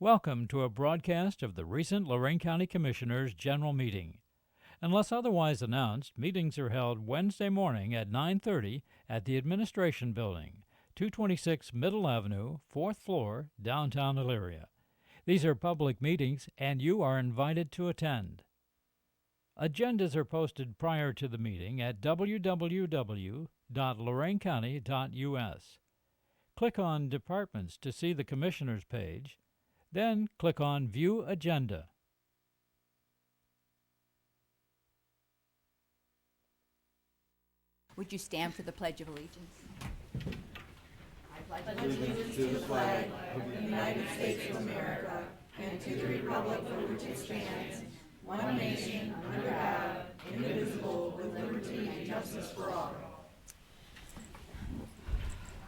Welcome to a broadcast of the recent Lorain County Commissioners' General Meeting. Unless otherwise announced, meetings are held Wednesday morning at 9:30 at the Administration Building, 226 Middle Avenue, 4th floor, downtown Elyria. These are public meetings and you are invited to attend. Agendas are posted prior to the meeting at www.loraincounty.us. Click on Departments to see the Commissioners page, then click on View Agenda. Would you stand for the Pledge of Allegiance?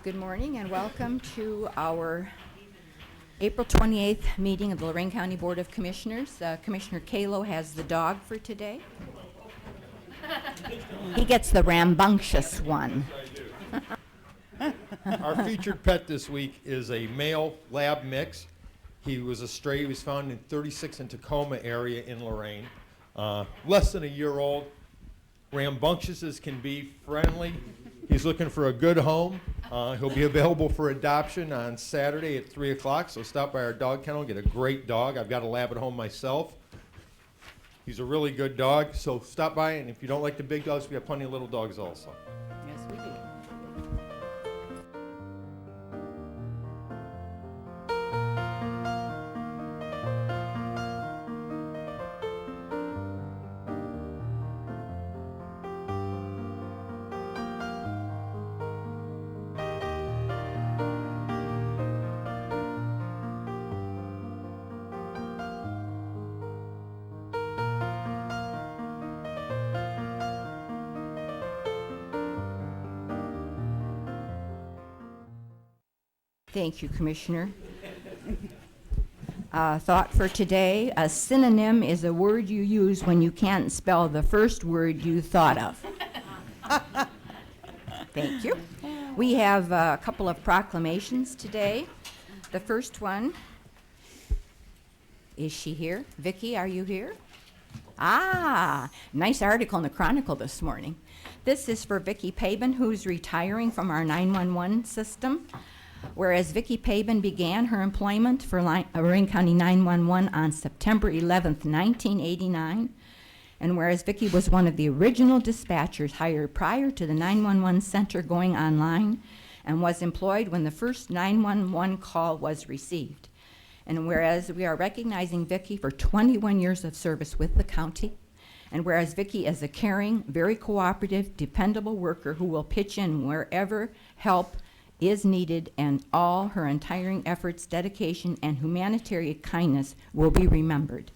Good morning and welcome to our April 28th meeting of the Lorain County Board of Commissioners. Commissioner Kalo has the dog for today. He gets the rambunctious one. Our featured pet this week is a male lab mix. He was a stray. He was found in 36 and Tacoma area in Lorain. Less than a year old. Rambunctious as can be, friendly. He's looking for a good home. He'll be available for adoption on Saturday at 3 o'clock, so stop by our dog kennel, get a great dog. I've got a lab at home myself. He's a really good dog, so stop by, and if you don't like the big dogs, we have plenty of little dogs also. Yes, we do. Thank you, Commissioner. Thought for today, a synonym is a word you use when you can't spell the first word you thought of. Thank you. We have a couple of proclamations today. The first one, is she here? Vicki, are you here? Ah, nice article in the Chronicle this morning. This is for Vicki Pabin, who's retiring from our 911 system. Whereas Vicki Pabin began her employment for Lorain County 911 on September 11th, 1989, and whereas Vicki was one of the original dispatchers hired prior to the 911 center going online and was employed when the first 911 call was received. And whereas we are recognizing Vicki for 21 years of service with the county, and whereas Vicki is a caring, very cooperative, dependable worker who will pitch in wherever help is needed, and all her untiring efforts, dedication, and humanitarian kindness will be remembered.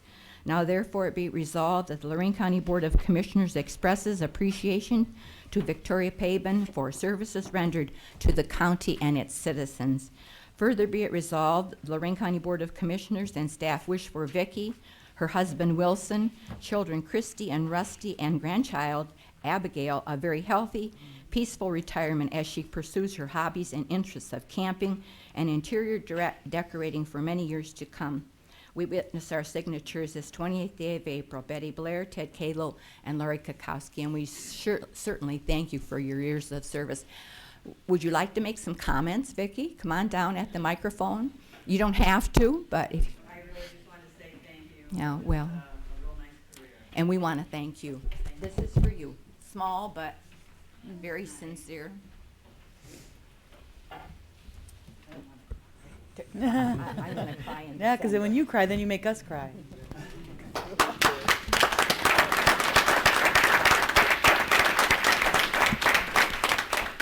Now therefore it be resolved that the Lorain County Board of Commissioners expresses appreciation to Victoria Pabin for services rendered to the county and its citizens. Further be it resolved, the Lorain County Board of Commissioners and staff wish for Vicki, her husband Wilson, children Christy and Rusty, and grandchild Abigail a very healthy, peaceful retirement as she pursues her hobbies and interests of camping and interior decorating for many years to come. We witness our signatures this 28th day of April, Betty Blair, Ted Kalo, and Laurie Kakowski, and we certainly thank you for your years of service. Would you like to make some comments, Vicki? Come on down at the microphone. You don't have to, but if I really just want to say thank you. Yeah, well. A real nice career. And we want to thank you. This is for you. Small, but very sincere. I'm going to cry in Yeah, because December. when you cry, then you make us cry.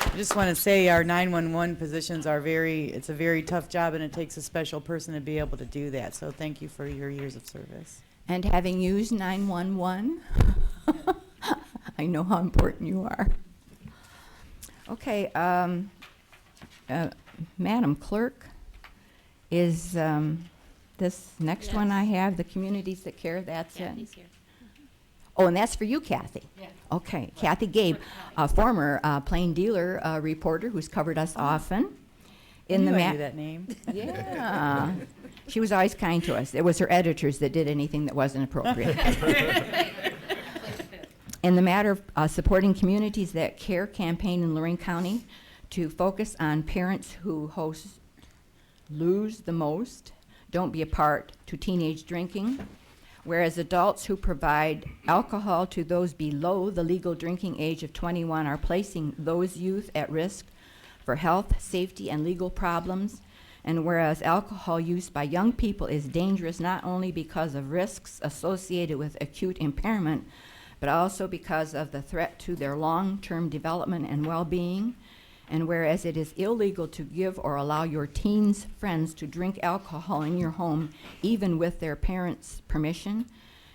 I just want to say our 911 positions are it's a very tough job, and it takes a special person to be able to do that. So thank you for your years of service. And having used 911, I know how important you are. Okay, Madam Clerk, is this next one I have, the communities that care, that's it? Kathy's here. Oh, and that's for you, Kathy? Yeah. Okay, Kathy Gabe, a former Plain Dealer reporter who's covered us often. I knew I knew that name. Yeah. She was always kind to us. It was her editors that did anything that wasn't appropriate. In the matter of supporting communities that care campaign in Lorain County to focus on parents who lose the most, don't be a part to teenage drinking, whereas adults who provide alcohol to those below the legal drinking age of 21 are placing those youth at risk for health, safety, and legal problems, and whereas alcohol use by young people is dangerous not only because of risks associated with acute impairment, but also because of the threat to their long-term development and well-being, and whereas it is illegal to give or allow your teens' friends to drink alcohol in your home, even with their parents' permission,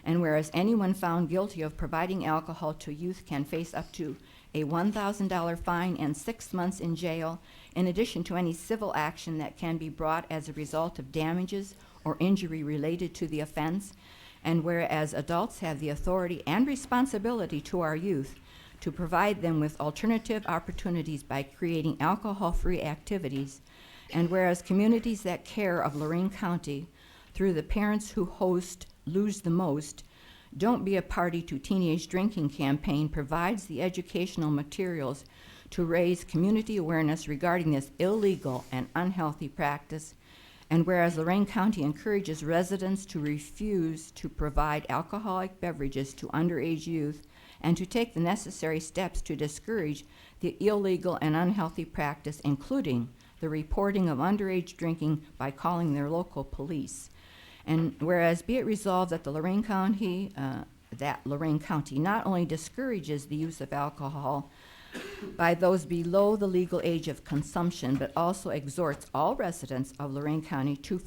and whereas anyone found guilty of providing alcohol to youth can face up to a $1,000 fine and 6 months in jail, in addition to any civil action that can be brought as a result of damages or injury related to the offense, and whereas adults have the authority and responsibility to our youth to provide them with alternative opportunities by creating alcohol-free activities, and whereas communities that care of Lorain County, through the Parents Who Host Lose the Most, Don't Be a Party to Teenage Drinking campaign provides the educational materials to raise community awareness regarding this illegal and unhealthy practice, and whereas Lorain County encourages residents to refuse to provide alcoholic beverages to underage youth and to take the necessary steps to discourage the illegal and unhealthy practice, including the reporting of underage drinking by calling their local police. And whereas be it resolved that Lorain County not only discourages the use of alcohol by those below the legal age of consumption, but also exhorts all residents of Lorain County to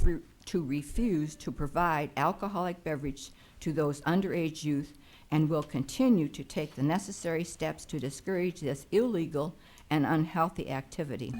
refuse to provide alcoholic beverage to those underage youth, and will continue to take the necessary steps to discourage this illegal and unhealthy activity.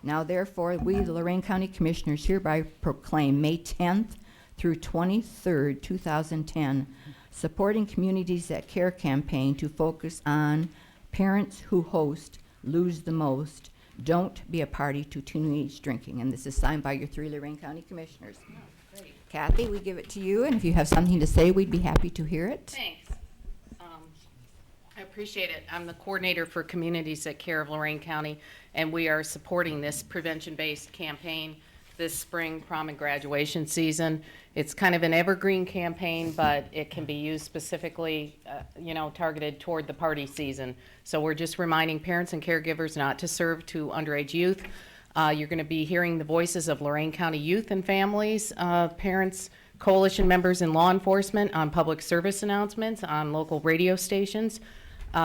Now therefore, we, the Lorain County Commissioners, hereby proclaim May 10th through 23rd, 2010, Supporting Communities That Care campaign to focus on Parents Who Host Lose the Most, Don't Be a Party to Teenage Drinking. And this is signed by your 3 Lorain County Commissioners. Kathy, we give it to you, and if you have something to say, we'd be happy to hear it. Thanks. I appreciate it. I'm the coordinator for Communities That Care of Lorain County, and we are supporting this prevention-based campaign this spring prom and graduation season. It's kind of an evergreen campaign, but it can be used specifically, targeted toward the party season. So we're just reminding parents and caregivers not to serve to underage youth. You're going to be hearing the voices of Lorain County youth and families, parents, coalition members, and law enforcement on public service announcements on local radio stations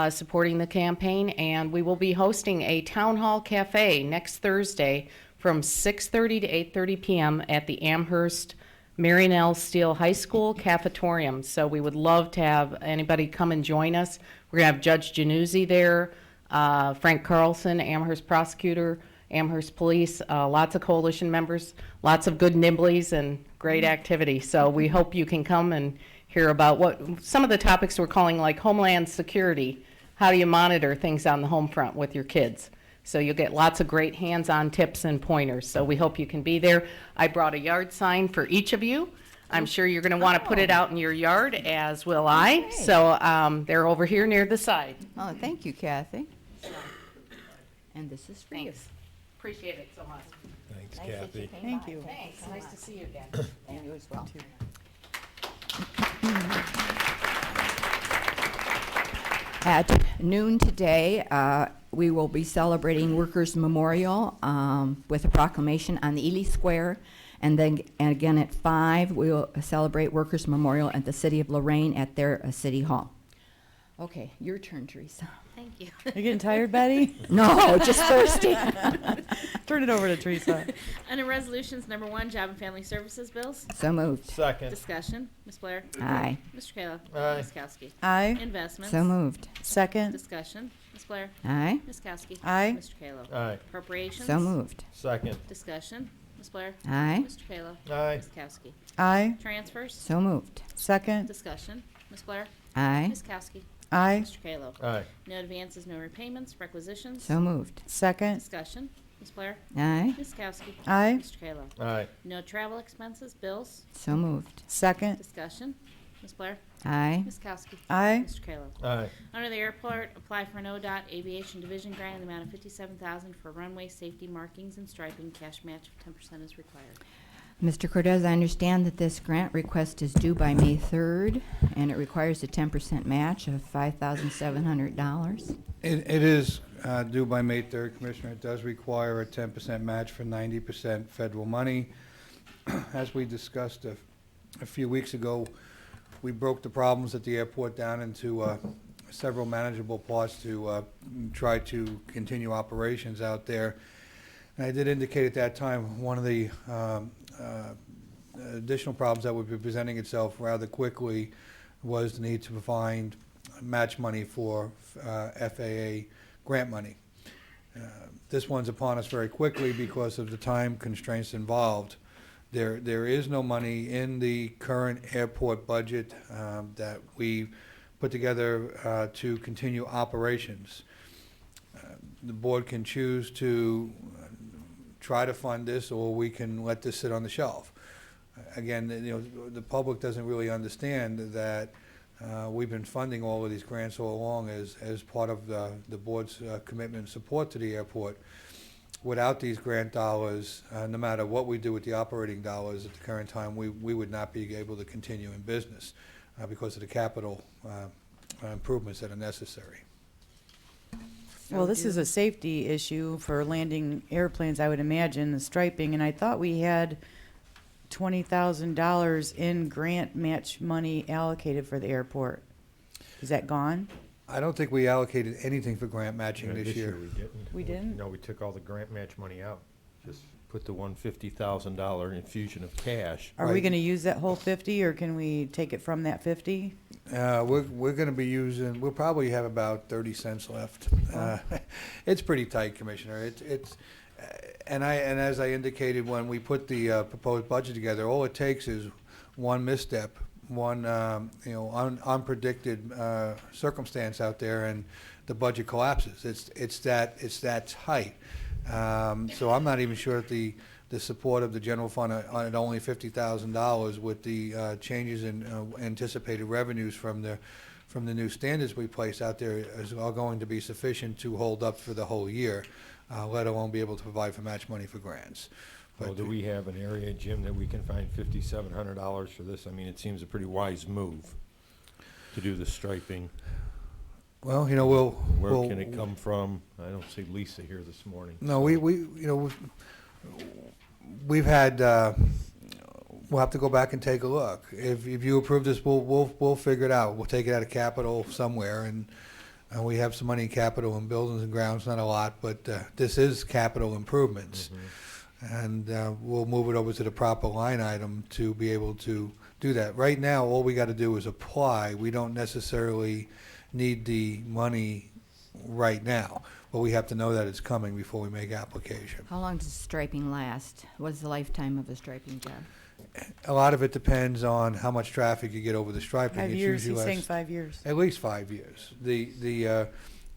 supporting the campaign. And we will be hosting a town hall cafe next Thursday from 6:30 to 8:30 p.m. at the Amherst Marion L. Steele High School cafetorium. So we would love to have anybody come and join us. We're going to have Judge Januzzi there, Frank Carlson, Amherst prosecutor, Amherst Police, lots of coalition members, lots of good nibblies and great activity. So we hope you can come and hear about what some of the topics we're calling like Homeland Security. How do you monitor things on the home front with your kids? So you'll get lots of great hands-on tips and pointers. So we hope you can be there. I brought a yard sign for each of you. I'm sure you're going to want to put it out in your yard, as will I. Okay. So they're over here near the side. Oh, thank you, Kathy. And this is for you. Thanks. Appreciate it so much. Thanks, Nice that Kathy. you came Thank by. you. Thanks. Nice to see you again. And you as well. At noon today, we will be celebrating Workers' Memorial with a proclamation on the Ely Square. And then again at 5, we will celebrate Workers' Memorial at the City of Lorain at their City Hall. Okay, your turn, Teresa. Thank you. You getting tired, Betty? No, just thirsty. Turn it over to Teresa. Under Resolutions Number 1, Job and Family Services Bills, So moved. Second. discussion. Ms. Blair? Aye. Mr. Kayla? Aye. Ms. Kowski? Aye. Investments? So moved. Second. Discussion. Ms. Blair? Aye. Ms. Kowski? Aye. Mr. Kayla? Aye. Appropriations? So moved. Second. Discussion. Ms. Blair? Aye. Mr. Kayla? Aye. Ms. Kowski? Aye. Transfers? So moved. Second. Discussion. Ms. Blair? Aye. Ms. Kowski? Aye. Mr. Kayla? Aye. No advances, no repayments, requisitions? So moved. Second. Discussion. Ms. Blair? Aye. Ms. Kowski? Aye. Mr. Kayla? Aye. No travel expenses, bills, So moved. Second. discussion. Ms. Blair? Aye. Ms. Kowski? Aye. Mr. Kayla? Aye. Under the airport, apply for an ODOT Aviation Division grant in the amount of $57,000 for runway safety markings and striping. Cash match of 10% is required. Mr. Cortez, I understand that this grant request is due by May 3rd, and it requires a 10% match of $5,700. It is due by May 3rd, Commissioner. It does require a 10% match for 90% federal money. As we discussed a few weeks ago, we broke the problems at the airport down into several manageable parts to try to continue operations out there. And I did indicate at that time one of the additional problems that would be presenting itself rather quickly was the need to find match money for FAA grant money. This one's upon us very quickly because of the time constraints involved. There is no money in the current airport budget that we put together to continue operations. The board can choose to try to fund this, or we can let this sit on the shelf. Again, the public doesn't really understand that we've been funding all of these grants all along as part of the board's commitment and support to the airport. Without these grant dollars, no matter what we do with the operating dollars at the current time, we would not be able to continue in business because of the capital improvements that are necessary. Well, this is a safety issue for landing airplanes, I would imagine, the striping, and I thought we had $20,000 in grant match money allocated for the airport. Is that gone? I don't think we allocated anything for grant matching Yeah, this year. we didn't. We didn't? No, we took all the grant match money out. Just put the $150,000 infusion of cash. Are we Right. going to use that whole 50, or can we take it from that 50? We're going to be using, we'll probably have about 30 cents left. It's pretty tight, Commissioner. And as I indicated when we put the proposed budget together, all it takes is one misstep, one unpredicted circumstance out there, and the budget collapses. It's that tight. So I'm not even sure if the support of the general fund at only $50,000 with the changes in anticipated revenues from the new standards we place out there is all going to be sufficient to hold up for the whole year, let alone be able to provide for match money for grants. Well, do we have an area, Jim, that we can find $5,700 for this? I mean, it seems a pretty wise move to do the striping. Well, Where can it come from? I don't see Lisa here this morning. No, we've had. We'll have to go back and take a look. If you approve this, we'll figure it out. We'll take it out of capital somewhere, and we have some money in capital and buildings and grounds. Not a lot, but this is capital improvements, and we'll move it over to the proper line item to be able to do that. Right now, all we got to do is apply. We don't necessarily need the money right now, but we have to know that it's coming before we make application. How long does striping last? What is the lifetime of a striping job? A lot of it depends on how much traffic you get over the striping. 5 It's years, usually he's saying less- 5 years. At least 5 years.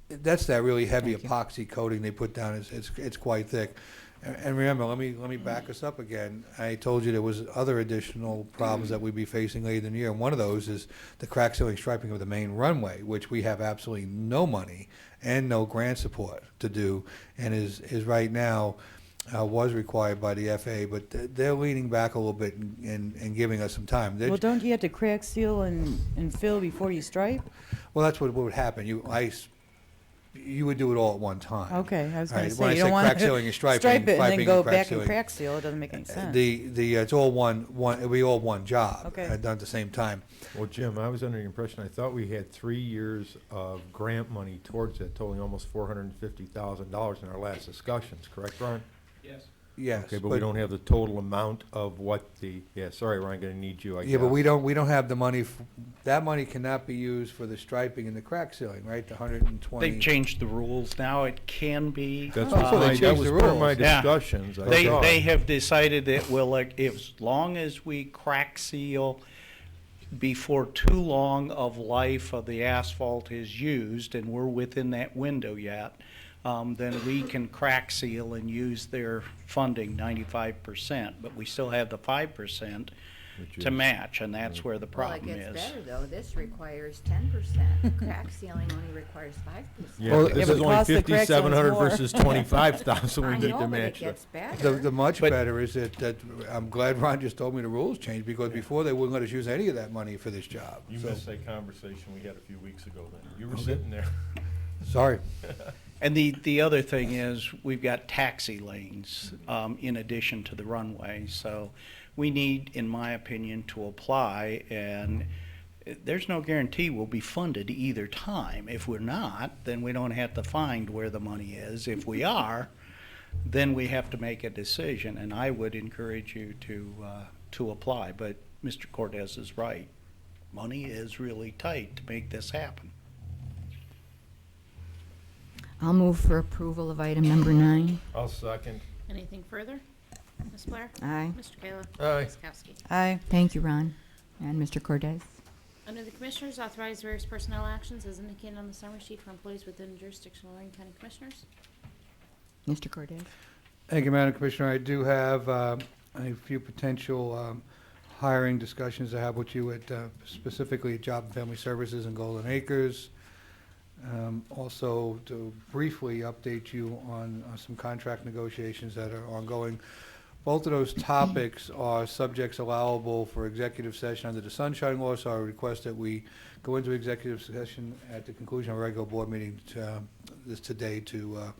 That's that really heavy Thank you. epoxy coating they put down. It's quite thick. And remember, let me back us up again. I told you there was other additional problems that we'd be facing later in the year. And one of those is the crack sealing striping of the main runway, which we have absolutely no money and no grant support to do, and is right now was required by the FAA, but they're leaning back a little bit and giving us some time. Well, don't you have to crack seal and fill before you stripe? Well, that's what would happen. You would do it all at one time. Okay, I was All going right, to when say, I you said don't want crack to sealing and striping, stripe it and striping then go and crack back and sealing. crack seal. It doesn't make any sense. It's all one. It'll be all one job. Okay. Done at the same time. Well, Jim, I was under the impression, I thought we had 3 years of grant money towards it, totaling almost $450,000 in our last discussions, correct, Ron? Yes. Okay, but we don't have the total amount of what sorry, Ron, gonna need you, I guess. Yeah, but we don't have the money. That money cannot be used for the striping and the crack sealing, right? The 120. They've changed the rules now. It can be. That's Oh, what so they that changed was the part of my rules. Yeah. discussions. I They thought. have decided that as long as we crack seal before too long of life of the asphalt is used, and we're within that window yet, then we can crack seal and use their funding 95%, but we still have the 5% to match, and that's where the Well, it problem gets is. better, though. This requires 10%. Crack sealing only requires 5%. Yeah, Well, this yeah, is but only cost of crack sealing is 5,700 more. versus 25,000 I we did know, to but it match. gets The better. much But- better is that I'm glad Ron just told me the rules changed, because before they wouldn't let us use any of that money for this job. You So, missed that conversation we had a few weeks ago then. You were sitting there. sorry. And the other thing is, we've got taxi lanes in addition to the runway, so we need, in my opinion, to apply, and there's no guarantee we'll be funded either time. If we're not, then we don't have to find where the money is. If we are, then we have to make a decision, and I would encourage you to apply. But Mr. Cortez is right. Money is really tight to make this happen. I'll move for approval of item number 9. I'll second. Anything further? Ms. Blair? Aye. Mr. Kayla? Aye. Ms. Kowski? Aye. Thank you, Ron. And Mr. Cordez? Under the Commissioners, authorize various personnel actions as indicated on the summary sheet for employees within the jurisdiction of Lorraine County Commissioners. Mr. Cordez? Thank you, Madam Commissioner. I do have a few potential hiring discussions to have with you at specifically Job and Family Services and Golden Acres. Also, to briefly update you on some contract negotiations that are ongoing. Both of those topics are subjects allowable for executive session under the Sunshine Law, so I request that we go into executive session at the conclusion of our regular board meeting today to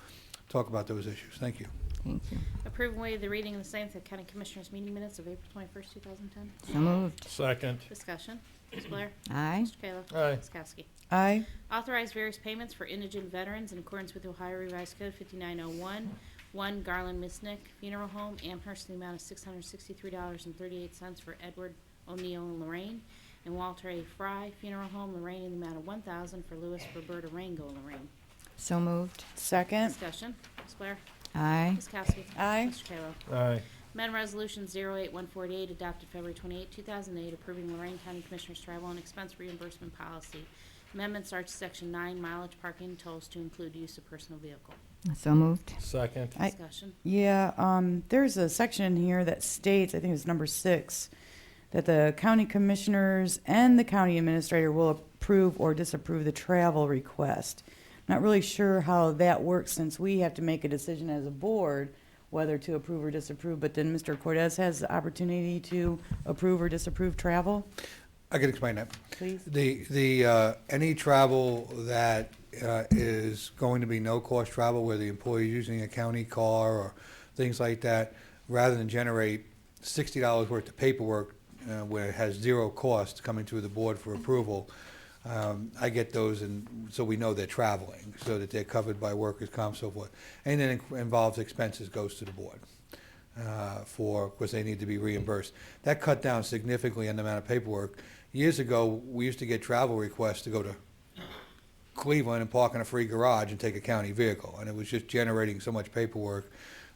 talk about those issues. Thank you. Thank you. Approve and waive the reading of the same for the County Commissioners meeting minutes of April 21st, 2010. So moved. Second. Discussion. Ms. Blair? Aye. Mr. Kayla? Aye. Ms. Kowski? Aye. Authorize various payments for indigent veterans in accordance with Ohio Revised Code 5901. 1 Garland Misnick Funeral Home, Amherst, in the amount of $663.38 for Edward O'Neill and Lorain. And Walter A. Fry Funeral Home, Lorain, in the amount of $1,000 for Louis Roberta Rango, Lorain. So moved. Second. Discussion. Ms. Blair? Aye. Ms. Kowski? Aye. Mr. Kayla? Aye. Amendment Resolution 08148 adopted February 28, 2008, approving Lorraine County Commissioners' travel and expense reimbursement policy. Amendment starts Section 9, mileage, parking, and tolls to include use of personal vehicle. So moved. Second. Discussion. Yeah, there's a section in here that states, I think it's number 6, that the county commissioners and the county administrator will approve or disapprove the travel request. Not really sure how that works, since we have to make a decision as a board whether to approve or disapprove, but then Mr. Cortez has the opportunity to approve or disapprove travel, I can explain that. please. Any travel that is going to be no-cost travel, where the employee is using a county car or things like that, rather than generate $60 worth of paperwork where it has zero cost coming to the board for approval, I get those, and so we know they're traveling, so that they're covered by workers' comp, so forth. And then it involves expenses, goes to the board because they need to be reimbursed. That cut down significantly on the amount of paperwork. Years ago, we used to get travel requests to go to Cleveland and park in a free garage and take a county vehicle, and it was just generating so much paperwork.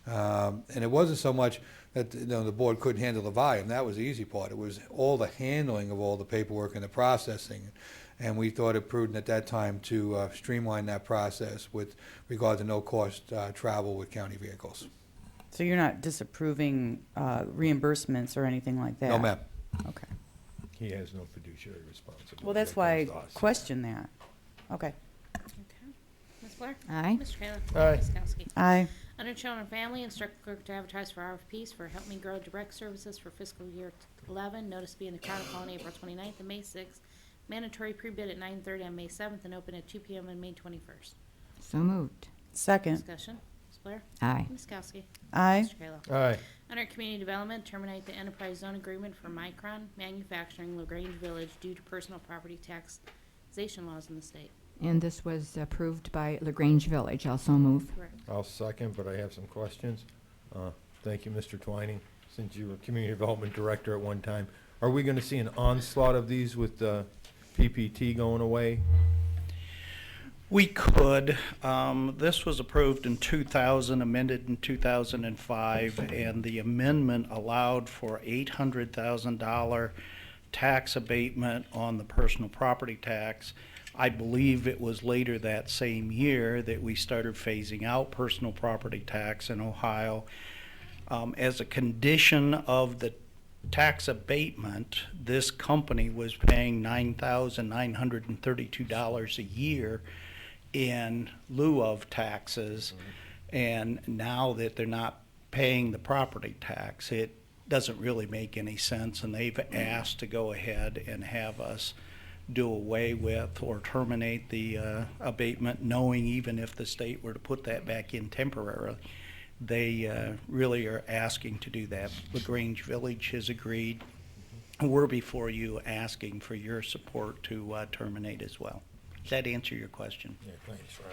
And it wasn't so much that the board couldn't handle the volume. That was the easy part. It was all the handling of all the paperwork and the processing. And we thought it prudent at that time to streamline that process with regard to no-cost travel with county vehicles. So you're not disapproving reimbursements or anything like that? No, ma'am. Okay. He has no fiduciary responsibility. Well, that's That why I comes to us. question that. Okay. Okay. Ms. Blair? Aye. Mr. Kayla? Aye. Ms. Kowski? Aye. Under Children and Family, instruct the clerk to advertise for RFPs for Help Me Grow Direct Services for fiscal year 11. Notice to be in the Chronicle on April 29th and May 6th. Mandatory pre-bid at 9:30 on May 7th and open at 2 p.m. on May 21st. So moved. Second. Discussion. Ms. Blair? Aye. Ms. Kowski? Aye. Mr. Kayla? Aye. Under Community Development, terminate the enterprise zone agreement for Micron Manufacturing LaGrange Village due to personal property taxation laws in the state. And this was approved by LaGrange Village. Also move. Correct. I'll second, but I have some questions. Thank you, Mr. Twining, since you were Community Development Director at one time. Are we going to see an onslaught of these with PPT going away? We could. This was approved in 2000, amended in 2005, and the amendment allowed for $800,000 tax abatement on the personal property tax. I believe it was later that same year that we started phasing out personal property tax in Ohio. As a condition of the tax abatement, this company was paying $9,932 a year in lieu of taxes. And now that they're not paying the property tax, it doesn't really make any sense, and they've asked to go ahead and have us do away with or terminate the abatement, knowing even if the state were to put that back in temporarily, they really are asking to do that. LaGrange Village has agreed. We're before you asking for your support to terminate as well. Does that answer your question? Yeah, thanks, Ron.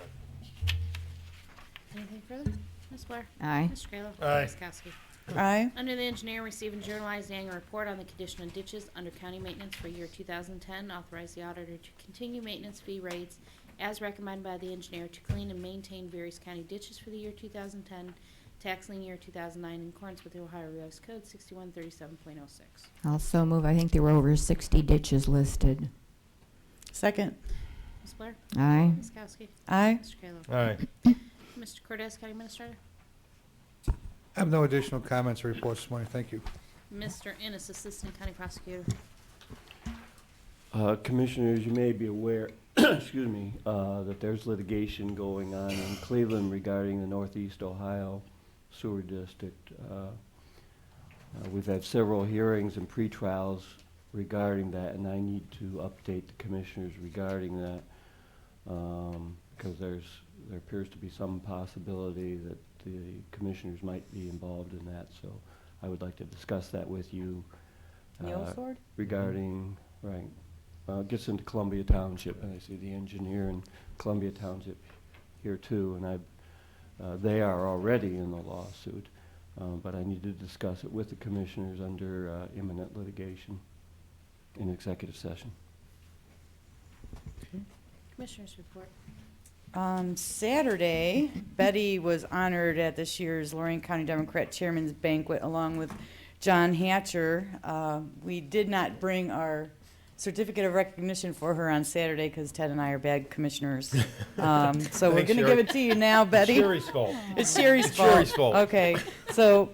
Anything further? Ms. Blair? Aye. Mr. Kayla? Aye. Ms. Kowski? Aye. Under the engineer, receive and journalize the annual report on the condition of ditches under county maintenance for year 2010. Authorize the auditor to continue maintenance fee rates as recommended by the engineer to clean and maintain various county ditches for the year 2010, tax lien year 2009, in accordance with the Ohio Revised Code 6137.06. Also move, I think there were over 60 ditches listed. Second. Ms. Blair? Aye. Ms. Kowski? Aye. Mr. Kayla? Aye. Mr. Cortez, County Administrator? I have no additional comments or reports this morning. Thank you. Mr. Ennis, Assistant County Prosecutor. Commissioners, you may be aware, excuse me, that there's litigation going on in Cleveland regarding the Northeast Ohio Sewer District. We've had several hearings and pre-trials regarding that, and I need to update the commissioners regarding that because there appears to be some possibility that the commissioners might be involved in that. So I would like to discuss that with you Neosword? regarding, right, gets into Columbia Township, and I see the engineer in Columbia Township here too, and they are already in the lawsuit, but I need to discuss it with the commissioners under imminent litigation in executive session. Commissioners report. On Saturday, Betty was honored at this year's Lorain County Democrat Chairman's Banquet along with John Hatcher. We did not bring our certificate of recognition for her on Saturday because Ted and I are bad commissioners. So we're Thanks, going to Sherry. give it to you now, Betty. Sherry's fault. It's Sherry's It's fault. Sherry's fault. Okay, so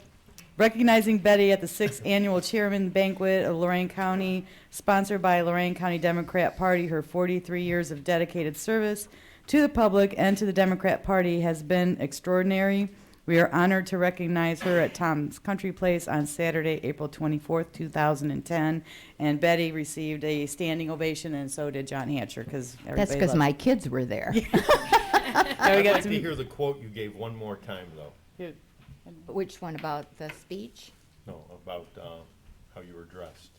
recognizing Betty at the 6th Annual Chairman Banquet of Lorain County, sponsored by Lorain County Democrat Party, her 43 years of dedicated service to the public and to the Democrat Party has been extraordinary. We are honored to recognize her at Tom's Country Place on Saturday, April 24th, 2010. And Betty received a standing ovation, and so did John Hatcher, because That's because my kids were there. Yeah, we I'd got like some- to hear the quote you gave one more time, though. Here. Which one, about the speech? No, about how you were dressed.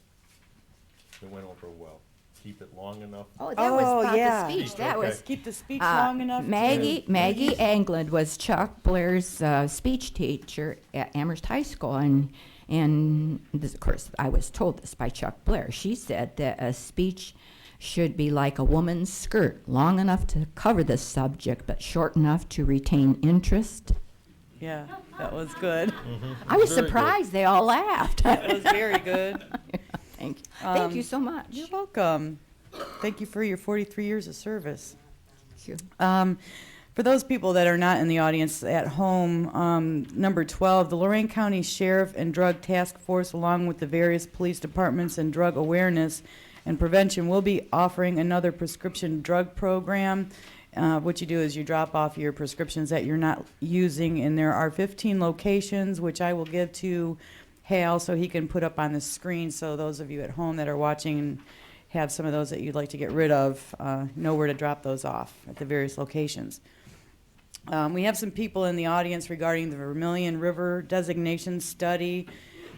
It went over well. Keep it long enough. Oh, that was about yeah. the speech. Speech, That okay. was Keep the speech long enough. Maggie Anglin was Chuck Blair's speech teacher at Amherst High School, and this, of course, I was told this by Chuck Blair. She said that a speech should be like a woman's skirt, long enough to cover the subject, but short enough to retain interest. Yeah, that was good. I was Very good. surprised they all laughed. That was very good. Thank you. Thank you so much. You're welcome. Thank you for your 43 years of service. Thank you. For those people that are not in the audience at home, number 12, the Lorain County Sheriff and Drug Task Force, along with the various police departments and drug awareness and prevention, will be offering another prescription drug program. What you do is you drop off your prescriptions that you're not using, and there are 15 locations, which I will give to Hal so he can put up on the screen, so those of you at home that are watching and have some of those that you'd like to get rid of know where to drop those off at the various locations. We have some people in the audience regarding the Vermilion River designation study.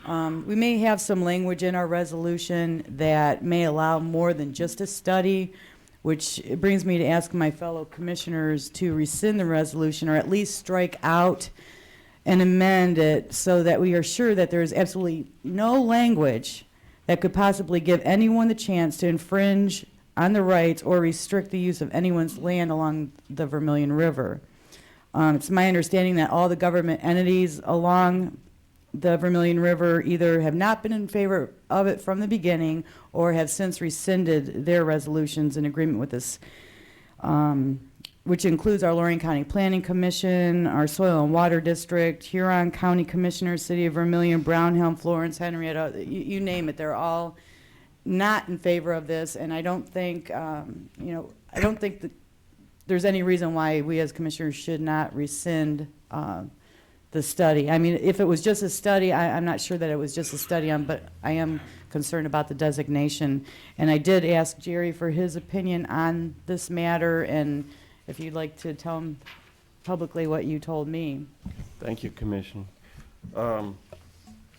We may have some language in our resolution that may allow more than just a study, which brings me to ask my fellow commissioners to rescind the resolution or at least strike out and amend it so that we are sure that there is absolutely no language that could possibly give anyone the chance to infringe on the rights or restrict the use of anyone's land along the Vermilion River. It's my understanding that all the government entities along the Vermilion River either have not been in favor of it from the beginning or have since rescinded their resolutions in agreement with this which includes our Lorain County Planning Commission, our Soil and Water District, Huron County Commissioners, City of Vermillion, Brown Helm, Florence, Henrietta, you name it. They're all not in favor of this, and I don't think, I don't think that there's any reason why we as commissioners should not rescind the study. I mean, if it was just a study, I'm not sure that it was just a study, but I am concerned about the designation. And I did ask Jerry for his opinion on this matter, and if you'd like to tell him publicly what you told me. Thank you, Commissioner. The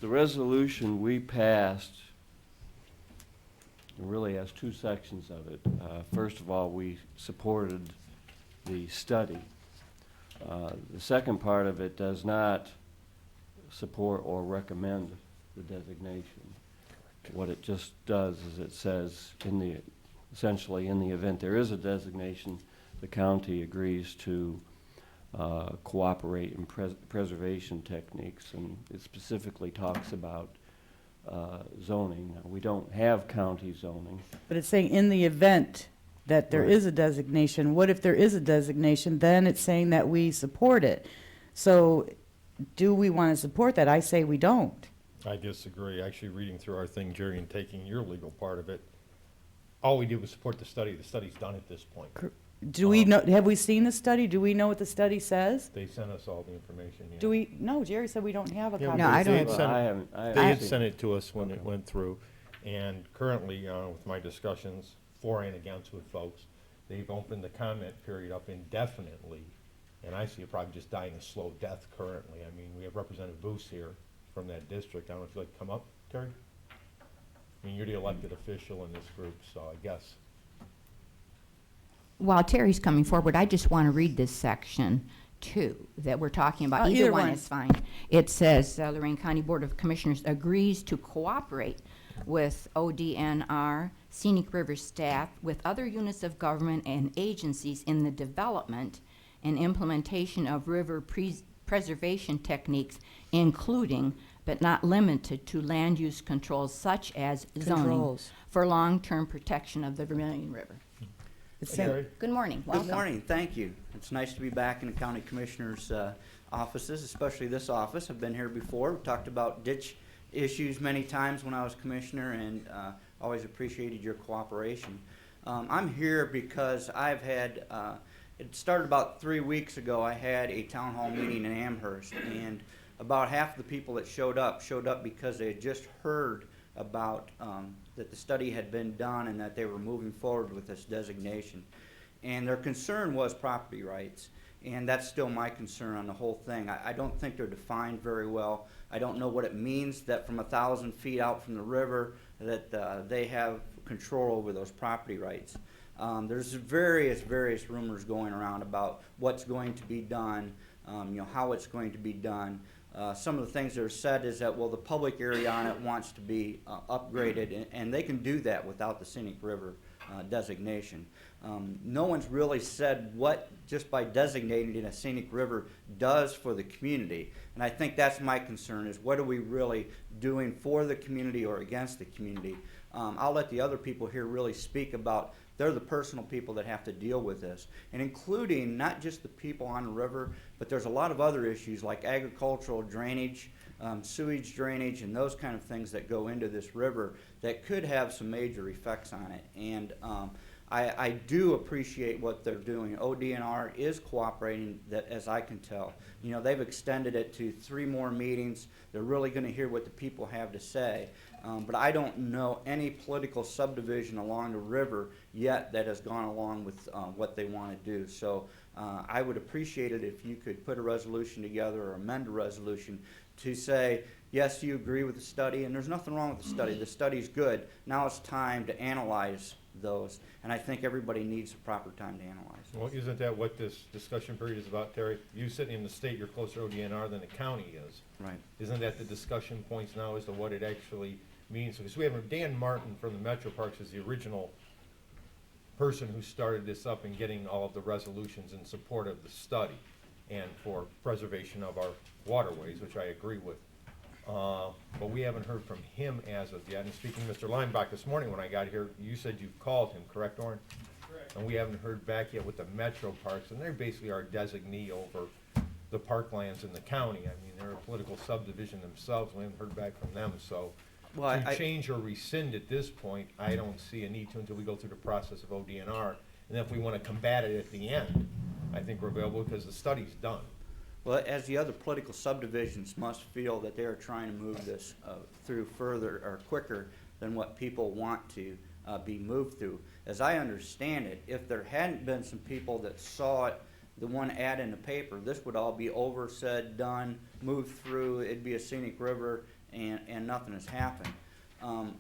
resolution we passed really has two sections of it. First of all, we supported the study. The second part of it does not support or recommend the designation. What it just does is it says, essentially, in the event there is a designation, the county agrees to cooperate in preservation techniques, and it specifically talks about zoning. Now, we don't have county zoning. But it's saying in the event that there Right. is a designation. What if there is a designation? Then it's saying that we support it. So do we want to support that? I say we don't. I disagree. Actually, reading through our thing, Jerry, and taking your legal part of it, all we did was support the study. The study's done at this point. Do we know, have we seen the study? Do we know what the study says? They sent us all the information. Yeah. Do we, no, Jerry said we don't have a Yeah, copy. No, I they had don't- sent I it- haven't. They had seen it. sent it to us when it went through, and currently, with my discussions for and against with folks, they've opened the comment period up indefinitely, and I see it probably just dying a slow death currently. I mean, we have Representative Booth here from that district. I don't know if you'd like to come up, Terry? I mean, you're the elected official in this group, so I guess. While Terry's coming forward, I just want to read this section too that we're talking about. Either one is fine. It says Lorain County Board of Commissioners agrees to cooperate with ODNR, Scenic River staff, with other units of government and agencies in the development and implementation of river preservation techniques, including but not limited to land use controls such as zoning Controls. for long-term protection of the Vermilion River. It's Hey, saying- Terry? Good morning. Welcome. Good morning, thank you. It's nice to be back in the county commissioner's offices, especially this office. I've been here before. We talked about ditch issues many times when I was commissioner, and always appreciated your cooperation. I'm here because I've had, it started about 3 weeks ago. I had a town hall meeting in Amherst, and about half the people that showed up because they had just heard about that the study had been done and that they were moving forward with this designation. And their concern was property rights, and that's still my concern on the whole thing. I don't think they're defined very well. I don't know what it means that from 1,000 feet out from the river that they have control over those property rights. There's various rumors going around about what's going to be done, how it's going to be done. Some of the things that are said is that, well, the public area on it wants to be upgraded, and they can do that without the Scenic River designation. No one's really said what just by designating a scenic river does for the community, and I think that's my concern, is what are we really doing for the community or against the community. I'll let the other people here really speak about, they're the personal people that have to deal with this, and including not just the people on the river, but there's a lot of other issues like agricultural drainage, sewage drainage, and those kind of things that go into this river that could have some major effects on it. And I do appreciate what they're doing. ODNR is cooperating, that, as I can tell. They've extended it to 3 more meetings. They're really going to hear what the people have to say. But I don't know any political subdivision along the river yet that has gone along with what they want to do. So I would appreciate it if you could put a resolution together or amend a resolution to say, yes, you agree with the study, and there's nothing wrong with the study. The study's good. Now it's time to analyze those, and I think everybody needs the proper time to analyze those. Well, isn't that what this discussion period is about, Terry? You sitting in the state, you're closer to ODNR than the county is. Right. Isn't that the discussion points now as to what it actually means? Because we have Dan Martin from the Metro Parks as the original person who started this up and getting all of the resolutions in support of the study and for preservation of our waterways, which I agree with. But we haven't heard from him as of yet. And speaking to Mr. Lineback this morning when I got here, you said you've called him, correct, Orin? Correct. and we haven't heard back yet with the metro parks, and they basically our designee over the parklands in the county. I mean, they're a political subdivision themselves, we haven't heard back from them, so Well, to change or rescind at this point, I don't see a need to until we go through the process of ODNR. And if we want to combat it at the end, I think we're available because the study's done. Well, as the other political subdivisions must feel that they are trying to move this through further or quicker than what people want to be moved through. As I understand it, if there hadn't been some people that saw it, the one ad in the paper, this would all be over, said, done, moved through, it'd be a scenic river, and nothing has happened.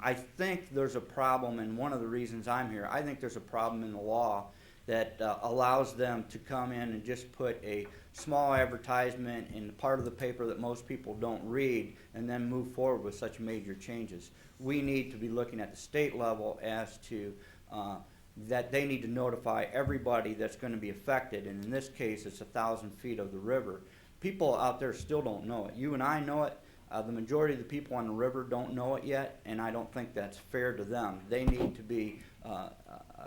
I think there's a problem, and one of the reasons I'm here, I think there's a problem in the law that allows them to come in and just put a small advertisement in the part of the paper that most people don't read and then move forward with such major changes. We need to be looking at the state level as to that they need to notify everybody that's going to be affected, and in this case it's 1,000 feet of the river. People out there still don't know it. You and I know it. The majority of the people on the river don't know it yet, and I don't think that's fair to them. They need to be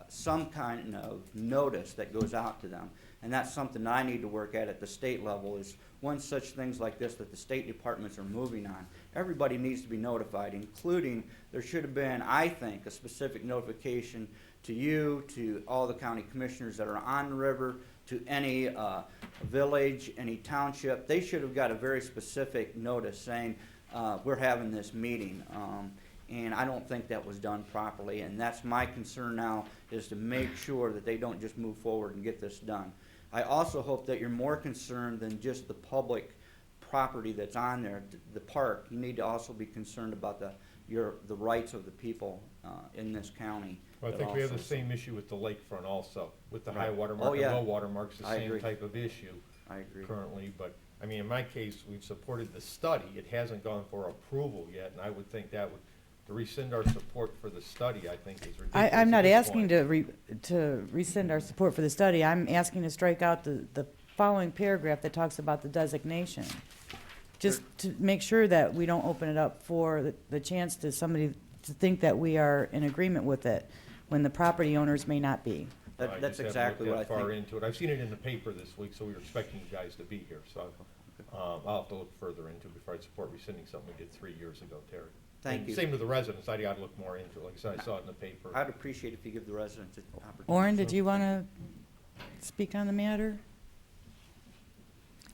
some kind of notice that goes out to them, and that's something I need to work at the state level. Is once such things like this that the state departments are moving on, everybody needs to be notified, including there should have been, I think, a specific notification to you, to all the county commissioners that are on the river, to any village, any township. They should have got a very specific notice saying, we're having this meeting. And I don't think that was done properly, and that's my concern now, is to make sure that they don't just move forward and get this done. I also hope that you're more concerned than just the public property that's on there, the park. You need to also be concerned about the rights of the people in this county. Well, I think we have the same issue with the lakefront also, with the Right. high water Oh, mark and yeah. low water marks, the I same agree. type of issue I agree. currently. But, I mean, in my case, we've supported the study. It hasn't gone for approval yet, and I would think that would, to rescind our support for the study, I think is ridiculous. I'm not at this asking point. to rescind our support for the study. I'm asking to strike out the following paragraph that talks about the designation. Just to make sure that we don't open it up for the chance to somebody to think that we are in agreement with it, when the property owners may not be. I That's just haven't exactly looked what I that far think. into it. I've seen it in the paper this week, so we were expecting you guys to be here. So I'll have to look further into it before I support rescinding something we did 3 years ago, Terry. Thank And you. Same with the residents. I got to look more into it. Like I said, I saw it in the paper. I'd appreciate if you give the residents an opportunity. Orrin, did you want to speak on the matter?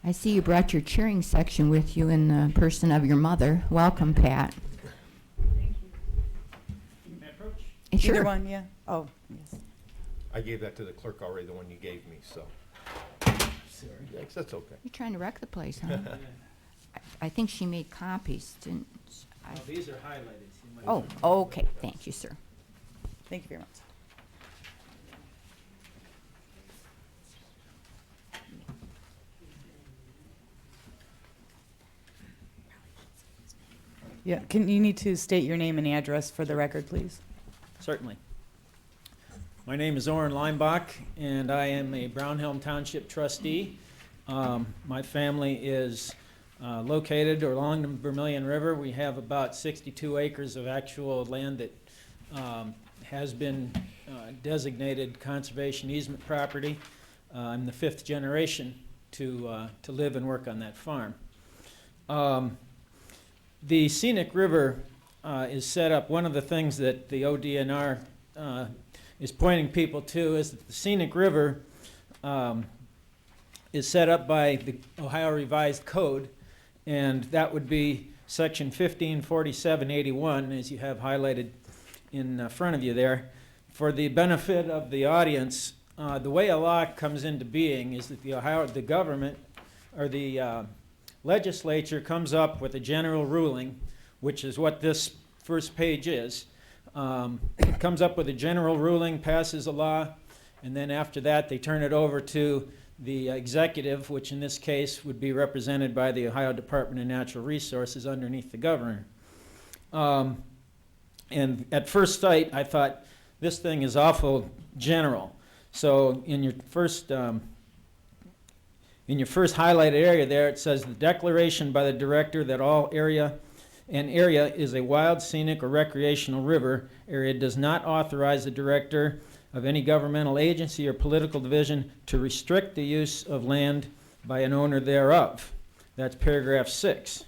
I see you brought your cheering section with you in the person of your mother. Welcome, Pat. Sure. Either one, yeah? Oh, yes. I gave that to the clerk already, the one you gave me, so. Thanks, that's okay. You're trying to wreck the place, huh? I think she made copies, didn't I? These are highlighted. so you might- Oh, okay, thank you, sir. Thank you very much. Yeah, you need to state your name and address for the record, please? Certainly. My name is Orrin Leimbach, and I am a Brownhelm Township trustee. My family is located along the Vermilion River. We have about 62 acres of actual land that has been designated conservation easement property. I'm the 5th generation to live and work on that farm. The scenic river is set up, one of the things that the ODNR is pointing people to is that the scenic river is set up by the Ohio Revised Code, and that would be section 154781, as you have highlighted in front of you there. For the benefit of the audience, the way a law comes into being is that the government, or the legislature, comes up with a general ruling, which is what this first page is. Comes up with a general ruling, passes a law, and then after that they turn it over to the executive, which in this case would be represented by the Ohio Department of Natural Resources underneath the governor. And at first sight I thought, this thing is awful general. So in your first highlighted area there, it says the declaration by the director that all area is a wild, scenic, or recreational river area does not authorize the director of any governmental agency or political division to restrict the use of land by an owner thereof. That's paragraph 6.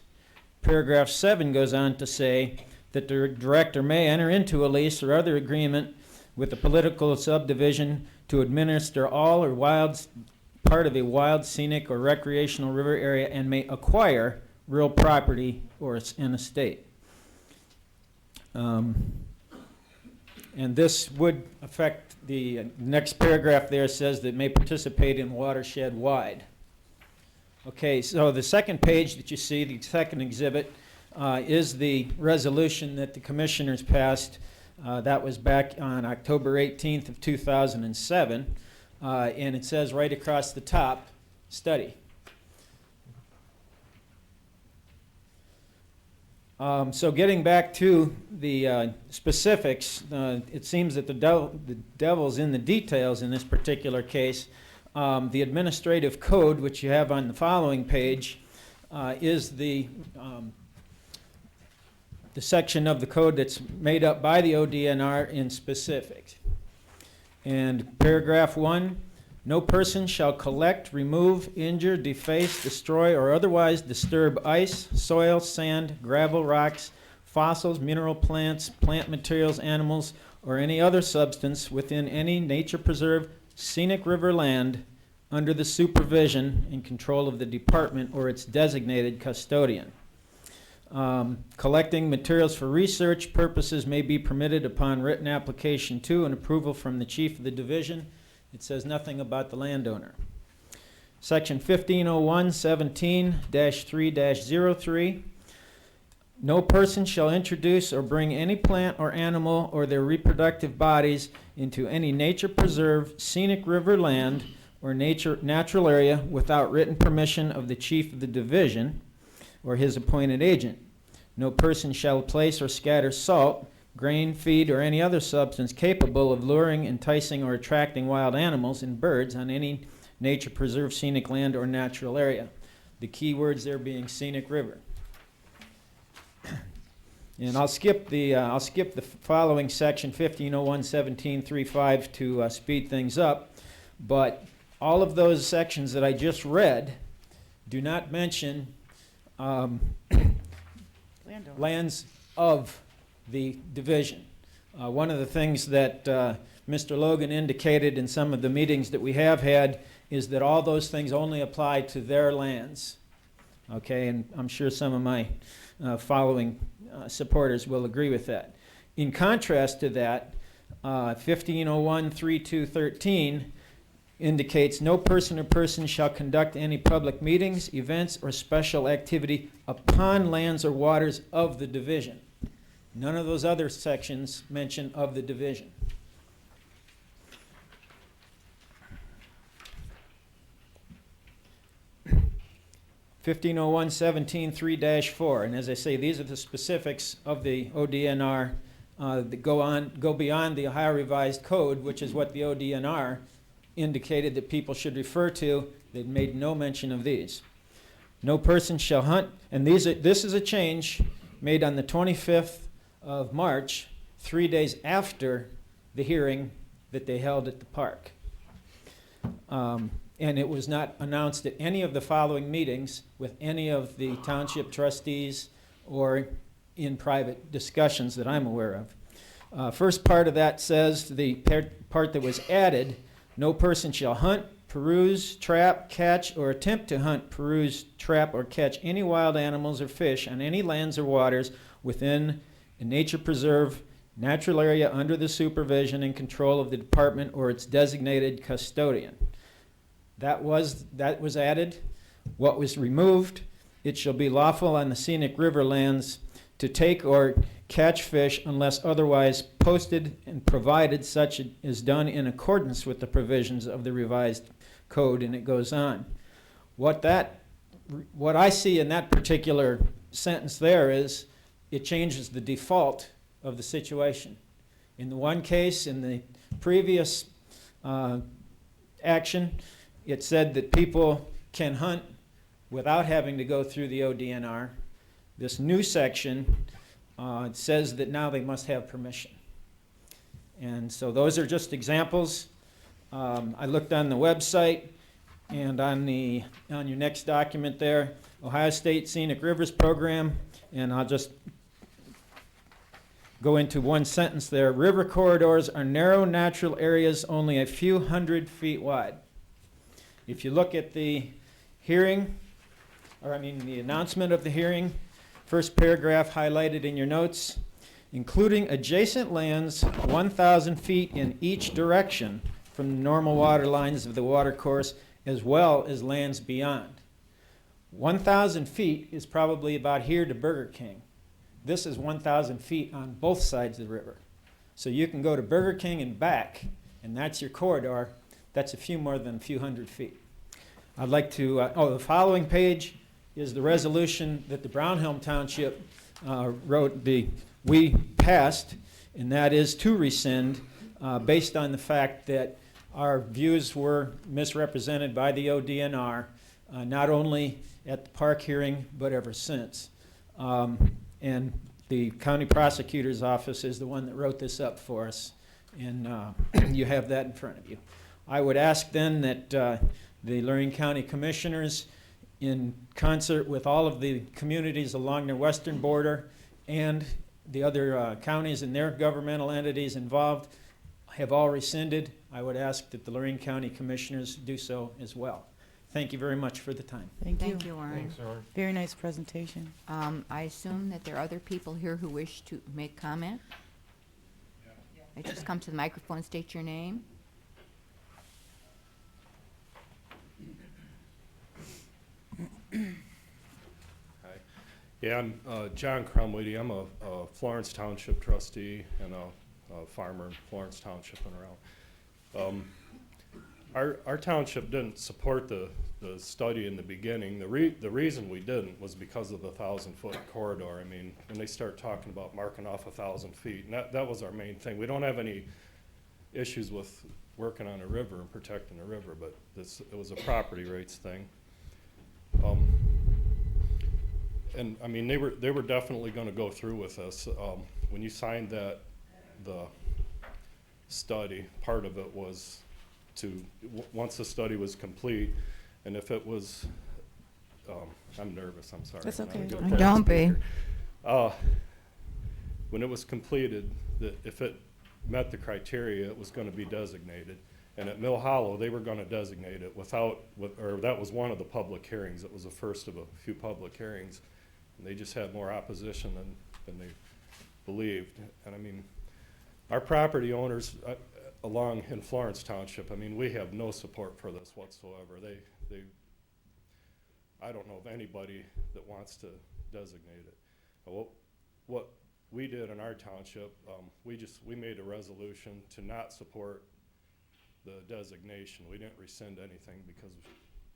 Paragraph 7 goes on to say that the director may enter into a lease or other agreement with the political subdivision to administer all or part of a wild, scenic, or recreational river area and may acquire real property or an estate. And this would affect the next paragraph there says that may participate in watershed wide. Okay, so the second page that you see, the second exhibit, is the resolution that the commissioners passed. That was back on October 18th of 2007. And it says right across the top, study. So getting back to the specifics, it seems that the devil's in the details in this particular case. The administrative code, which you have on the following page, is the section of the code that's made up by the ODNR in specifics. And paragraph 1, no person shall collect, remove, injure, deface, destroy, or otherwise disturb ice, soil, sand, gravel, rocks, fossils, mineral plants, plant materials, animals, or any other substance within any nature preserve, scenic river land under the supervision and control of the department or its designated custodian. Collecting materials for research purposes may be permitted upon written application to and approval from the chief of the division. It says nothing about the landowner. Section 1501-17-3-03. No person shall introduce or bring any plant or animal or their reproductive bodies into any nature preserve, scenic river land, or natural area without written permission of the chief of the division or his appointed agent. No person shall place or scatter salt, grain, feed, or any other substance capable of luring, enticing, or attracting wild animals and birds on any nature preserve, scenic land, or natural area. The key words there being scenic river. And I'll skip the following section 1501-17-3-5 to speed things up, but all of those sections that I just read do not mention lands of the division. One of the things that Mr. Logan indicated in some of the meetings that we have had is that all those things only apply to their lands. Okay, and I'm sure some of my following supporters will agree with that. In contrast to that, 1501-3213 indicates no person or persons shall conduct any public meetings, events, or special activity upon lands or waters of the division. None of those other sections mention of the division. (1501-17-3-4), and as I say, these are the specifics of the ODNR that go beyond the Ohio Revised Code, which is what the ODNR indicated that people should refer to. They made no mention of these. No person shall hunt, and this is a change made on the 25th of March, 3 days after the hearing that they held at the park. And it was not announced at any of the following meetings with any of the township trustees or in private discussions that I'm aware of. First part of that says, the part that was added, no person shall hunt, peruse, trap, catch, or attempt to hunt, peruse, trap, or catch any wild animals or fish on any lands or waters within a nature preserve, natural area under the supervision and control of the department or its designated custodian. That was added. What was removed? It shall be lawful on the scenic river lands to take or catch fish unless otherwise posted and provided such is done in accordance with the provisions of the revised code, and it goes on. What I see in that particular sentence there is it changes the default of the situation. In the one case, in the previous action, it said that people can hunt without having to go through the ODNR. This new section says that now they must have permission. And so those are just examples. I looked on the website, and on your next document there, Ohio State Scenic Rivers Program, and I'll just go into one sentence there. River corridors are narrow natural areas only a few hundred feet wide. If you look at the hearing, the announcement of the hearing, first paragraph highlighted in your notes, including adjacent lands 1,000 feet in each direction from the normal water lines of the watercourse, as well as lands beyond. 1,000 feet is probably about here to Burger King. This is 1,000 feet on both sides of the river. So you can go to Burger King and back, and that's your corridor. That's a few more than a few hundred feet. I'd like to, the following page is the resolution that the Brownhelm Township we passed, and that is to rescind based on the fact that our views were misrepresented by the ODNR, not only at the park hearing, but ever since. And the county prosecutor's office is the one that wrote this up for us, and you have that in front of you. I would ask then that the Lorain County Commissioners, in concert with all of the communities along the western border and the other counties and their governmental entities involved, have all rescinded. I would ask that the Lorain County Commissioners do so as well. Thank you very much for the time. Thank you. Thank you, Warren. Very nice presentation. I assume that there are other people here who wish to make comment. Just come to the microphone and state your name. Hi. Yeah, I'm John Crumlady. I'm a Florence Township trustee and a farmer in Florence Township and around. Our township didn't support the study in the beginning. The reason we didn't was because of the 1,000-foot corridor. I mean, when they start talking about marking off 1,000 feet, and that was our main thing. We don't have any issues with working on a river and protecting a river, but it was a property rights thing. And I mean, they were definitely going to go through with us. When you signed the study, part of it was once the study was complete, and if it was, I'm nervous, I'm sorry. That's okay. Don't be. When it was completed, if it met the criteria, it was going to be designated. And at Mill Hollow, they were going to designate it or that was one of the public hearings. It was the first of a few public hearings. And they just had more opposition than they believed. And I mean, our property owners along in Florence Township, I mean, we have no support for this whatsoever. I don't know of anybody that wants to designate it. What we did in our township, we made a resolution to not support the designation. We didn't rescind anything because of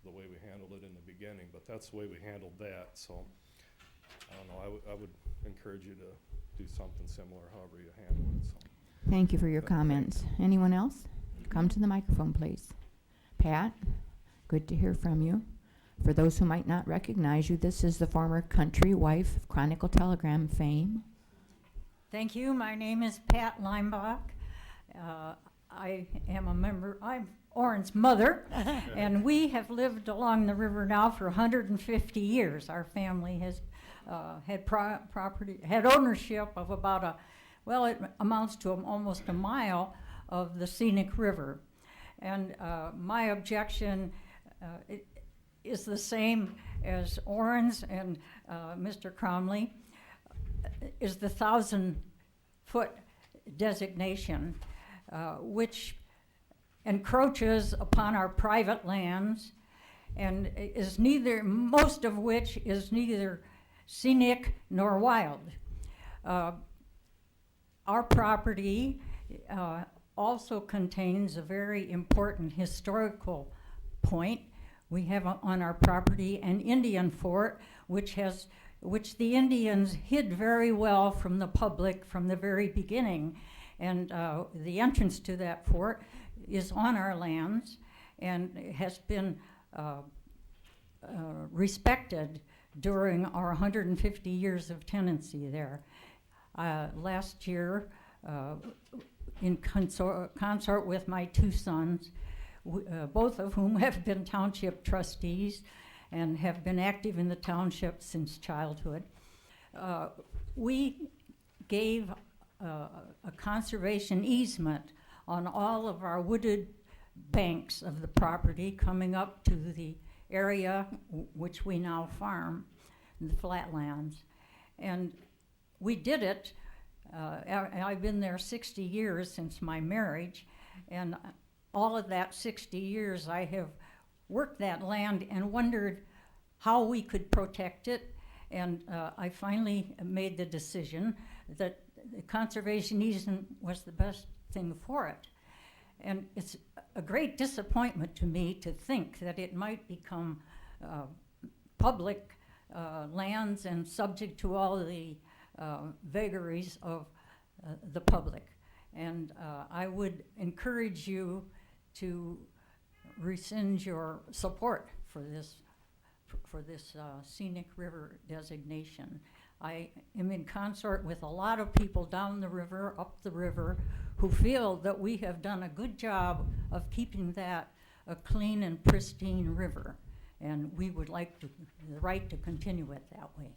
the way we handled it in the beginning, but that's the way we handled that. So I don't know, I would encourage you to do something similar, however you handle it. So. Thank you for your comments. Anyone else? Come to the microphone, please. Pat, good to hear from you. For those who might not recognize you, this is the former country wife of Chronicle Telegram fame. Thank you. My name is Pat Leimbach. I am a member, I'm Orrin's mother, and we have lived along the river now for 150 years. Our family has had ownership of about it amounts to almost a mile of the scenic river. And my objection is the same as Orrin's and Mr. Cromley, is the 1,000-foot designation, which encroaches upon our private lands and is most of which is neither scenic nor wild. Our property also contains a very important historical point. We have on our property an Indian fort, which the Indians hid very well from the public from the very beginning. And the entrance to that fort is on our lands and has been respected during our 150 years of tenancy there. Last year, in consort with my two sons, both of whom have been township trustees and have been active in the township since childhood. We gave a conservation easement on all of our wooded banks of the property coming up to the area which we now farm, the flatlands. And we did it, I've been there 60 years since my marriage, and all of that 60 years I have worked that land and wondered how we could protect it. And I finally made the decision that the conservation easement was the best thing for it. And it's a great disappointment to me to think that it might become public lands and subject to all the vagaries of the public. And I would encourage you to rescind your support for this scenic river designation. I am in consort with a lot of people down the river, up the river, who feel that we have done a good job of keeping that a clean and pristine river. And we would like the right to continue it that way.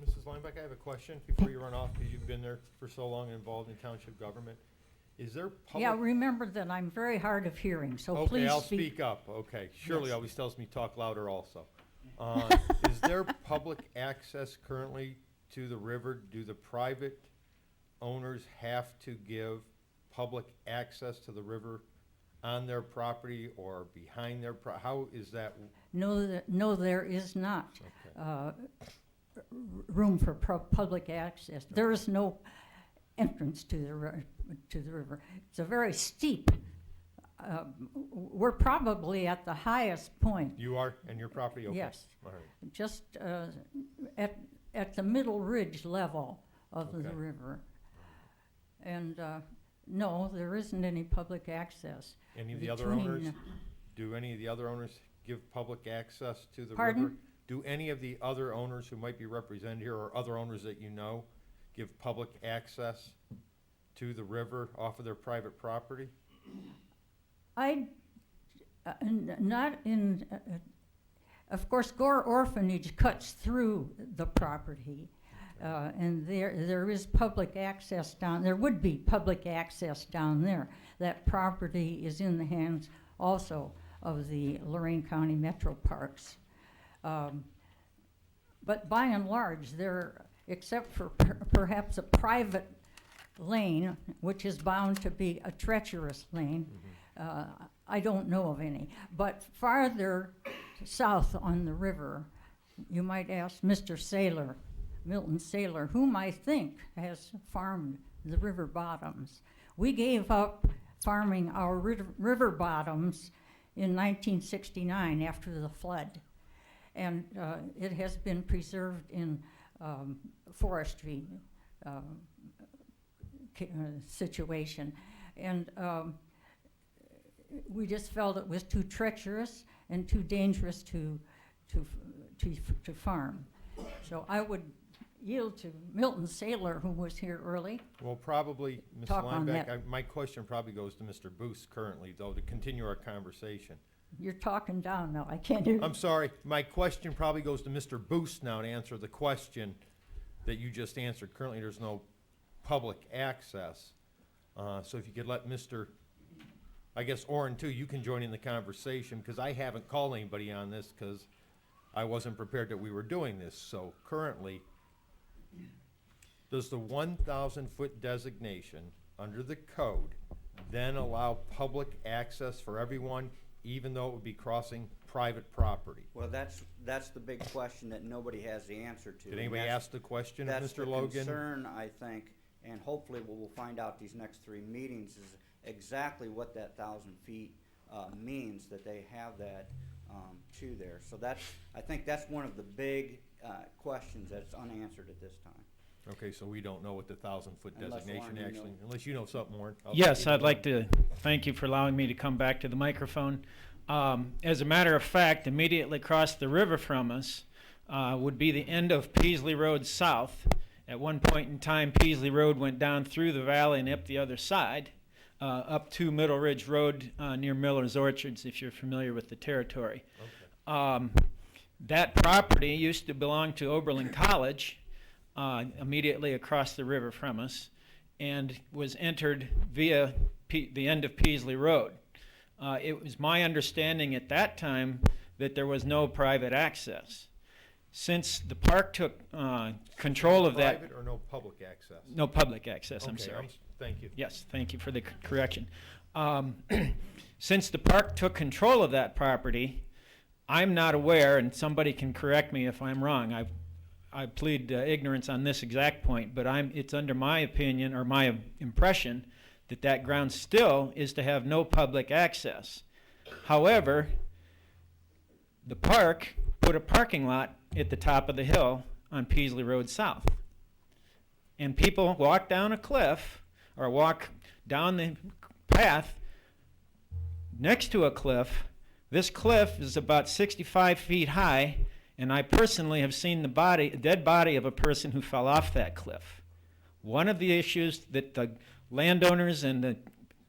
Mrs. Lineback, I have a question before you run off, because you've been there for so long and involved in township government. Is there public... Yeah, remember that I'm very hard of hearing, so okay, please I'll speak. speak up. Okay, Shirley Yes. always tells me talk louder also. Is there public access currently to the river? Do the private owners have to give public access to the river on their property or behind their how is that? No, there is not room for public access. There is no entrance to the river. It's a very steep. We're probably at the highest point. You are, and your property? Okay. Yes. All right. Just at the middle ridge level of the Okay. river. And no, there isn't any public access. Any of the other owners? Do any of the other owners give public access to the Pardon? river? Do any of the other owners who might be represented here, or other owners that you know, give public access to the river off of their private property? Not in, of course, Gore Orphanage cuts through the property. And there is public access down, there would be public access down there. That property is in the hands also of the Lorain County Metro Parks. But by and large, there, except for perhaps a private lane, which is bound to be a treacherous lane, I don't know of any. But farther south on the river, you might ask Mr. Saylor, Milton Saylor, whom I think has farmed the river bottoms. We gave up farming our river bottoms in 1969 after the flood. And it has been preserved in forestry situation. And we just felt it was too treacherous and too dangerous to farm. So I would yield to Milton Saylor, who was here early. Well, probably, Ms. Talk on Lineback, that. my question probably goes to Mr. Booth currently, though, to continue our conversation. You're talking down now, I can't hear you. I'm sorry, my question probably goes to Mr. Booth now to answer the question that you just answered. Currently, there's no public access. So if you could let Mr., I guess Orrin too, you can join in the conversation, because I haven't called anybody on this because I wasn't prepared that we were doing this. So currently, does the 1,000-foot designation under the code then allow public access for everyone, even though it would be crossing private property? Well, that's the big question that nobody has the answer to. Did and anybody that's- ask the question of That's Mr. the Logan? concern, I think, and hopefully what we'll find out these next 3 meetings is exactly what that 1,000 feet means, that they have that to there. So I think that's one of the big questions that's unanswered at this time. Okay, so we don't know what the 1,000-foot Unless, designation Warren, you actually, know. unless you know something, Warren. Yes, I'd like to thank you for allowing me to come back to the microphone. As a matter of fact, immediately across the river from us would be the end of Peasley Road South, At one point in time, Peasley Road went down through the valley and up the other side, up to Middle Ridge Road near Miller's Orchards, if you're familiar with the territory. Okay. That property used to belong to Oberlin College, immediately across the river from us, and was entered via the end of Peasley Road. It was my understanding at that time that there was no private access. Since the park took control of that... Private or no public access? No public access, I'm Okay, sorry. thank you. Yes, thank you for the correction. Since the park took control of that property, I'm not aware, and somebody can correct me if I'm wrong. I plead ignorance on this exact point, but it's under my opinion or my impression that that ground still is to have no public access. However, the park put a parking lot at the top of the hill on Peasley Road South. And people walk down a cliff or walk down the path next to a cliff. This cliff is about 65 feet high, and I personally have seen the dead body of a person who fell off that cliff. One of the issues that the landowners and the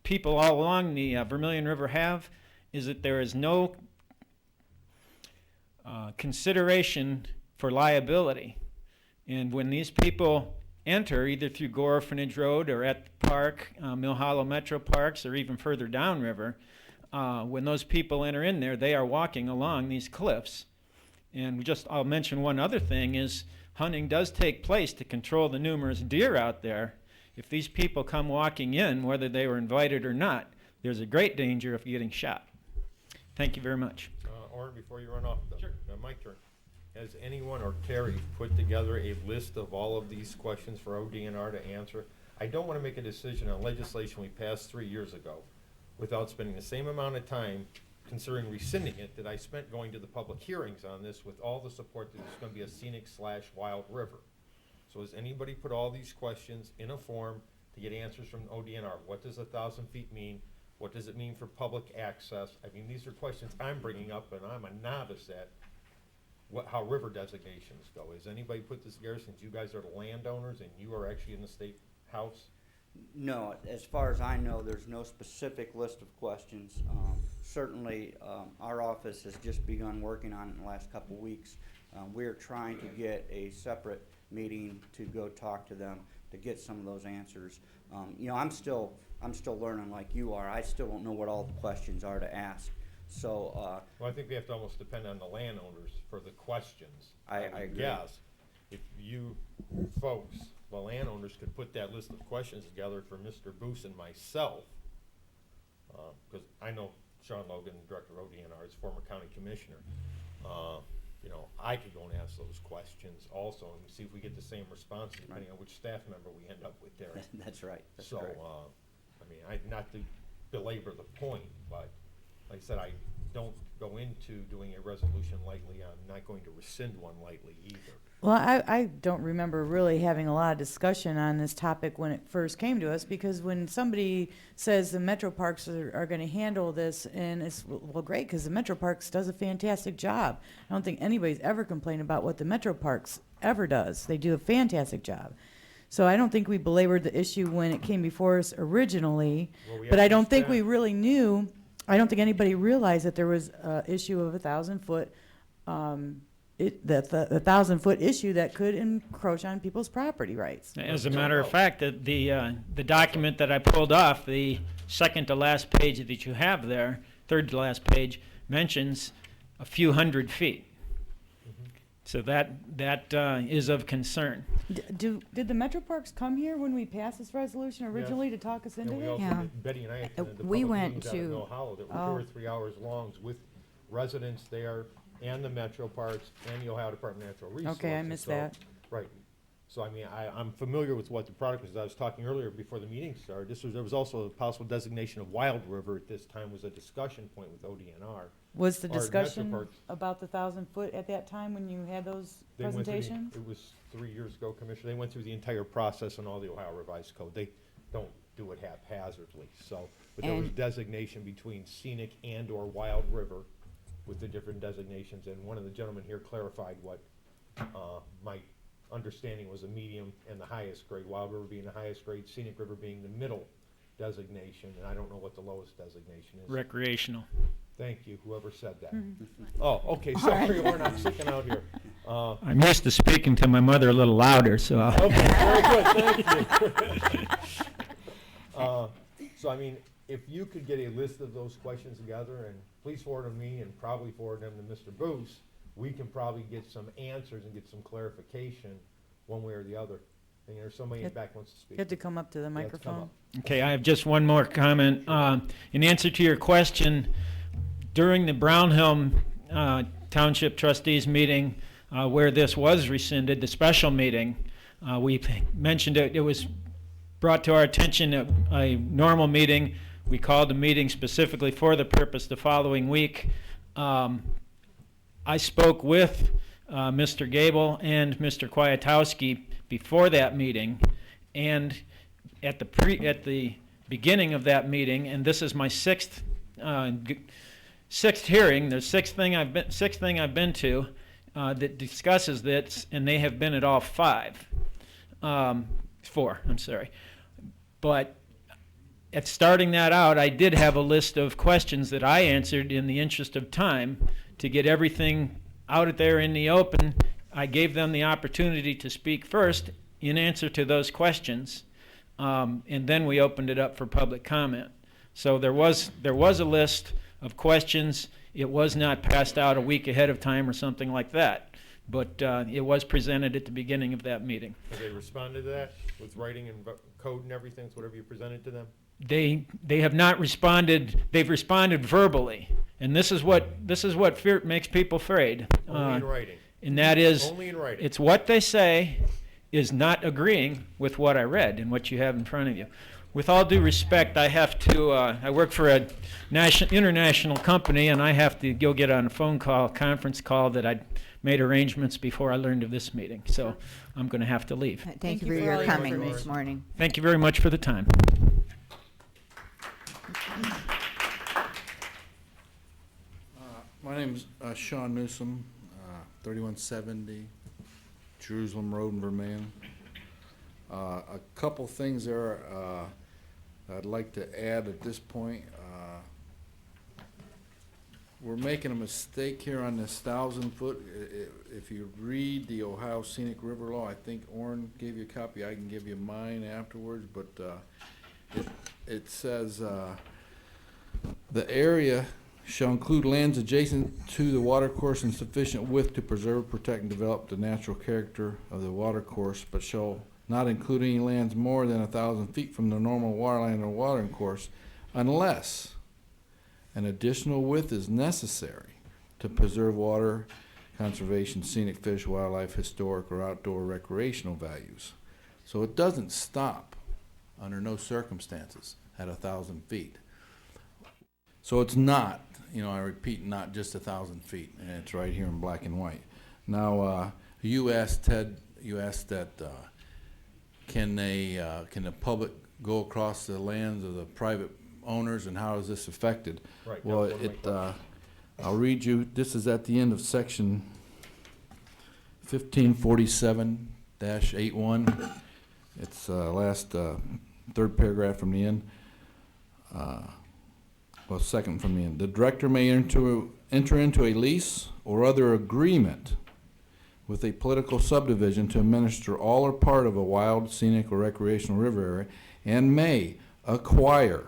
people all along the Vermilion River have is that there is no consideration for liability. And when these people enter, either through Gore Orphanage Road or at the park, Mill Hollow Metro Parks, or even further downriver, when those people enter in there, they are walking along these cliffs. And I'll mention one other thing is hunting does take place to control the numerous deer out there. If these people come walking in, whether they were invited or not, there's a great danger of getting shot. Thank you very much. Orrin, before you run off, though, Sure. my turn. Has anyone or Terry put together a list of all of these questions for ODNR to answer? I don't want to make a decision on legislation we passed 3 years ago without spending the same amount of time considering rescinding it that I spent going to the public hearings on this with all the support that it's going to be a scenic/wild river. So has anybody put all these questions in a form to get answers from ODNR? What does 1,000 feet mean? What does it mean for public access? I mean, these are questions I'm bringing up, and I'm a novice at how river designations go. Has anybody put this together since you guys are the landowners and you are actually in the state house? No, as far as I know, there's no specific list of questions. Certainly, our office has just begun working on it in the last couple of weeks. We're trying to get a separate meeting to go talk to them to get some of those answers. You know, I'm still learning like you are. I still don't know what all the questions are to ask. So, well, I think we have to almost depend on the landowners for the questions. I agree. Yes, if you folks, the landowners, could put that list of questions together for Mr. Boos and myself, because I know Sean Logan, Director of ODNR, is former county commissioner. You know, I could go and ask those questions also and see if we get the same response depending on which staff member we end up with there. That's right. That's So, correct. I mean, not to belabor the point, but like I said, I don't go into doing a resolution lightly. I'm not going to rescind one lightly either. Well, I don't remember really having a lot of discussion on this topic when it first came to us, because when somebody says the Metro Parks are going to handle this, and it's, well, great, because the Metro Parks does a fantastic job. I don't think anybody's ever complained about what the Metro Parks ever does. They do a fantastic job. So I don't think we belabored the issue when it came before us originally, Well, we but I don't think understand. we really knew, I don't think anybody realized that there was an issue of 1,000-foot the 1,000-foot issue that could encroach on people's property rights. As a matter of fact, the document that I pulled off, the second to last page that you have there, third to last page, mentions a few hundred feet. So that is of concern. Did the Metro Parks come here when we passed this resolution originally to talk us into And we it? also, Yeah. Betty and I attended the We public went meetings out at to- Mill Hollow that were Oh. 2 or 3 hours long with residents there and the Metro Parks and the Ohio Department of Natural Resources. Okay, I missed So- that. Right. So, I mean, I'm familiar with what the product was. I was talking earlier before the meeting started. There was also a possible designation of Wild River at this time was a discussion point with ODNR. Was the Or Metro discussion Parks. about the 1,000-foot at that time when you had those They went through the- presentations? It was 3 years ago, Commissioner. They went through the entire process on all the Ohio Revised Code. They don't do it haphazardly, so. But there was And- designation between scenic and/or wild river with the different designations, and one of the gentlemen here clarified what my understanding was a medium and the highest grade, Wild River being the highest grade, Scenic River being the middle designation, and I don't know what the lowest designation is. Recreational. Thank you, whoever said that. Oh, okay, sorry, we're not sticking out here. I'm used to speaking to my mother a little louder, so. Okay, very good, thank you. So I mean, if you could get a list of those questions together, and please forward them to me and probably forward them to Mr. Booth, we can probably get some answers and get some clarification one way or the other. And there's somebody in the back wants to speak. You have to come up to the Yeah, let's come microphone. up. Okay, I have just one more comment. In answer to your question, during the Brownhelm Township Trustees meeting where this was rescinded, the special meeting, we mentioned it was brought to our attention at a normal meeting. We called a meeting specifically for the purpose the following week. I spoke with Mr. Gable and Mr. Kwiatowski before that meeting, and at the beginning of that meeting, and this is my sixth hearing, the sixth thing I've been to that discusses this, and they have been at all four. I'm sorry, but at starting that out, I did have a list of questions that I answered in the interest of time to get everything out there in the open. I gave them the opportunity to speak first in answer to those questions, and then we opened it up for public comment. So there was a list of questions. It was not passed out a week ahead of time or something like that, but it was presented at the beginning of that meeting. Have they responded to that with writing and code and everything, so whatever you presented to them? They have not responded. They've responded verbally, and this is what fear makes people afraid. Only in writing. And that is, Only in writing. it's what they say is not agreeing with what I read and what you have in front of you. With all due respect, I have to, I work for a international company, and I have to go get on a conference call that I made arrangements before I learned of this meeting. So I'm going to have to leave. Thank you for your coming this morning. Thank you very much for the time. My name's Sean Newsom, 3170 Jerusalem Road in Vermillion. A couple things there I'd like to add at this point. We're making a mistake here on this 1,000-foot. If you read the Ohio Scenic River Law, I think Orrin gave you a copy. I can give you mine afterwards, but it says the area shall include lands adjacent to the watercourse in sufficient width to preserve, protect, and develop the natural character of the watercourse, but shall not include any lands more than 1,000 feet from the normal waterline or watering course, unless an additional width is necessary to preserve water conservation, scenic fish, wildlife, historic, or outdoor recreational values. So it doesn't stop under no circumstances at 1,000 feet. So it's not, I repeat, not just 1,000 feet, and it's right here in black and white. Now, you asked Ted, that can the public go across the lands of the private owners, and how is this affected? Right. Well, I'll read you. This is at the end of section 1547-81. It's last third paragraph from the end. Second from the end. The director may enter into a lease or other agreement with a political subdivision to administer all or part of a wild, scenic, or recreational river area, and may acquire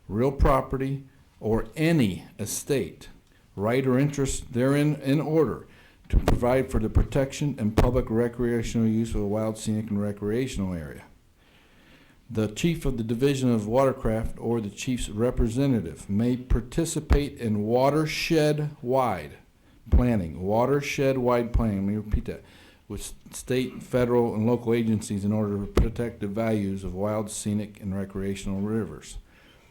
real property or any estate, right or interest therein in order to provide for the protection and public recreational use of a wild, scenic, and recreational area. The chief of the division of watercraft or the chief's representative may participate in watershed-wide planning, watershed-wide planning, let me repeat that, with state, federal, and local agencies in order to protect the values of wild, scenic, and recreational rivers.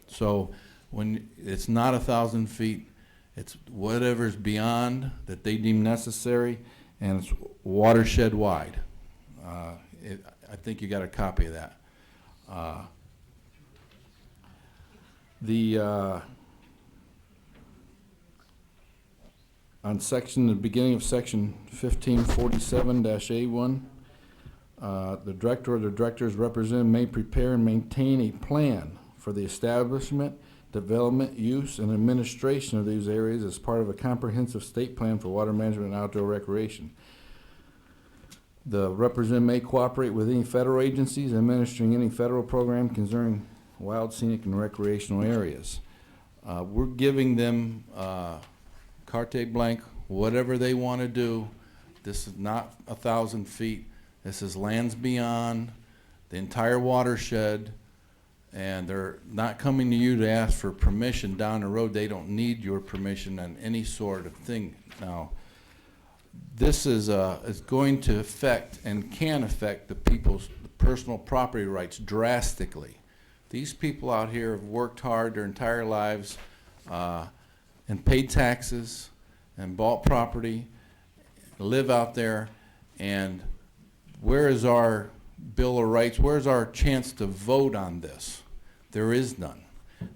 So when it's not 1,000 feet, it's whatever's beyond that they deem necessary, and it's watershed-wide. I think you got a copy of that. On the beginning of section 1547-A1, The director or the director's representative may prepare and maintain a plan for the establishment, development, use, and administration of these areas as part of a comprehensive state plan for water management and outdoor recreation. The representative may cooperate with any federal agencies administering any federal program concerning wild, scenic, and recreational areas. We're giving them carte blanche, whatever they want to do. This is not 1,000 feet. This is lands beyond the entire watershed, and they're not coming to you to ask for permission down the road. They don't need your permission on any sort of thing. Now, this is going to affect and can affect the people's personal property rights drastically. These people out here have worked hard their entire lives and paid taxes and bought property, live out there, and where is our Bill of Rights? Where's our chance to vote on this? There is none.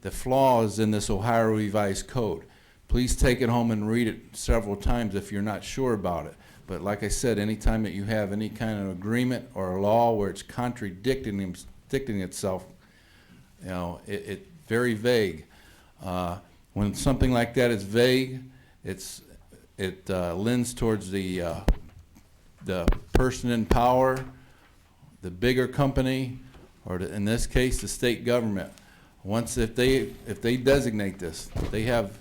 The flaw is in this Ohio Revised Code. Please take it home and read it several times if you're not sure about it. But like I said, anytime that you have any kind of agreement or a law where it's contradicting itself, you know, it's very vague. When something like that is vague, it lends towards the person in power, the bigger company, or in this case, the state government. Once if they designate this, they have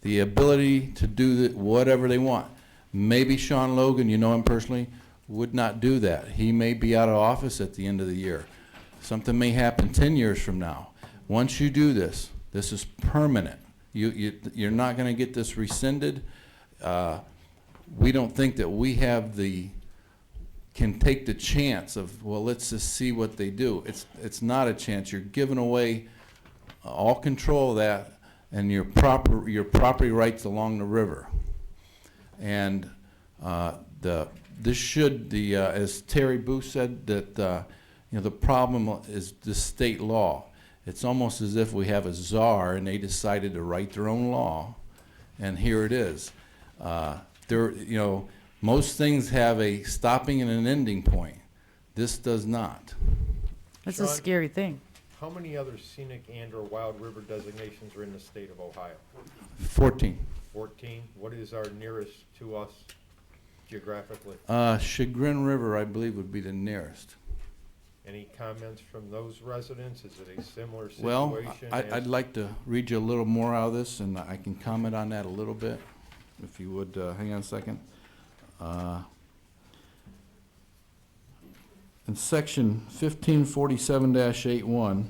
the ability to do whatever they want. Maybe Sean Logan, you know him personally, would not do that. He may be out of office at the end of the year. Something may happen 10 years from now. Once you do this, this is permanent. You're not going to get this rescinded. We don't think that we have can take the chance of, well, let's just see what they do. It's not a chance. You're giving away all control of that and your property rights along the river. And this should, as Terry Booth said, that the problem is the state law. It's almost as if we have a czar and they decided to write their own law, and here it is. Most things have a stopping and an ending point. This does not. That's Sean, a scary thing. How many other scenic and/or wild river designations are in the state of Ohio? 14. 14. What is our nearest to us geographically? Chagrin River, I believe, would be the nearest. Any comments from those residents? Is it a similar situation? Well, I'd like to read you a little more out of this, and I can comment on that a little bit, if you would hang on a second. In section 1547-81,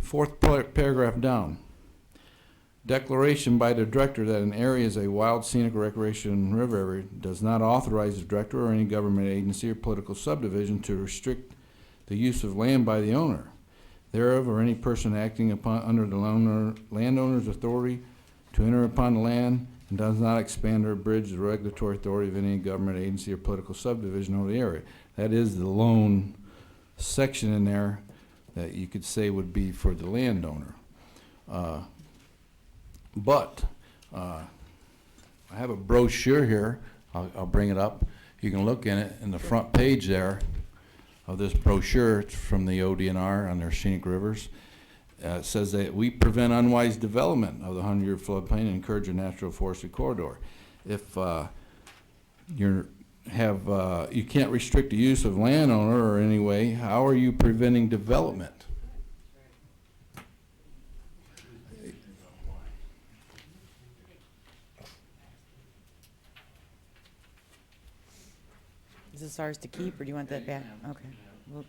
fourth paragraph down, declaration by the director that an area is a wild, scenic, recreation river area does not authorize the director or any government agency or political subdivision to restrict the use of land by the owner thereof or any person acting upon under the landowner's authority to enter upon the land, and does not expand or abridge the regulatory authority of any government agency or political subdivision over the area. That is the lone section in there that you could say would be for the landowner. But I have a brochure here. I'll bring it up. You can look in it in the front page there of this brochure. It's from the ODNR on their scenic rivers. It says that we prevent unwise development of the 100-year floodplain and encourage a natural forested corridor. If you can't restrict the use of landowner or any way, how are you preventing development? Is this ours to keep, or do you want that back? Okay. We'll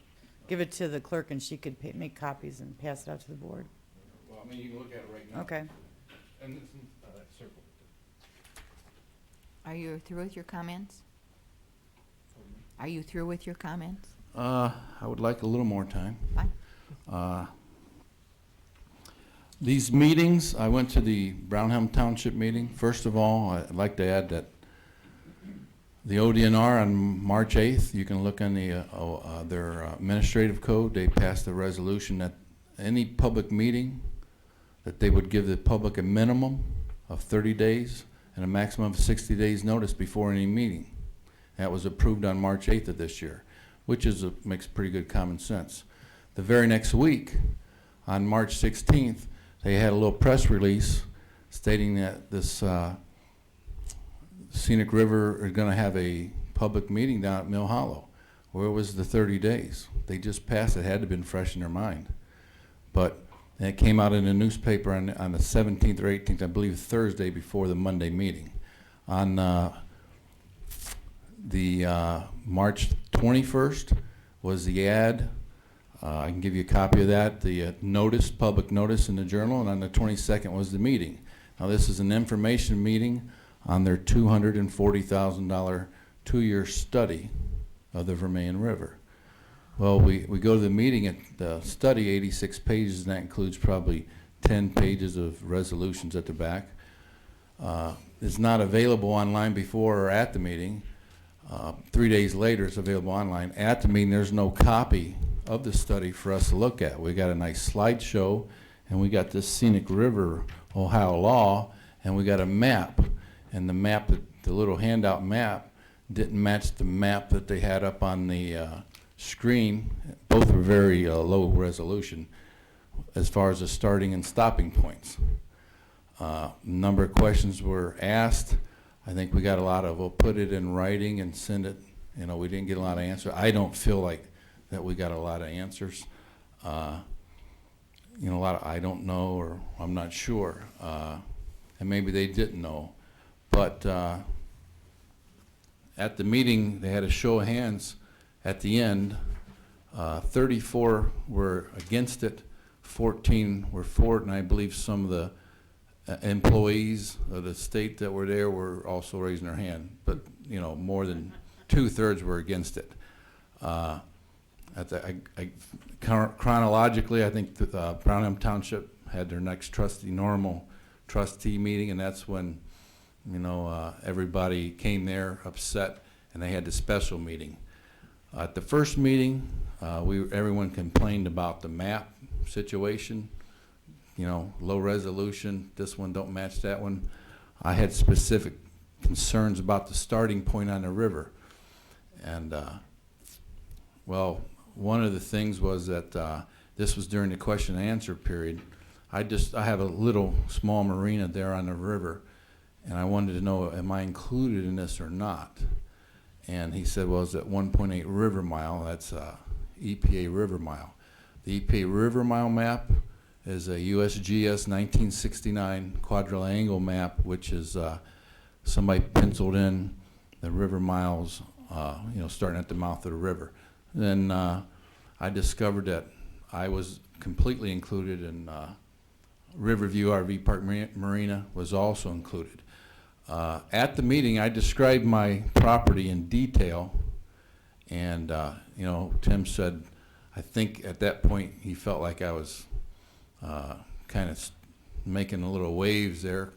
give it to the clerk, and she could make copies and pass it out to the board. Well, I mean, you can look at it right now. Okay. And it's circle. Are you through with your comments? Are you through with your comments? I would like a little more time. Fine. These meetings, I went to the Brownhelm Township meeting. First of all, I'd like to add that the ODNR on March 8th, you can look on their administrative code. They passed a resolution that any public meeting, that they would give the public a minimum of 30 days and a maximum of 60 days notice before any meeting. That was approved on March 8th of this year, which makes pretty good common sense. The very next week, on March 16th, they had a little press release stating that this Scenic River is going to have a public meeting down at Mill Hollow. Where was the 30 days? They just passed it. It had to have been fresh in their mind. But it came out in the newspaper on the 17th or 18th, I believe Thursday before the Monday meeting. On the March 21st was the ad. I can give you a copy of that, the notice, public notice in the Journal, and on the 22nd was the meeting. Now this is an information meeting on their $240,000 two-year study of the Vermilion River. Well, we go to the meeting at the study, 86 pages, and that includes probably 10 pages of resolutions at the back. It's not available online before or at the meeting. 3 days later, it's available online. At the meeting, there's no copy of the study for us to look at. We got a nice slideshow, and we got this Scenic River Ohio law, and we got a map. And the map, the little handout map, didn't match the map that they had up on the screen. Both were very low resolution as far as the starting and stopping points. Number of questions were asked. I think we got a lot of, we'll put it in writing and send it. You know, we didn't get a lot of answers. I don't feel like that we got a lot of answers. You know, a lot of I don't know or I'm not sure. And maybe they didn't know. But at the meeting, they had a show of hands at the end. 34 were against it, 14 were for it, and I believe some of the employees of the state that were there were also raising their hand. But, you know, more than 2/3 were against it. Chronologically, I think that Brownham Township had their next normal trustee meeting, and that's when, you know, everybody came there upset, and they had the special meeting. At the first meeting, everyone complained about the map situation. You know, low resolution. This one don't match that one. I had specific concerns about the starting point on the river, and well, one of the things was that this was during the question and answer period. I have a little small marina there on the river, and I wanted to know, am I included in this or not? And he said, well, it's at 1.8 river mile. That's EPA river mile. The EPA river mile map is a USGS 1969 quadrilateral map, which is somebody penciled in the river miles, you know, starting at the mouth of the river. Then I discovered that I was completely included, and Riverview RV Park Marina was also included. At the meeting, I described my property in detail, and you know, Tim said, I think at that point he felt like I was kind of making a little waves there,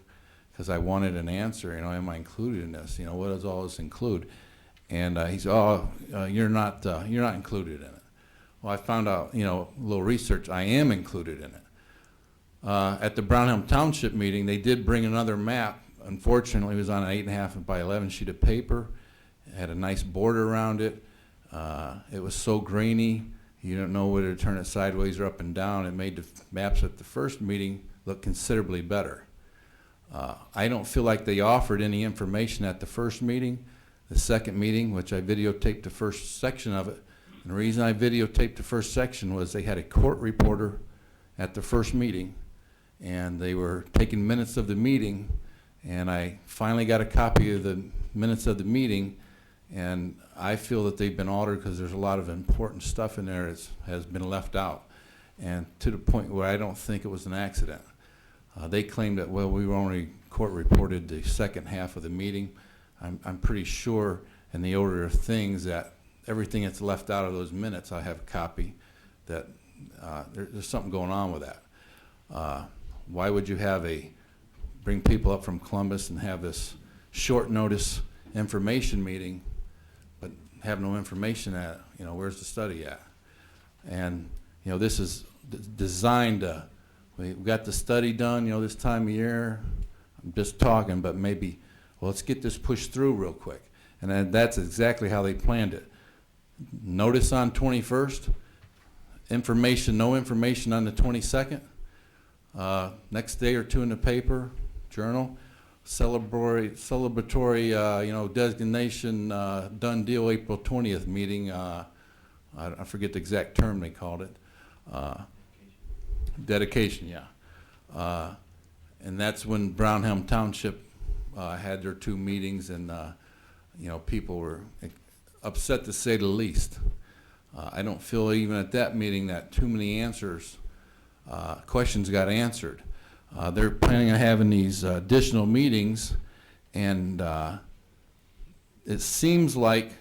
because I wanted an answer. You know, am I included in this? You know, what does all this include? And he said, "Oh, you're not included in it." Well, I found out, you know, a little research. I am included in it. At the Brownham Township meeting, they did bring another map. Unfortunately, it was on an 8.5 by 11 sheet of paper. It had a nice border around it. It was so grainy, you don't know whether to turn it sideways or up and down. It made the maps at the first meeting look considerably better. I don't feel like they offered any information at the first meeting. The second meeting, which I videotaped the first section of it, and the reason I videotaped the first section was they had a court reporter at the first meeting, and they were taking minutes of the meeting, and I finally got a copy of the minutes of the meeting, and I feel that they've been altered because there's a lot of important stuff in there that has been left out, and to the point where I don't think it was an accident. They claimed that, well, we were only court reported the second half of the meeting. I'm pretty sure in the order of things that everything that's left out of those minutes, I have a copy, that there's something going on with that. Why would you bring people up from Columbus and have this short notice information meeting, but have no information at, you know, where's the study at? And, you know, this is designed we got the study done, you know, this time of year. I'm just talking, but maybe Well, let's get this pushed through real quick. And then that's exactly how they planned it. Notice on 21st, information, no information on the 22nd. Next day or two in the paper, journal, celebratory designation, done deal, April 20th meeting. I forget the exact term they called it. Dedication, yeah. And that's when Brownhelm Township had their 2 meetings, and people were upset to say the least. I don't feel even at that meeting that too many questions got answered. They're planning on having these additional meetings, and it seems like,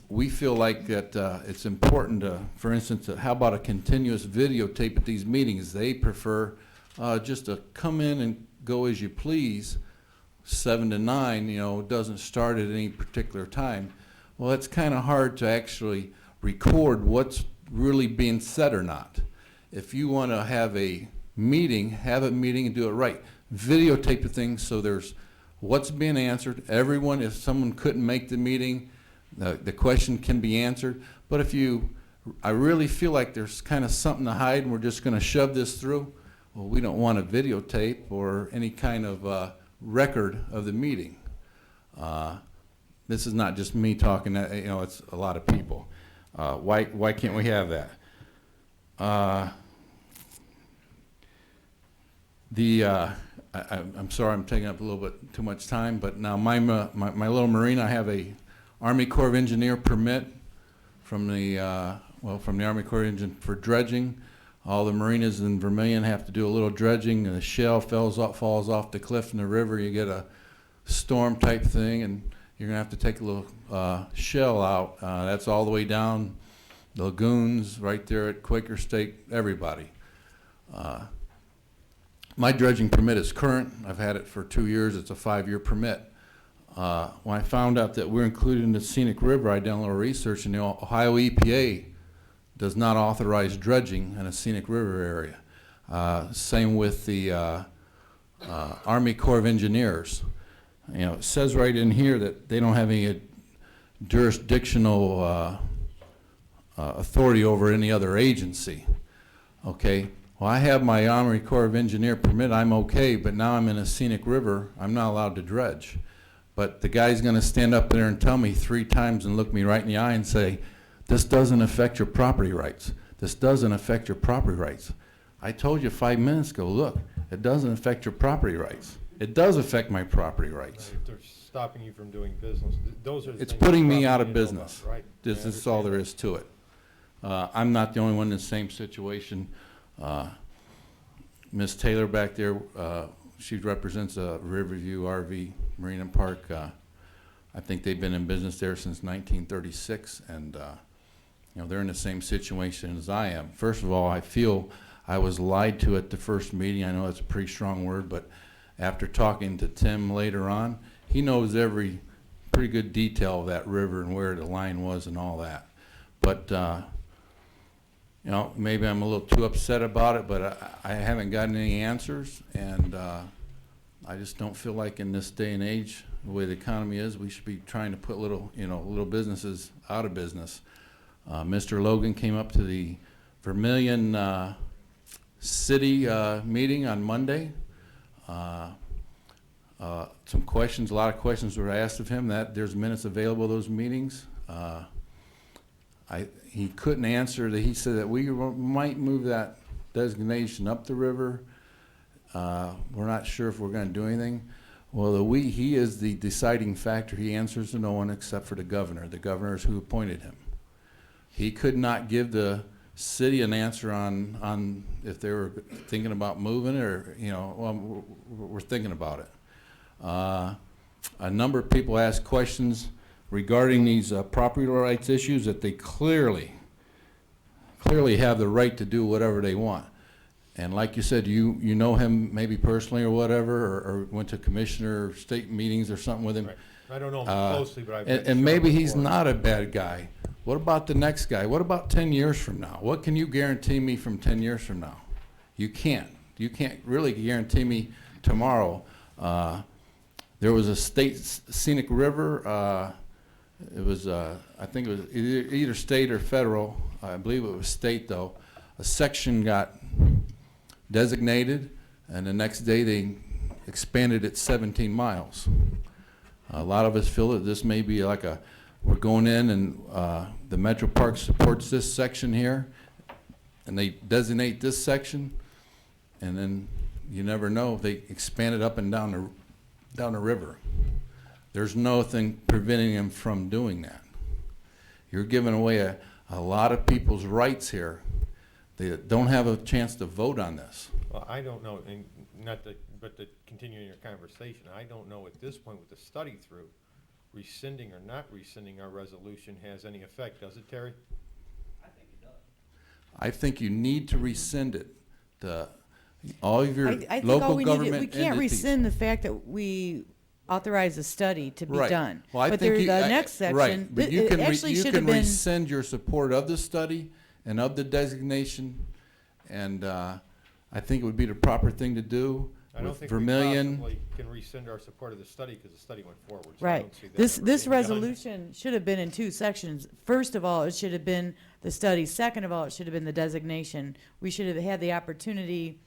we feel like that it's important to, for instance, how about a continuous videotape at these meetings? They prefer just to come in and go as you please, 7 to 9, it doesn't start at any particular time. Well, it's kind of hard to actually record what's really being said or not. If you want to have a meeting and do it right. Videotape the thing so there's what's being answered. Everyone, if someone couldn't make the meeting, the question can be answered. But I really feel like there's kind of something to hide and we're just going to shove this through. Well, we don't want a videotape or any kind of record of the meeting. This is not just me talking, it's a lot of people. Why can't we have that? I'm sorry I'm taking up a little bit too much time, but now my little marina, I have a Army Corps of Engineer permit from the Army Corps of Engineers for dredging. All the marinas in Vermillion have to do a little dredging, and the shell falls off the cliff in the river. You get a storm type thing, and you're gonna have to take a little shell out. That's all the way down the lagoons, right there at Quaker State, everybody. My dredging permit is current. I've had it for 2 years. It's a 5-year permit. When I found out that we're included in the scenic river, I did a little research, and the Ohio EPA does not authorize dredging in a scenic river area. Same with the Army Corps of Engineers. It says right in here that they don't have any jurisdictional authority over any other agency. Okay, well, I have my Army Corps of Engineer permit, I'm okay, but now I'm in a scenic river, I'm not allowed to dredge. But the guy's gonna stand up there and tell me 3 times and look me right in the eye and say, this doesn't affect your property rights. This doesn't affect your property rights. I told you 5 minutes ago, look, it doesn't affect your property rights. It does affect my property rights. If they're stopping you from doing business, those are the It's things putting that me out probably of you know business. about, right? This I is all understand there that. is to it. I'm not the only one in the same situation. Ms. Taylor back there, she represents Riverview RV Marine and Park. I think they've been in business there since 1936, and they're in the same situation as I am. First of all, I feel I was lied to at the first meeting. I know that's a pretty strong word, but after talking to Tim later on, he knows every pretty good detail of that river and where the line was and all that. But maybe I'm a little too upset about it, but I haven't gotten any answers, and I just don't feel like in this day and age, the way the economy is, we should be trying to put little businesses out of business. Mr. Logan came up to the Vermillion City meeting on Monday. Some questions, a lot of questions were asked of him. That there's minutes available of those meetings. He couldn't answer. He said that we might move that designation up the river. We're not sure if we're going to do anything. Well, he is the deciding factor. He answers to no one except for the governor. The governor is who appointed him. He could not give the city an answer on if they were thinking about moving it or, well, we're thinking about it. A number of people asked questions regarding these property rights issues that they clearly have the right to do whatever they want. And like you said, you know him maybe personally or whatever, or went to commissioner state meetings or something with him. Right. I don't know him closely, but I've and maybe he's not a bad guy. What about the next guy? What about 10 years from now? What can you guarantee me from 10 years from now? You can't. You can't really guarantee me tomorrow. there was a state scenic river. It was, I think it was either state or federal. I believe it was state though. A section got designated, and the next day they expanded it 17 miles. A lot of us feel that this may be like we're going in and the Metro Park supports this section here, and they designate this section, and then you never know, they expand it up and down the river. There's nothing preventing them from doing that. You're giving away a lot of people's rights here. They don't have a chance to vote on this. Well, I don't know, and but to continue your conversation, I don't know at this point with the study through, rescinding or not rescinding our resolution has any effect, does it, Terry? I think it does. I think you need to rescind it. All of your I think local all we government need we can't entities. rescind the fact that we authorize a study to be Right. done. Well, I but think the I- next section, right, but you it can actually you should can have been. rescind your support of the study and of the designation, and I think it would be the proper thing to do. I don't with think Vermilion. we possibly can rescind our support of the study because the study went forward. So I Right. don't see that This ever this being done. resolution should have been in two sections. First of all, it should have been the study. Second of all, it should have been the designation. We should have had the opportunity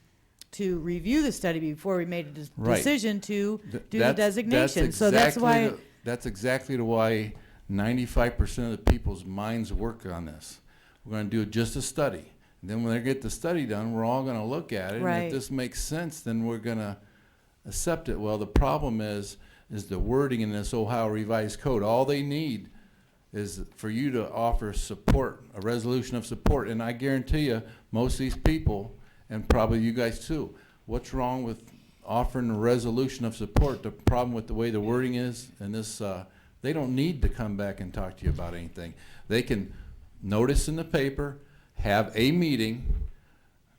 to review the study before we made a Right. decision to Th- do the designation. So exactly that's why. that's exactly why 95% of the people's minds work on this. We're going to do just a study. And then when they get the study done, we're all going to look at it. And Right. if this makes sense, then we're going to accept it. Well, the problem is the wording in this Ohio Revised Code. All they need is for you to offer support, a resolution of support. And I guarantee you, most of these people, and probably you guys too, what's wrong with offering a resolution of support? The problem with the way the wording is, and this, they don't need to come back and talk to you about anything. They can notice in the paper, have a meeting,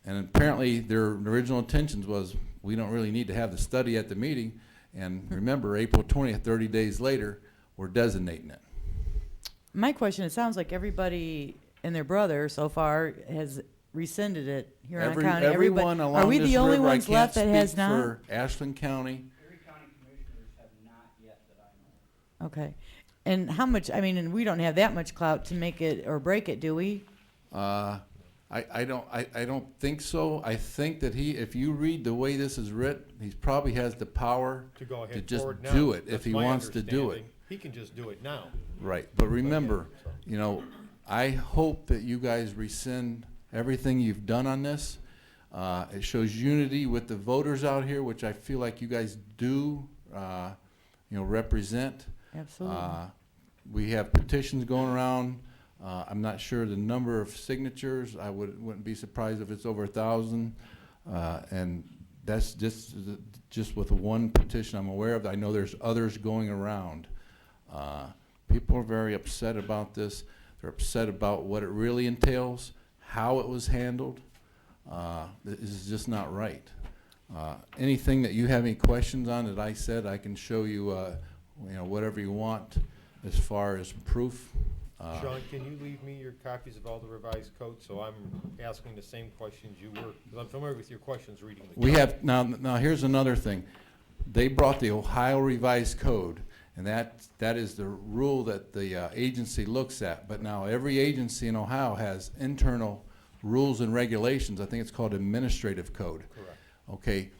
and apparently their original intentions was, we don't really need to have the study at the meeting. And remember, April 20th, 30 days later, we're designating it. My question, it sounds like everybody and their brother so far has rescinded it here on county. Everyone Everybody- along Are we this the only river, I ones can't left that has speak not? for Ashland County. Erie County Commissioners have not yet that I know of. Okay. And how much, I mean, and we don't have that much clout to make it or break it, do we? I don't think so. I think that if you read the way this is written, he probably has the power To go ahead to just forward now. do it if That's he my wants to do it. understanding. He can just do it now. Right, but remember, so. you know, I hope that you guys rescind everything you've done on this. It shows unity with the voters out here, which I feel like you guys do, represent. Absolutely. We have petitions going around. I'm not sure the number of signatures. I wouldn't be surprised if it's over 1,000. And that's just with one petition I'm aware of. I know there's others going around. People are very upset about this. They're upset about what it really entails, how it was handled. This is just not right. Anything that you have any questions on that I said, I can show you, whatever you want as far as proof. Sean, can you leave me your copies of all the revised codes, so I'm asking the same questions you were, 'cause I'm familiar with your questions reading the code. We have, now here's another thing. They brought the Ohio Revised Code, and that is the rule that the agency looks at. But now every agency in Ohio has internal rules and regulations. I think it's called administrative code. Correct. Okay.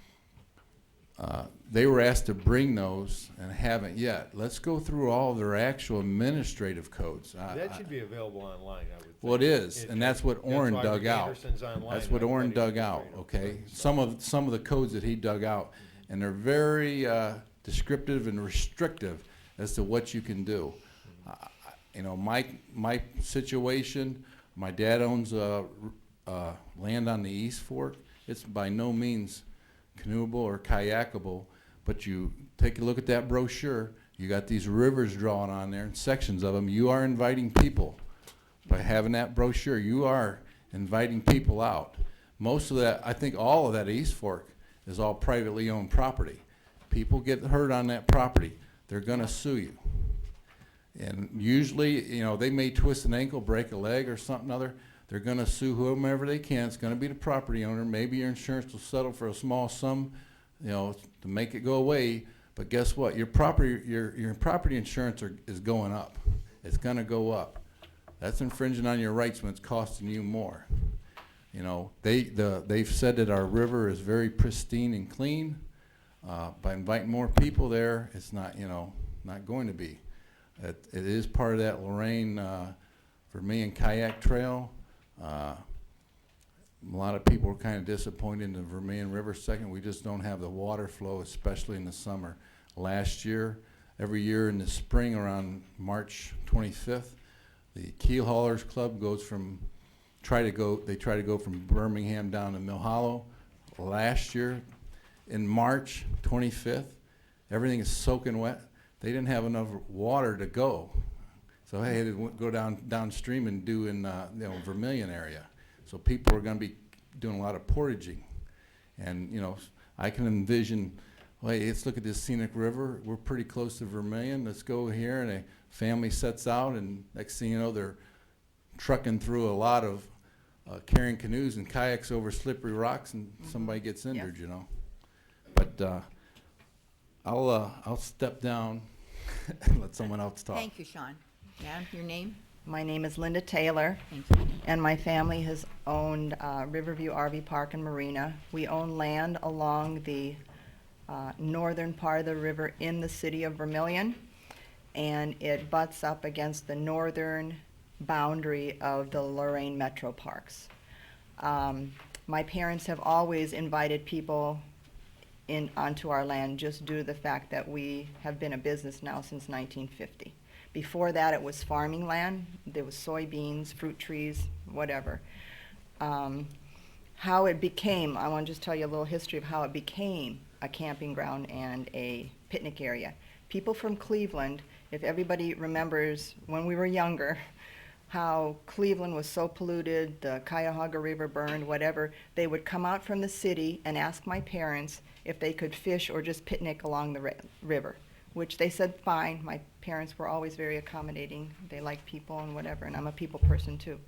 They were asked to bring those and haven't yet. Let's go through all their actual administrative codes. That should be available online, I would think. Well, it is, and that's what Orrin why dug Rick out. Anderson's online, That's what not Orrin letting dug out, administrative, okay? right, so. Some of the codes that he dug out, and they're very descriptive and restrictive as to what you can do. My situation, my dad owns land on the East Fork. It's by no means canoeable or kayakable, but you take a look at that brochure, you got these rivers drawn on there and sections of them. You are inviting people. By having that brochure, you are inviting people out. Most of that, I think all of that East Fork is all privately owned property. People get hurt on that property, they're gonna sue you. And usually, they may twist an ankle, break a leg or something other. They're gonna sue whomever they can. It's gonna be the property owner. Maybe your insurance will settle for a small sum, to make it go away. But guess what? Your property insurance is going up. It's going to go up. That's infringing on your rights when it's costing you more. You know, they've said that our river is very pristine and clean. By inviting more people there, it's not, you know, not going to be. It is part of that Lorain Vermilion Kayak Trail. A lot of people are kind of disappointed in the Vermilion River section. We just don't have the water flow, especially in the summer. Last year, every year in the spring around March 25th, the Keel Haulers Club goes from, they try to go from Birmingham down to Mill Hollow. Last year, in March 25th, everything is soaking wet. They didn't have enough water to go. So hey, they go downstream and do in Vermilion area. So people are going to be doing a lot of portaging. And you know, I can envision, well, hey, let's look at this scenic river. We're pretty close to Vermilion. Let's go here. And a family sets out, and next thing you know, they're trucking through a lot of carrying canoes and kayaks over slippery rocks, and somebody gets injured, you know. But I'll step down and let someone else talk. Thank you, Sean. Madam, your name? My name is Linda Taylor, Thank you. and my family has owned Riverview RV Park and Marina. We own land along the northern part of the river in the city of Vermilion, and it butts up against the northern boundary of the Lorain Metro Parks. My parents have always invited people onto our land just due to the fact that we have been a business now since 1950. Before that, it was farming land. There was soybeans, fruit trees, whatever. How it became, I want to just tell you a little history of how it became a camping ground and a picnic area. People from Cleveland, if everybody remembers when we were younger, how Cleveland was so polluted, the Cuyahoga River burned, whatever, they would come out from the city and ask my parents if they could fish or just picnic along the river, which they said fine. My parents were always very accommodating. They like people and whatever, and I'm a people person too.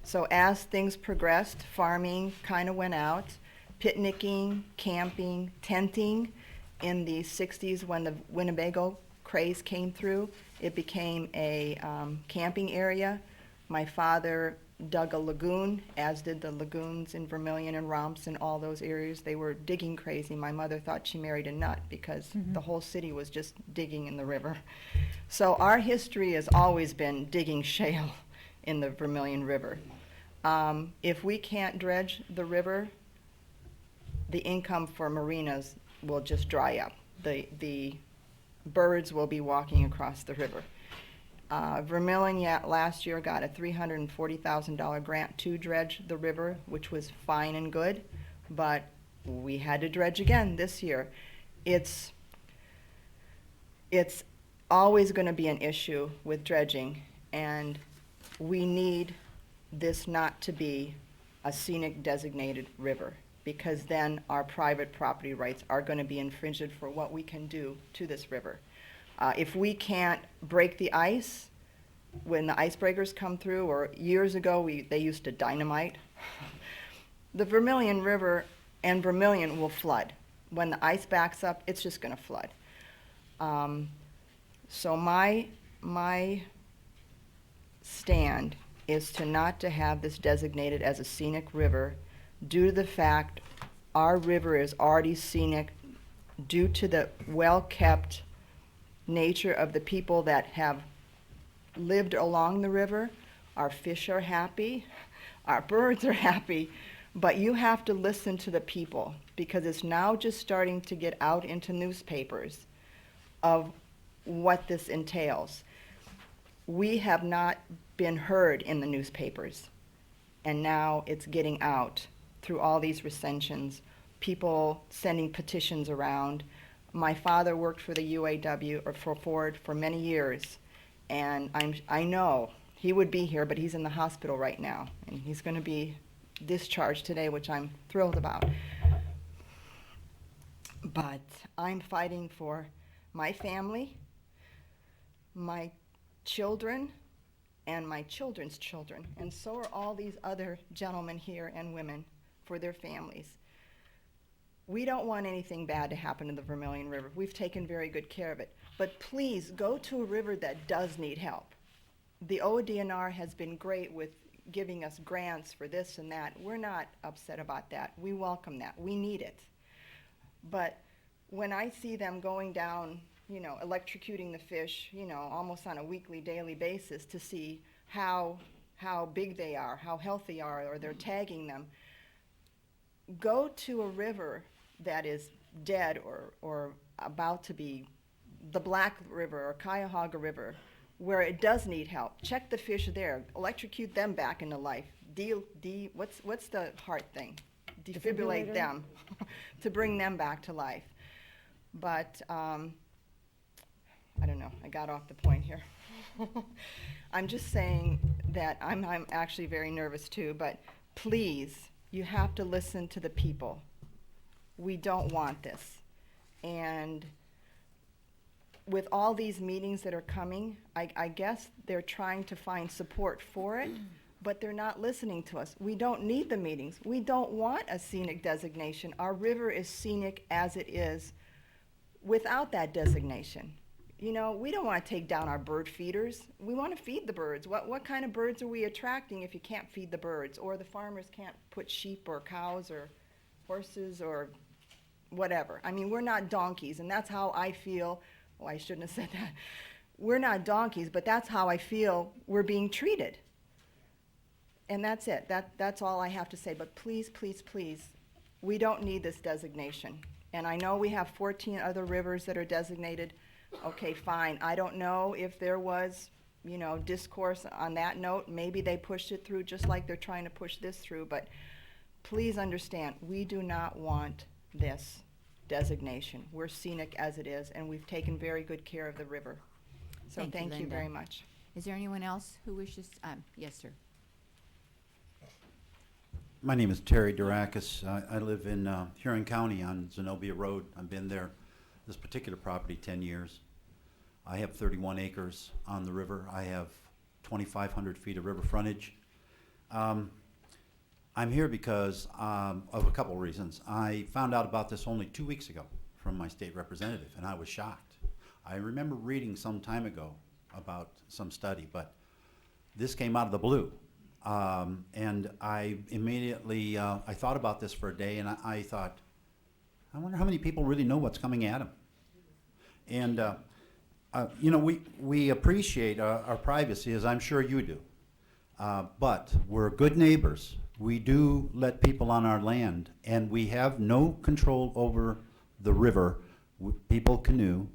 So as things progressed, farming kind of went out, picnicking, camping, tenting. In the 60s when the Winnebago craze came through, it became a camping area. My father dug a lagoon, as did the lagoons in Vermilion and Romps and all those areas. They were digging crazy. My mother thought she married a nut because the whole city was just digging in the river. So our history has always been digging shale in the Vermilion River. If we can't dredge the river, the income for marinas will just dry up. The birds will be walking across the river. Vermilion last year got a $340,000 grant to dredge the river, which was fine and good, but we had to dredge again this year. It's always going to be an issue with dredging, and we need this not to be a scenic designated river, because then our private property rights are going to be infringed for what we can do to this river. If we can't break the ice when the icebreakers come through, or years ago they used to dynamite, the Vermilion River and Vermilion will flood. When the ice backs up, it's just going to flood. So my stand is to not to have this designated as a scenic river due to the fact our river is already scenic due to the well-kept nature of the people that have lived along the river. Our fish are happy, our birds are happy, but you have to listen to the people, because it's now just starting to get out into newspapers of what this entails. We have not been heard in the newspapers, and now it's getting out through all these recensions, people sending petitions around. My father worked for the UAW, or for Ford, for many years, and I know he would be here, but he's in the hospital right now, and he's going to be discharged today, which I'm thrilled about. But I'm fighting for my family, my children, and my children's children, and so are all these other gentlemen here and women, for their families. We don't want anything bad to happen to the Vermilion River. We've taken very good care of it. But please go to a river that does need help. The ODNR has been great with giving us grants for this and that. We're not upset about that. We welcome that. We need it. But when I see them going down, you know, electrocuting the fish, you know, almost on a weekly, daily basis to see how big they are, how healthy they are, or they're tagging them, go to a river that is dead or about to be, the Black River or Cuyahoga River, where it does need help. Check the fish there. Electrocute them back into life. What's the heart thing? Defibrillate them to bring them back to life. But I don't know. I got off the point here. I'm just saying that I'm actually very nervous too. But please, you have to listen to the people. We don't want this. And with all these meetings that are coming, I guess they're trying to find support for it, but they're not listening to us. We don't need the meetings. We don't want a scenic designation. Our river is scenic as it is without that designation. You know, we don't want to take down our bird feeders. We want to feed the birds. What kind of birds are we attracting if you can't feed the birds, or the farmers can't put sheep or cows or horses or whatever? I mean, we're not donkeys, and that's how I feel. Oh, I shouldn't have said that. We're not donkeys, but that's how I feel we're being treated. And that's it. That's all I have to say. But please, please, please, we don't need this designation. And I know we have 14 other rivers that are designated. Okay, fine. I don't know if there was, you know, discourse on that note. Maybe they pushed it through just like they're trying to push this through. But please understand, we do not want this designation. We're scenic as it is, and we've taken very good care of the river. So thank you Linda. very much. Is there anyone else who wishes? Yes, sir. My name is Terry Durakis. I live in Huron County on Zenobia Road. I've been there, this particular property, 10 years. I have 31 acres on the river. I have 2,500 feet of river frontage. I'm here because of a couple reasons. I found out about this only 2 weeks ago from my state representative, and I was shocked. I remember reading some time ago about some study, but this came out of the blue. And I immediately, I thought about this for a day, and I thought, I wonder how many people really know what's coming at them. And, you know, we appreciate our privacy, as I'm sure you do. But we're good neighbors. We do let people on our land, and we have no control over the river. People canoe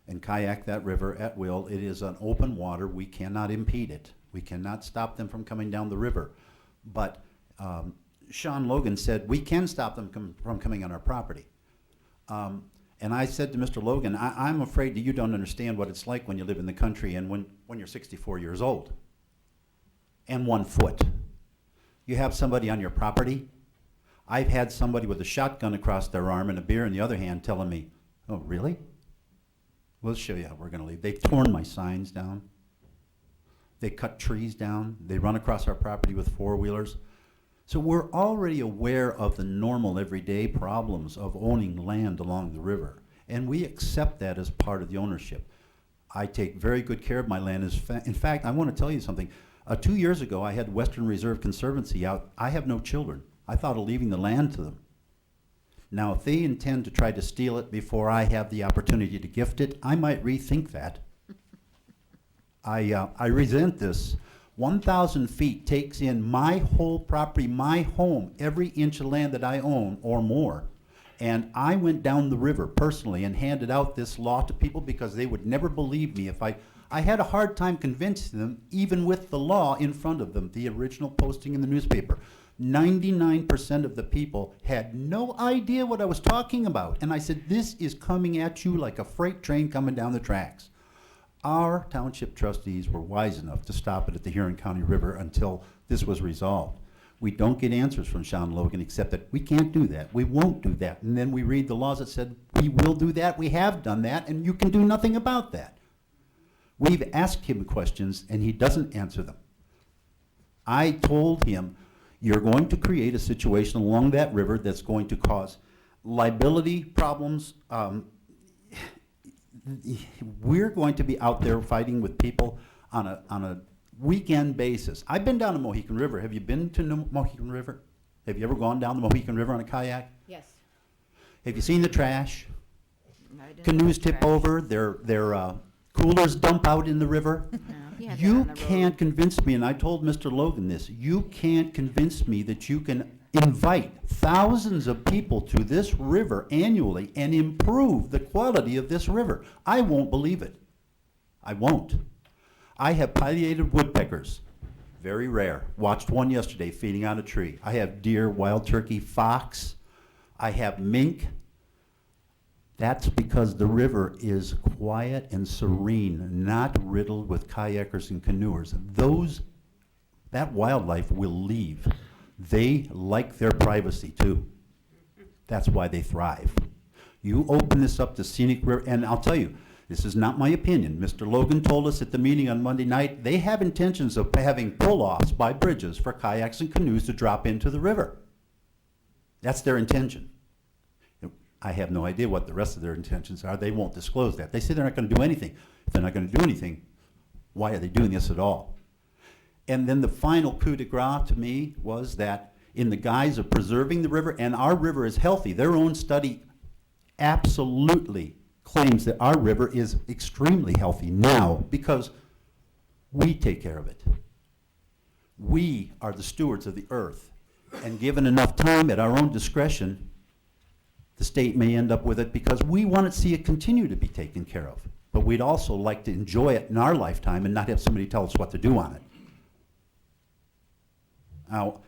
and kayak that river at will. It is an open water. We cannot impede it. We cannot stop them from coming down the river. But Sean Logan said we can stop them from coming on our property. And I said to Mr. Logan, I'm afraid that you don't understand what it's like when you live in the country and when you're 64 years old and 1 foot. You have somebody on your property. I've had somebody with a shotgun across their arm and a beer in the other hand telling me, oh, really? We'll show you how we're going to leave. They've torn my signs down. They cut trees down. They run across our property with four-wheelers. So we're already aware of the normal everyday problems of owning land along the river, and we accept that as part of the ownership. I take very good care of my land. In fact, I want to tell you something. 2 years ago, I had Western Reserve Conservancy out. I have no children. I thought of leaving the land to them. Now, if they intend to try to steal it before I have the opportunity to gift it, I might rethink that. I resent this. 1,000 feet takes in my whole property, my home, every inch of land that I own or more. And I went down the river personally and handed out this law to people because they would never believe me if I had a hard time convincing them, even with the law in front of them, the original posting in the newspaper. 99% of the people had no idea what I was talking about. And I said, this is coming at you like a freight train coming down the tracks. Our township trustees were wise enough to stop it at the Huron County River until this was resolved. We don't get answers from Sean Logan except that we can't do that, we won't do that. And then we read the laws that said, we will do that, we have done that, and you can do nothing about that. We've asked him questions and he doesn't answer them. I told him, you're going to create a situation along that river that's going to cause liability problems. We're going to be out there fighting with people on a weekend basis. I've been down the Mohican River. Have you been to the Mohican River? Have you ever gone down the Mohican River on a kayak? Yes. Have you seen the trash? I didn't Canoes see tip trash. over, their coolers dump out in the river. He had that You on the road. can't convince me, and I told Mr. Logan this, you can't convince me that you can invite thousands of people to this river annually and improve the quality of this river. I won't believe it. I won't. I have pileated woodpeckers, very rare. Watched one yesterday feeding on a tree. I have deer, wild turkey, fox. I have mink. That's because the river is quiet and serene, not riddled with kayakers and canoers. That wildlife will leave. They like their privacy too. That's why they thrive. You open this up to scenic river, and I'll tell you, this is not my opinion. Mr. Logan told us at the meeting on Monday night, they have intentions of having pull-offs by bridges for kayaks and canoes to drop into the river. That's their intention. I have no idea what the rest of their intentions are. They won't disclose that. They say they're not going to do anything. If they're not going to do anything, why are they doing this at all? And then the final coup de grace to me was that in the guise of preserving the river, and our river is healthy, their own study absolutely claims that our river is extremely healthy now because we take care of it. We are the stewards of the earth. And given enough time at our own discretion, the state may end up with it because we want to see it continue to be taken care of. But we'd also like to enjoy it in our lifetime and not have somebody tell us what to do on it. Now,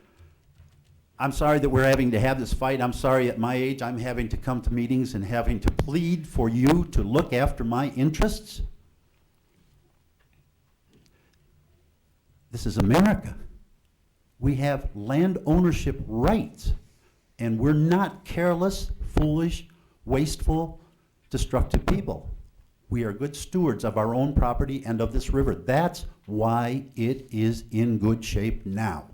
I'm sorry that we're having to have this fight. I'm sorry at my age I'm having to come to meetings and having to plead for you to look after my interests. This is America. We have land ownership rights, and we're not careless, foolish, wasteful, destructive people. We are good stewards of our own property and of this river. That's why it is in good shape now.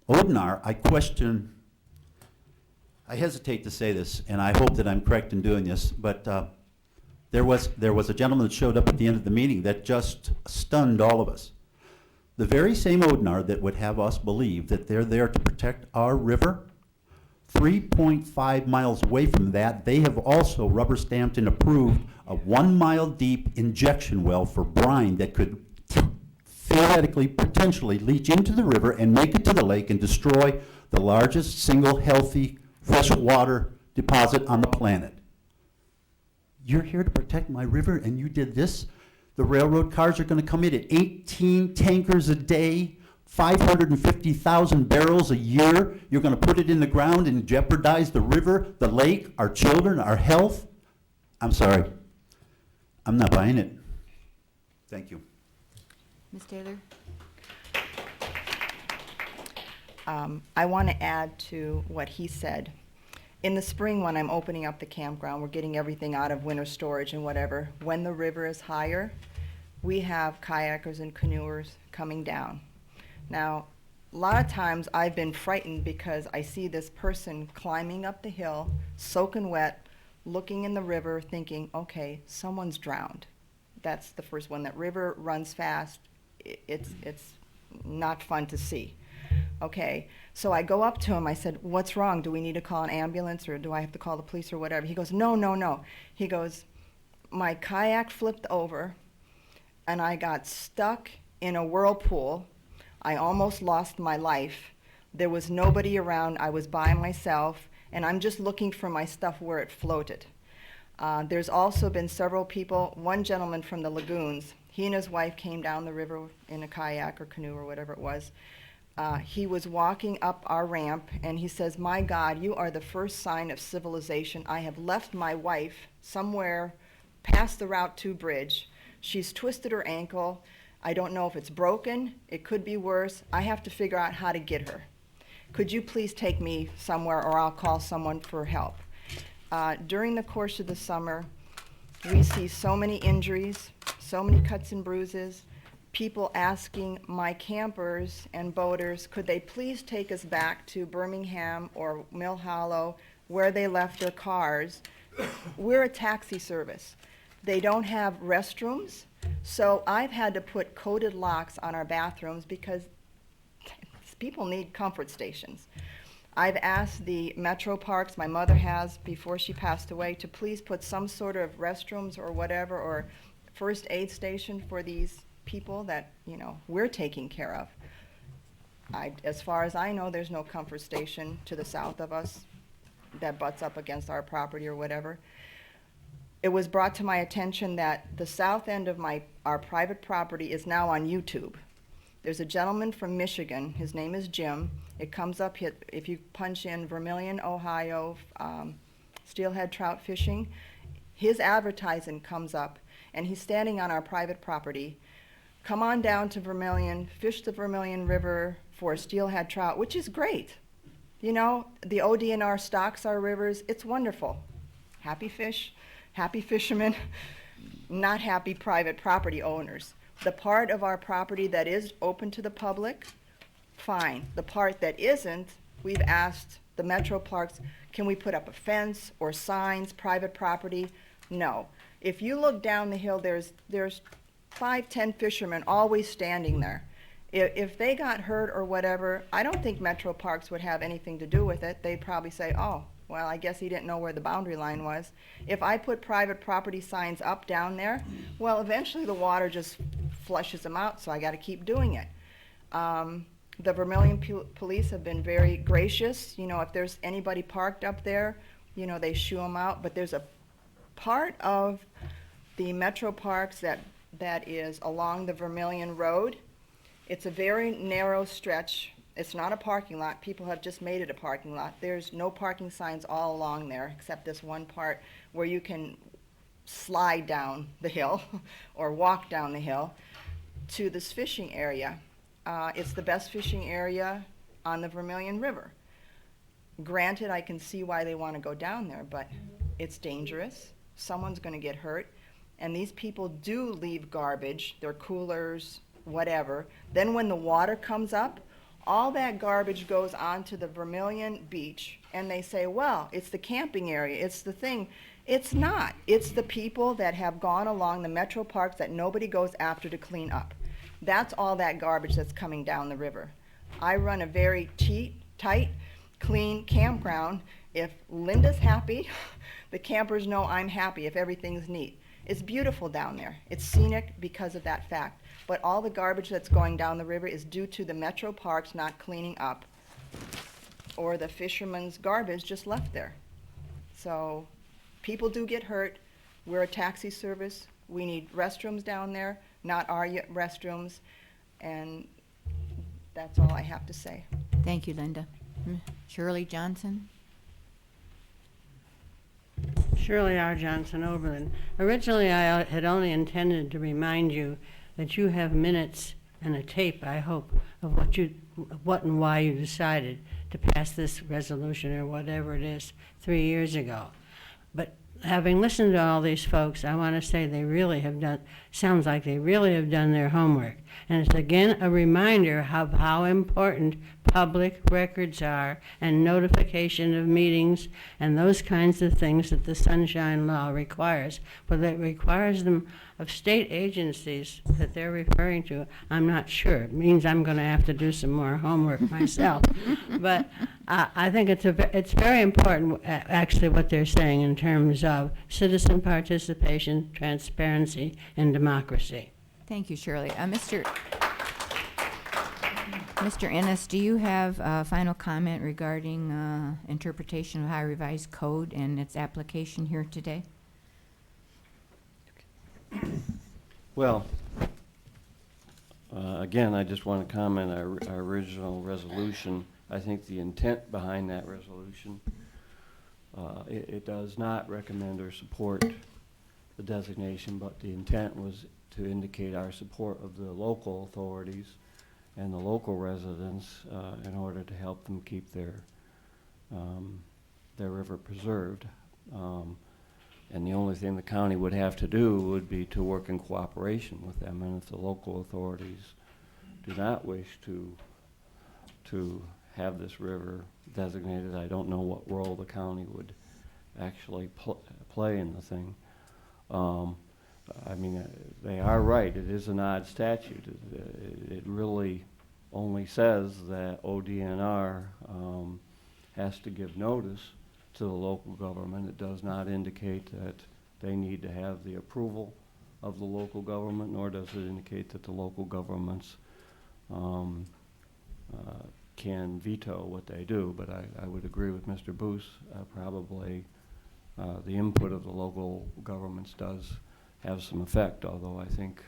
Odnar, I hesitate to say this, and I hope that I'm correct in doing this, but there was a gentleman that showed up at the end of the meeting that just stunned all of us. The very same Odnar that would have us believe that they're there to protect our river, 3.5 miles away from that, they have also rubber stamped and approved a 1 mile deep injection well for brine that could theoretically, potentially leach into the river and make it to the lake and destroy the largest single healthy freshwater deposit on the planet. You're here to protect my river and you did this? The railroad cars are going to come in at 18 tankers a day, 550,000 barrels a year. You're going to put it in the ground and jeopardize the river, the lake, our children, our health? I'm sorry. I'm not buying it. Thank you. Ms. Taylor? I want to add to what he said. In the spring, when I'm opening up the campground, we're getting everything out of winter storage and whatever. When the river is higher, we have kayakers and canoers coming down. Now, a lot of times I've been frightened because I see this person climbing up the hill, soaking wet, looking in the river, thinking, okay, someone's drowned. That's the first one. That river runs fast. It's not fun to see. Okay, so I go up to him. I said, what's wrong? Do we need to call an ambulance or do I have to call the police or whatever? He goes, no, no, no. He goes, my kayak flipped over and I got stuck in a whirlpool. I almost lost my life. There was nobody around. I was by myself and I'm just looking for my stuff where it floated. There's also been several people, one gentleman from the lagoons, he and his wife came down the river in a kayak or canoe or whatever it was. He was walking up our ramp and he says, my God, you are the first sign of civilization. I have left my wife somewhere past the Route 2 bridge. She's twisted her ankle. I don't know if it's broken. It could be worse. I have to figure out how to get her. Could you please take me somewhere or I'll call someone for help? During the course of the summer, we see so many injuries, so many cuts and bruises. people asking my campers and boaters, could they please take us back to Birmingham or Mill Hollow where they left their cars. We're a taxi service. They don't have restrooms, so I've had to put coded locks on our bathrooms because people need comfort stations. I've asked the Metro Parks, my mother has before she passed away, to please put some sort of restrooms or whatever, or first aid station for these people that, you know, we're taking care of. As far as I know, there's no comfort station to the south of us that butts up against our property or whatever. It was brought to my attention that the south end of our private property is now on YouTube. There's a gentleman from Michigan, his name is Jim. It comes up, if you punch in Vermilion, Ohio, steelhead trout fishing, his advertising comes up, and he's standing on our private property. Come on down to Vermilion, fish the Vermilion River for steelhead trout, which is great. You know, the ODNR stocks our rivers. It's wonderful. Happy fish, happy fishermen, not happy private property owners. The part of our property that is open to the public, fine. The part that isn't, we've asked the Metro Parks, can we put up a fence or signs, private property? No. If you look down the hill, there's 5, 10 fishermen always standing there. If they got hurt or whatever, I don't think Metro Parks would have anything to do with it. They'd probably say, oh, well, I guess he didn't know where the boundary line was. If I put private property signs up down there, well, eventually the water just flushes them out, so I got to keep doing it. The Vermilion police have been very gracious. You know, if there's anybody parked up there, you know, they shoo them out. But there's a part of the Metro Parks that is along the Vermilion Road. It's a very narrow stretch. It's not a parking lot. People have just made it a parking lot. There's no parking signs all along there except this one part where you can slide down the hill or walk down the hill to this fishing area. It's the best fishing area on the Vermilion River. Granted, I can see why they want to go down there, but it's dangerous. Someone's going to get hurt. And these people do leave garbage, their coolers, whatever. Then when the water comes up, all that garbage goes onto the Vermilion Beach, and they say, well, it's the camping area, it's the thing. It's not. It's the people that have gone along the Metro Parks that nobody goes after to clean up. That's all that garbage that's coming down the river. I run a very tight, clean campground. If Linda's happy, the campers know I'm happy if everything's neat. It's beautiful down there. It's scenic because of that fact. But all the garbage that's going down the river is due to the Metro Parks not cleaning up, or the fishermen's garbage just left there. So people do get hurt. We're a taxi service. We need restrooms down there, not our restrooms. And that's all I have to say. Thank you, Linda. Shirley Johnson. Shirley R. Johnson, Oberlin. Originally, I had only intended to remind you that you have minutes and a tape, I hope, of what and why you decided to pass this resolution or whatever it is 3 years ago. But having listened to all these folks, I want to say they really have done, sounds like they really have done their homework. And it's again a reminder of how important public records are and notification of meetings and those kinds of things that the Sunshine Law requires. But it requires them of state agencies that they're referring to. I'm not sure. It means I'm going to have to do some more homework myself. But I think it's very important, actually, what they're saying in terms of citizen participation, transparency, and democracy. Thank you, Shirley. Mr. Ennis, do you have a final comment regarding interpretation of Ohio Revised Code and its application here today? Well, again, I just want to comment our original resolution. I think the intent behind that resolution, it does not recommend or support the designation, but the intent was to indicate our support of the local authorities and the local residents in order to help them keep their river preserved. And the only thing the county would have to do would be to work in cooperation with them. And if the local authorities do not wish to have this river designated, I don't know what role the county would actually play in the thing. I mean, they are right. It is an odd statute. It really only says that ODNR has to give notice to the local government. It does not indicate that they need to have the approval of the local government, nor does it indicate that the local governments can veto what they do. But I would agree with Mr. Boos, probably the input of the local governments does have some effect, although I think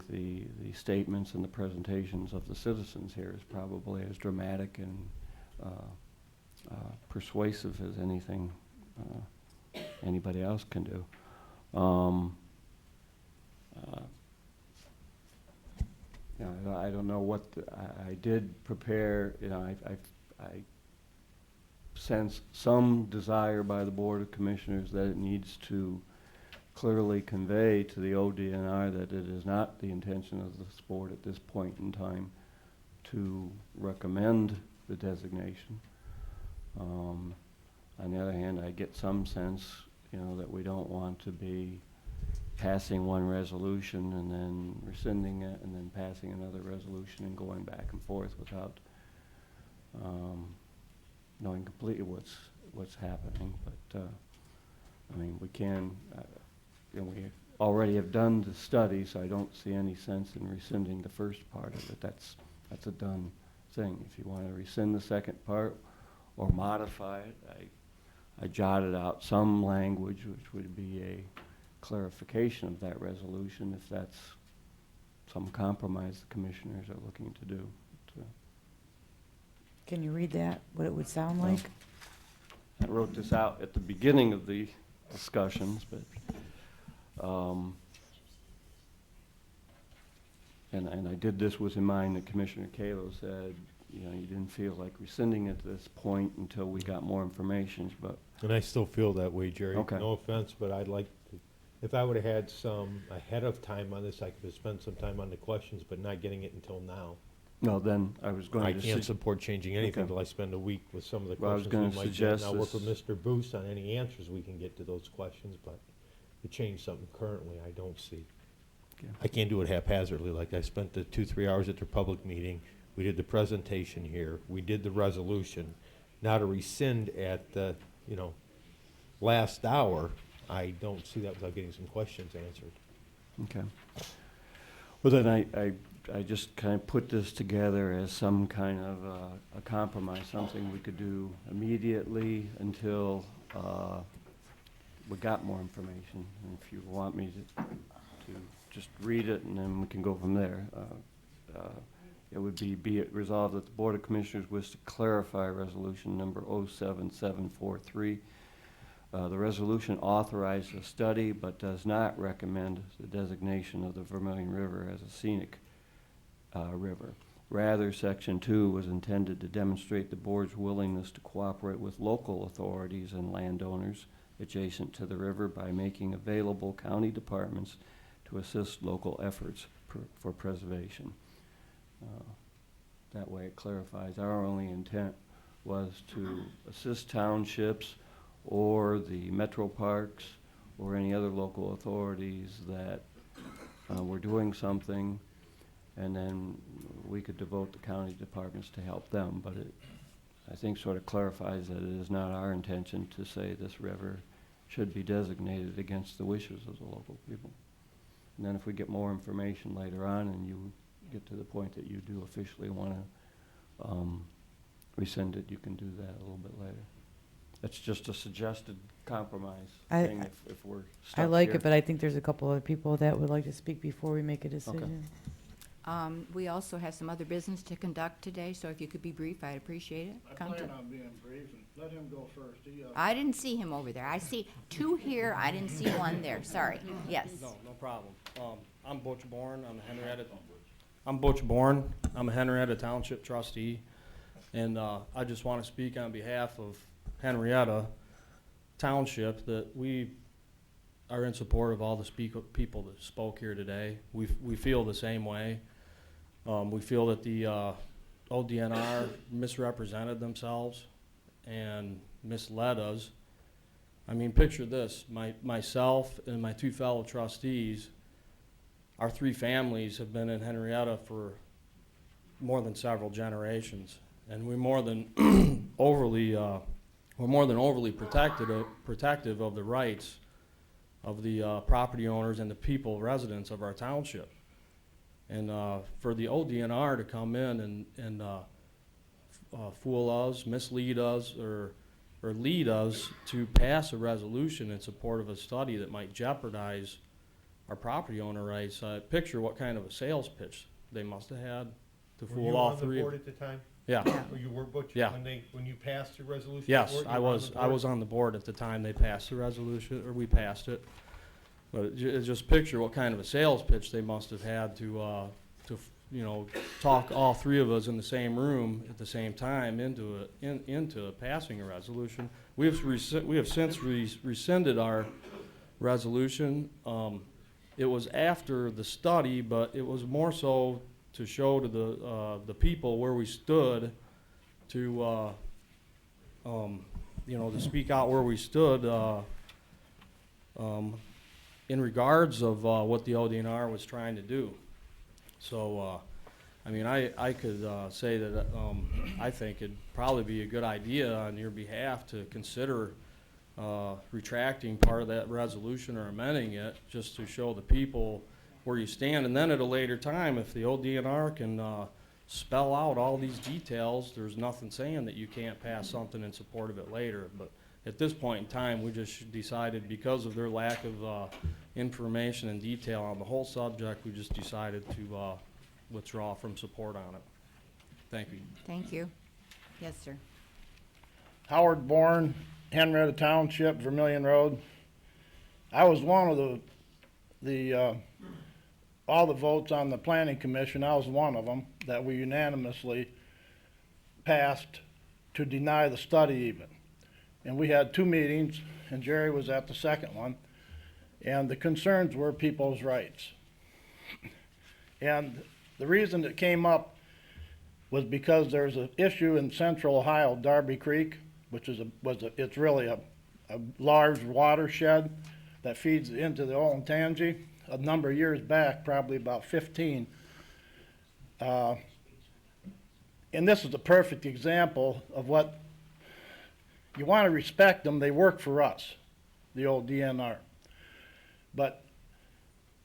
the statements and the presentations of the citizens here is probably as dramatic and persuasive as anything anybody else can do. You know, I don't know what I did prepare. You know, I sense some desire by the Board of Commissioners that it needs to clearly convey to the ODNR that it is not the intention of this board at this point in time to recommend the designation. On the other hand, I get some sense, you know, that we don't want to be passing one resolution and then rescinding it and then passing another resolution and going back and forth without knowing completely what's happening. But I mean, we can. You know, we already have done the study, so I don't see any sense in rescinding the first part of it. That's a done thing. If you want to rescind the second part or modify it, I jotted out some language which would be a clarification of that resolution if that's some compromise the commissioners are looking to do. Can you read that, what it would sound like? I wrote this out at the beginning of the discussions, but and I did this with in mind that Commissioner Kalo said, you know, you didn't feel like rescinding at this point until we got more information, but. And I still feel that way, Jerry. Okay. No offense, but I'd like to, if I would have had some ahead of time on this, I could have spent some time on the questions, but not getting it until now. No, then I was going to. I can't support changing anything Okay. until I spend a week with some of the Well, I was questions we gonna might get. And suggest I'll work with this- Mr. Boos on any answers we can get to those questions, but to change something currently, I don't see. Okay. I can't do it haphazardly, like I spent the 2-3 hours at their public meeting, we did the presentation here, we did the resolution. Now to rescind at the, you know, last hour, I don't see that without getting some questions answered. Okay. Well, then I just kind of put this together as some kind of a compromise, something we could do immediately until we got more information. And if you want me to just read it and then we can go from there. It would be it resolved that the Board of Commissioners wish to clarify resolution number 07743. The resolution authorizes a study but does not recommend the designation of the Vermilion River as a scenic river. Rather, Section 2 was intended to demonstrate the board's willingness to cooperate with local authorities and landowners adjacent to the river by making available county departments to assist local efforts for preservation. That way it clarifies our only intent was to assist townships or the metro parks or any other local authorities that were doing something, and then we could devote the county departments to help them. But it, I think, sort of clarifies that it is not our intention to say this river should be designated against the wishes of the local people. And then if we get more information later on and you get to the point that you do officially want to rescind it, you can do that a little bit later. That's just a suggested compromise thing if we're stuck I like here. it, but I think there's a couple other people that would like to speak before we make a decision. We also have some other business to conduct today, so if you could be brief, I'd appreciate it. I plan on being brief, and let him go first. I didn't see him over there. I see two here. I didn't see one there. Sorry. Yes. No problem. I'm Butch Bourne. I'm Butch Bourne. I'm a Henrietta Township trustee, and I just want to speak on behalf of Henrietta Township that we are in support of all the people that spoke here today. We feel the same way. We feel that the ODNR misrepresented themselves and misled us. I mean, picture this, myself and my two fellow trustees, our three families have been in Henrietta for more than several generations, and we're more than overly protective of the rights of the property owners and the people, residents of our township. And for the ODNR to come in and fool us, mislead us, or lead us to pass a resolution in support of a study that might jeopardize our property owner rights. Picture what kind of a sales pitch they must have had to fool all three. Were you on the board at the time? Yeah. Or you were, Butch? Yeah. When you passed the resolution? Yes, board, I was on the board at the time they passed the resolution, or we passed it. But just picture what kind of a sales pitch they must have had to talk all three of us in the same room at the same time into passing a resolution. We have since rescinded our resolution. It was after the study, but it was more so to show to the people where we stood, to to speak out where we stood in regards of what the ODNR was trying to do. So, I mean, I could say that I think it'd probably be a good idea on your behalf to consider retracting part of that resolution or amending it, just to show the people where you stand. And then at a later time, if the ODNR can spell out all these details, there's nothing saying that you can't pass something in support of it later. But at this point in time, we just decided, because of their lack of information and detail on the whole subject, we just decided to withdraw from support on it. Thank you. Thank you. Yes, sir. Howard Bourne, Henrietta Township, Vermillion Road. I was one of all the votes on the planning commission. I was one of them that we unanimously passed to deny the study even. And we had 2 meetings, and Jerry was at the second one, and the concerns were people's rights. And the reason it came up was because there's an issue in central Ohio, Darby Creek, which is it's really a large watershed that feeds into the Olentangy. A number of years back, probably about 15. And this is a perfect example of what you want to respect them. They work for us, the old DNR. But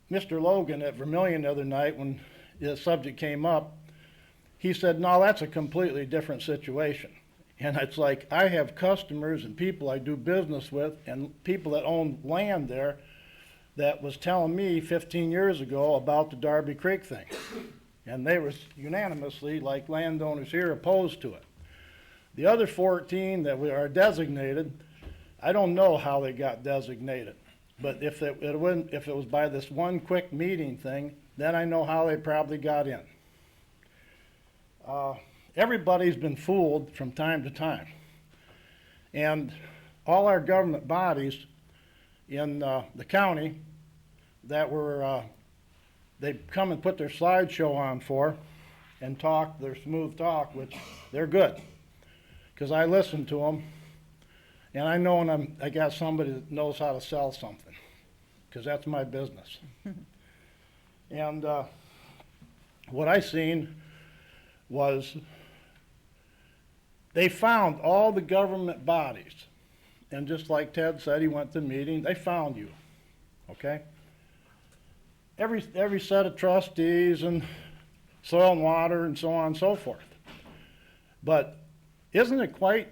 Mr. Logan at Vermillion the other night, when the subject came up, he said, no, that's a completely different situation. And it's like, I have customers and people I do business with and people that own land there that was telling me 15 years ago about the Darby Creek thing. And they were unanimously, like landowners here, opposed to it. The other 14 that are designated, I don't know how they got designated. But if it was by this one quick meeting thing, then I know how they probably got in. Everybody's been fooled from time to time. And all our government bodies in the county that were, they come and put their slideshow on for and talk their smooth talk, which they're good. Because I listen to them, and I know when I got somebody that knows how to sell something, because that's my business. And what I seen was they found all the government bodies, and just like Ted said, he went to the meeting, they found you, okay? Every set of trustees and soil and water and so on and so forth. But isn't it quite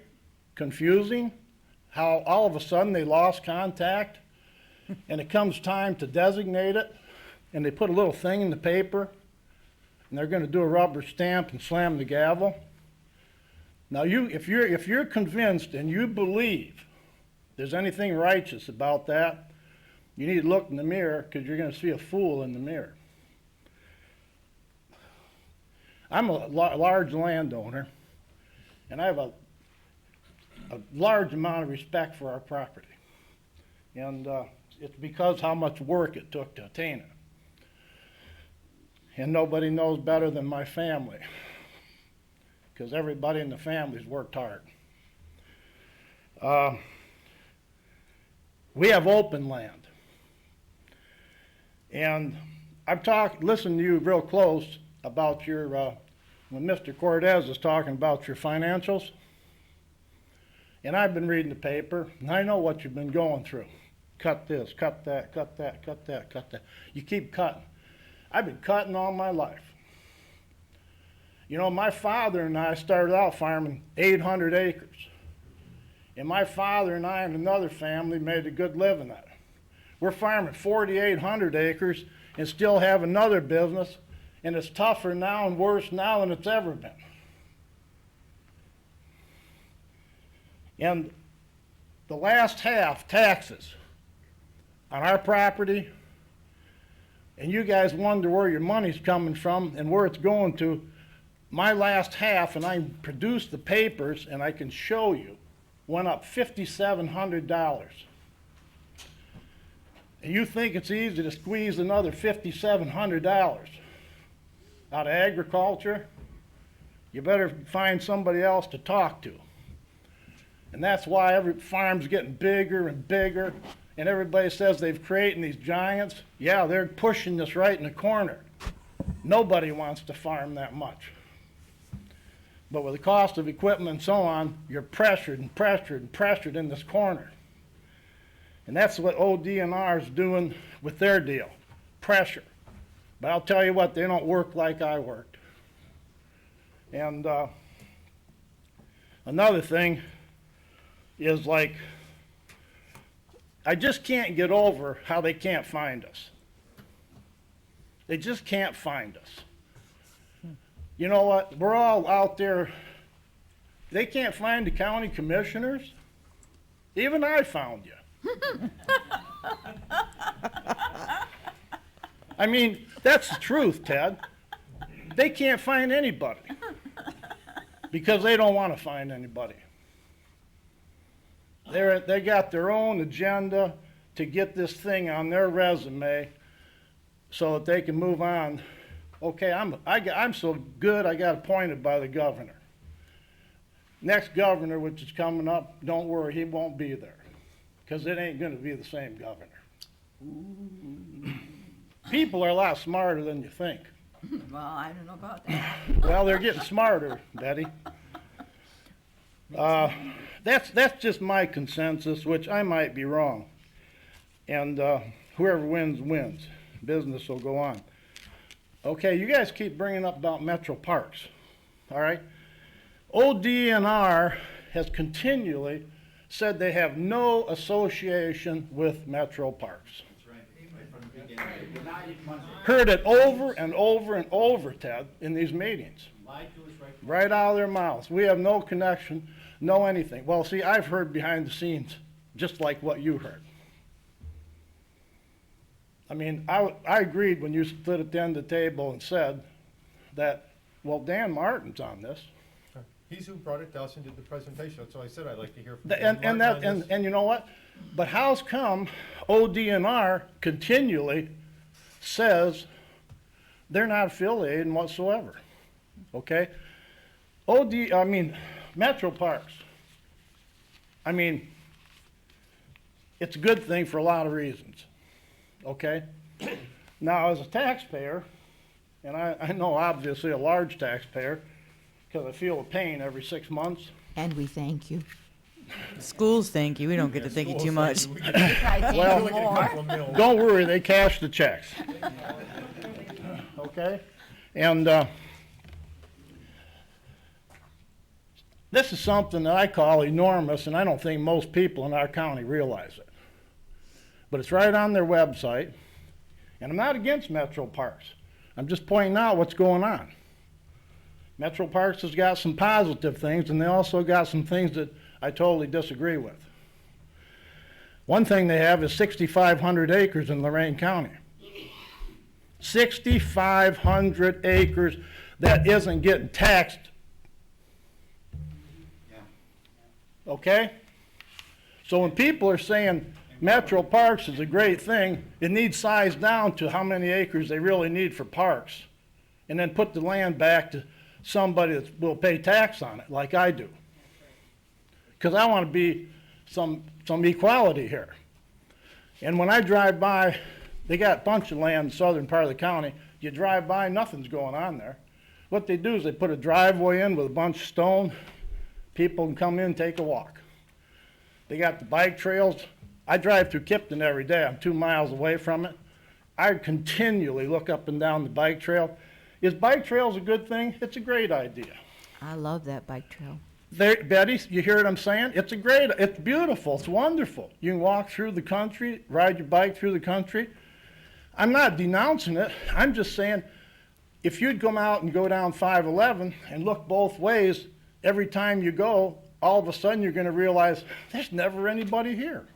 confusing how all of a sudden they lost contact and it comes time to designate it and they put a little thing in the paper and they're going to do a rubber stamp and slam the gavel? Now if you're convinced and you believe there's anything righteous about that, you need to look in the mirror, because you're going to see a fool in the mirror. I'm a large landowner, and I have a large amount of respect for our property. And It's because how much work it took to attain it. And nobody knows better than my family, because everybody in the family's worked hard. We have open land. And I've listened to you real close about your, when Mr. Cortez is talking about your financials. And I've been reading the paper, and I know what you've been going through. Cut this, cut that, cut that, cut that, cut that. You keep cutting. I've been cutting all my life. You know, my father and I started out farming 800 acres. And my father and I and another family made a good living at it. We're farming 4,800 acres and still have another business, and it's tougher now and worse now than it's ever been. And the last half, taxes on our property, and you guys wonder where your money's coming from and where it's going to. My last half, and I produced the papers and I can show you, went up $5,700. And you think it's easy to squeeze another $5,700 out of agriculture? You better find somebody else to talk to. And that's why every farm's getting bigger and bigger, and everybody says they've created these giants. Yeah, they're pushing this right in the corner. Nobody wants to farm that much. But with the cost of equipment and so on, you're pressured and pressured and pressured in this corner. And that's what ODNR is doing with their deal, pressure. But I'll tell you what, they don't work like I worked. And another thing is, like, I just can't get over how they can't find us. They just can't find us. You know what? We're all out there. They can't find the county commissioners. Even I found you. I mean, that's the truth, Ted. They can't find anybody because they don't want to find anybody. They got their own agenda to get this thing on their resume so that they can move on. Okay, I'm so good I got appointed by the governor. Next governor, which is coming up, don't worry, he won't be there because it ain't going to be the same governor. People are a lot smarter than you think. Well, I don't know about that. Well, they're getting smarter, Betty. That's just my consensus, which I might be wrong. And whoever wins, wins. Business will go on. Okay, you guys keep bringing up about Metro Parks, all right? ODNR has continually said they have no association with Metro Parks. Heard it over and over and over, Ted, in these meetings. Right out of their mouths. We have no connection, no anything. Well, see, I've heard behind the scenes just like what you heard. I mean, I agreed when you stood at the end of the table and said that, well, Dan Martin's on this. He's who brought it to us and did the presentation. That's why I said I'd like to hear from Dan Martin on this. And you know what? But how's come ODNR continually says they're not affiliated whatsoever? Okay? Metro Parks. I mean, it's a good thing for a lot of reasons. Okay? Now, as a taxpayer, and I know obviously a large taxpayer, because I feel a pain every 6 months. And we thank you. Schools thank you. We don't get to thank you too much. Well, don't worry, they cash the checks. Okay? And this is something that I call enormous, and I don't think most people in our county realize it. But it's right on their website, and I'm not against Metro Parks. I'm just pointing out what's going on. Metro Parks has got some positive things, and they also got some things that I totally disagree with. One thing they have is 6,500 acres in Lorain County. 6,500 acres that isn't getting taxed. Okay? So when people are saying Metro Parks is a great thing. It needs sized down to how many acres they really need for parks. And then put the land back to somebody that will pay tax on it, like I do. Because I want to be some equality here. And when I drive by, they got a bunch of land in the southern part of the county. You drive by, nothing's going on there. What they do is they put a driveway in with a bunch of stone. People can come in, take a walk. They got the bike trails. I drive through Kipton every day. I'm 2 miles away from it. I continually look up and down the bike trail. Is bike trails a good thing? It's a great idea. I love that bike trail. Betty, you hear what I'm saying? It's beautiful, it's wonderful. You can walk through the country, ride your bike through the country. I'm not denouncing it. I'm just saying, if you'd come out and go down 511 and look both ways, every time you go, all of a sudden you're going to realize there's never anybody here.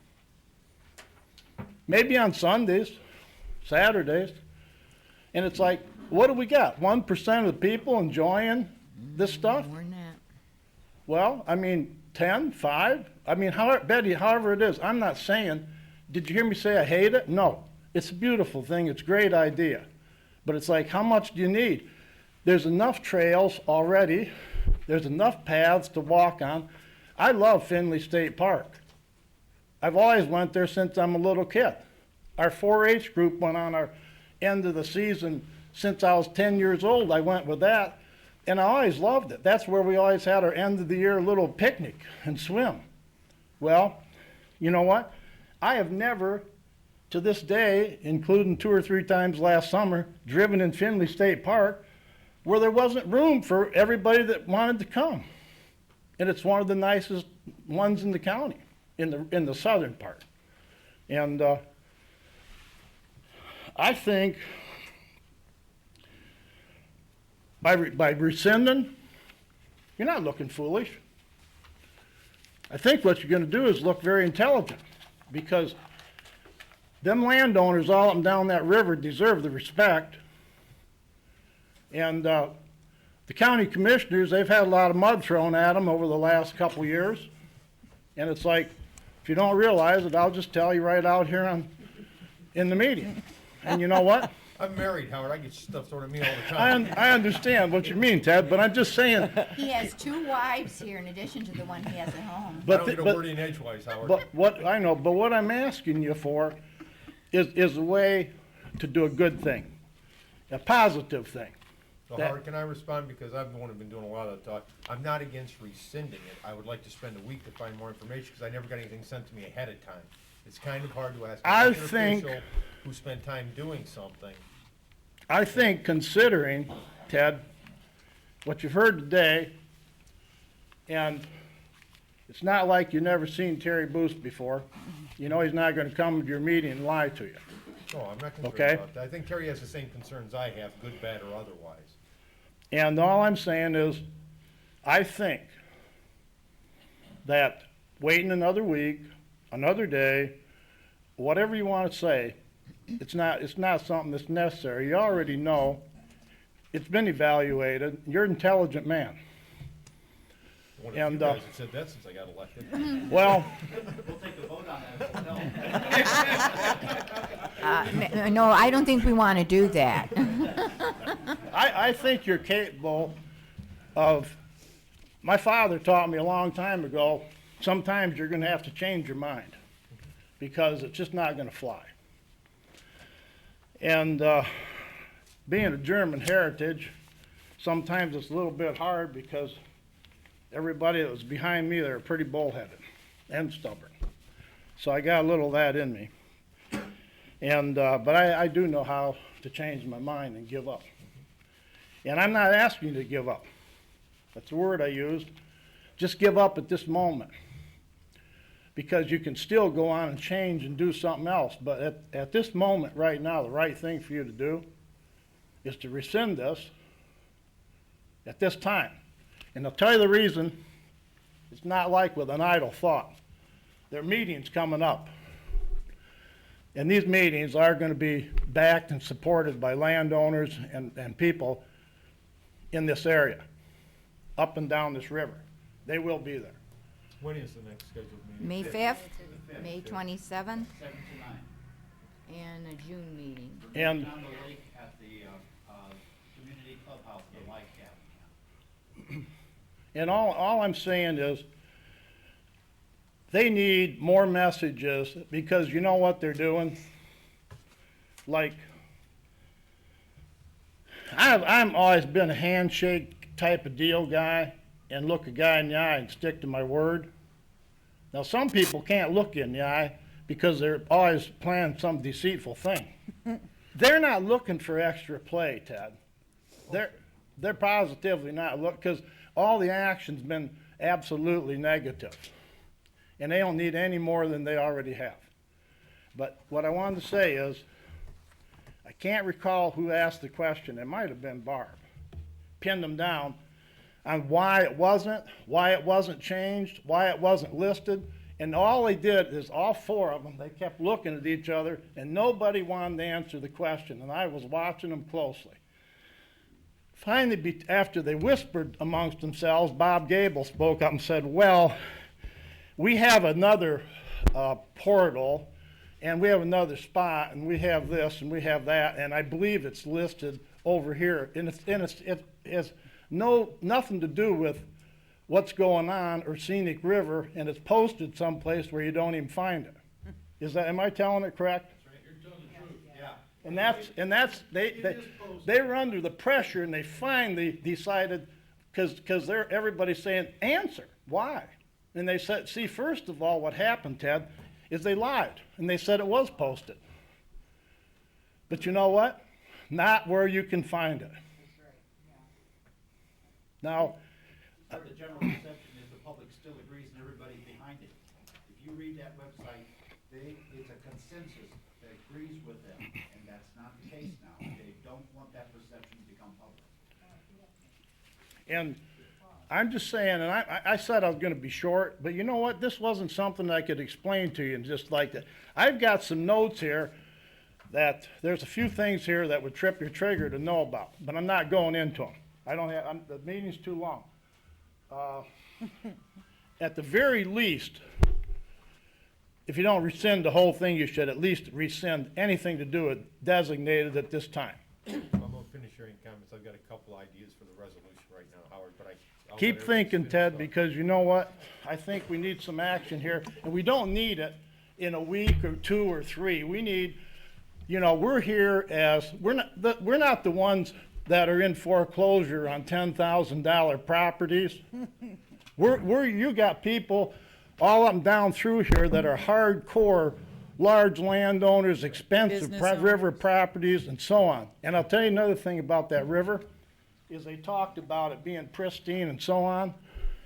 Maybe on Sundays, Saturdays. And it's like, what do we got? 1% of the people enjoying this stuff? More than that. Well, I mean, 10, 5? I mean, Betty, however it is, I'm not saying, did you hear me say I hate it? No. It's a beautiful thing. It's a great idea. But it's like, how much do you need? There's enough trails already. There's enough paths to walk on. I love Findlay State Park. I've always went there since I'm a little kid. Our 4-H group went on our end of the season since I was 10 years old. I went with that, and I always loved it. That's where we always had our end of the year little picnic and swim. Well, you know what? I have never, to this day, including 2 or 3 times last summer, driven in Findlay State Park where there wasn't room for everybody that wanted to come. And it's one of the nicest ones in the county, in the southern part. And I think by rescinding, you're not looking foolish. I think what you're going to do is look very intelligent, because them landowners all up and down that river deserve the respect. And the county commissioners, they've had a lot of mud thrown at them over the last couple years. And it's like, if you don't realize it, I'll just tell you right out here in the meeting. And you know what? I'm married, Howard. I get stuff thrown at me all the time. I understand what you mean, Ted, but I'm just saying. He has 2 wives here in addition to the one he has at home. I don't get a word in edgewise, Howard. But what I'm asking you for is a way to do a good thing, a positive thing. So Howard, can I respond? Because I'm the one who's been doing a lot of the talk. I'm not against rescinding it. I would like to spend a week to find more information, because I never got anything sent to me ahead of time. It's kind of hard to ask an official who spent time doing something. I think, considering, Ted, what you've heard today, and it's not like you've never seen Terry Booth before. You know he's not going to come to your meeting and lie to you. No, I'm not concerned about that. I think Terry has the same concerns I have, good, bad, or otherwise. And all I'm saying is, I think that waiting another week, another day, whatever you want to say, it's not something that's necessary. You already know. It's been evaluated. You're an intelligent man. One of you guys have said that since I got elected. Well, we'll take a vote on that. No, I don't think we want to do that. I think you're capable of, my father taught me a long time ago, sometimes you're going to have to change your mind, because it's just not going to fly. And being a German heritage, sometimes it's a little bit hard, because everybody that was behind me, they were pretty bullheaded and stubborn. So I got a little of that in me. And but I do know how to change my mind and give up. And I'm not asking you to give up. That's the word I used. Just give up at this moment, because you can still go on and change and do something else. But at this moment right now, the right thing for you to do is to rescind this at this time. And I'll tell you the reason. It's not like with an idle thought. There are meetings coming up. And these meetings are going to be backed and supported by landowners and people in this area, up and down this river. They will be there. When is the next scheduled meeting? May 5th, May 27th, 7 to 9. and a June meeting. And Down the lake at the community clubhouse, the light cabin. And all I'm saying is, they need more messages, because you know what they're doing? Like, I'm always been a handshake type of deal guy, and look a guy in the eye and stick to my word. Now, some people can't look you in the eye because they're always planning some deceitful thing. They're not looking for extra play, Ted. They're positively not because all the action's been absolutely negative. And they don't need any more than they already have. But what I wanted to say is, I can't recall who asked the question. It might have been Barb. Pinned them down on why it wasn't changed, why it wasn't listed. And all they did is all four of them, they kept looking at each other, and nobody wanted to answer the question. And I was watching them closely. Finally, after they whispered amongst themselves, Bob Gable spoke up and said, well, we have another portal, and we have another spot, and we have this, and we have that, and I believe it's listed over here. And it has nothing to do with what's going on or Scenic River, and it's posted someplace where you don't even find it. Am I telling it correct? And they were under the pressure, and they finally decided, because everybody's saying, answer, why? And they said, see, first of all, what happened, Ted, is they lied, and they said it was posted. But you know what? Not where you can find it. Now, The general perception is the public still agrees and everybody's behind it. If you read that website, it's a consensus that agrees with them, and that's not the case now. They don't want that perception to become public. and I'm just saying, and I said I was going to be short, but you know what? This wasn't something I could explain to you and just like that. I've got some notes here that there's a few things here that would trip your trigger to know about, but I'm not going into them. The meeting's too long. At the very least, if you don't rescind the whole thing, you should at least rescind anything to do with designated at this time. I'm gonna finish your comments. I've got a couple ideas for the resolution right now, Howard, but I'll Keep let everybody thinking, finish Ted, up. because you know what? I think we need some action here, and we don't need it in a week or 2 or 3. We need, we're here we're not the ones that are in foreclosure on $10,000 properties. You got people all up and down through here that are hardcore large landowners, expensive river properties, and so on. And I'll tell you another thing about that river, is they talked about it being pristine and so on.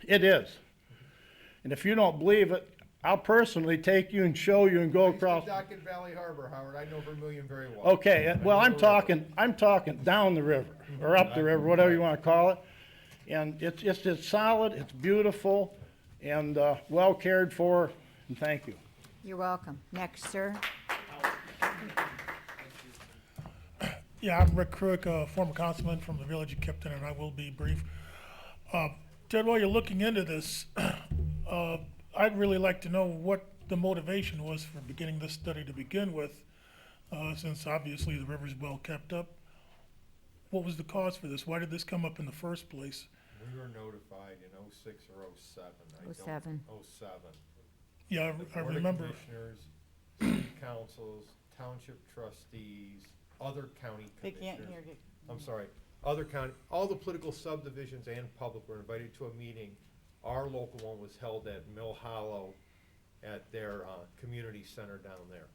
It is. And if you don't believe it, I'll personally take you and show you and go across. Dock in Valley Harbor, Howard. I know Vermillion very well. Okay, well, I'm talking down the river, or up the river, whatever you want to call it. And it's solid, it's beautiful, and well cared for, and thank you. You're welcome. Next, sir. Yeah, I'm Rick Kruick, former councilman from the village of Kipton, and I will be brief. Ted, while you're looking into this, I'd really like to know what the motivation was for beginning this study to begin with, since obviously the river's well kept up. What was the cause for this? Why did this come up in the first place? We were notified in '06 or '07. 07. '07. Yeah, I remember. The commissioners, city councils, township trustees, other county They can't commissioners. hear you. I'm sorry, other county, all the political subdivisions and public were invited to a meeting. Our local one was held at Mill Hollow at their community center down there.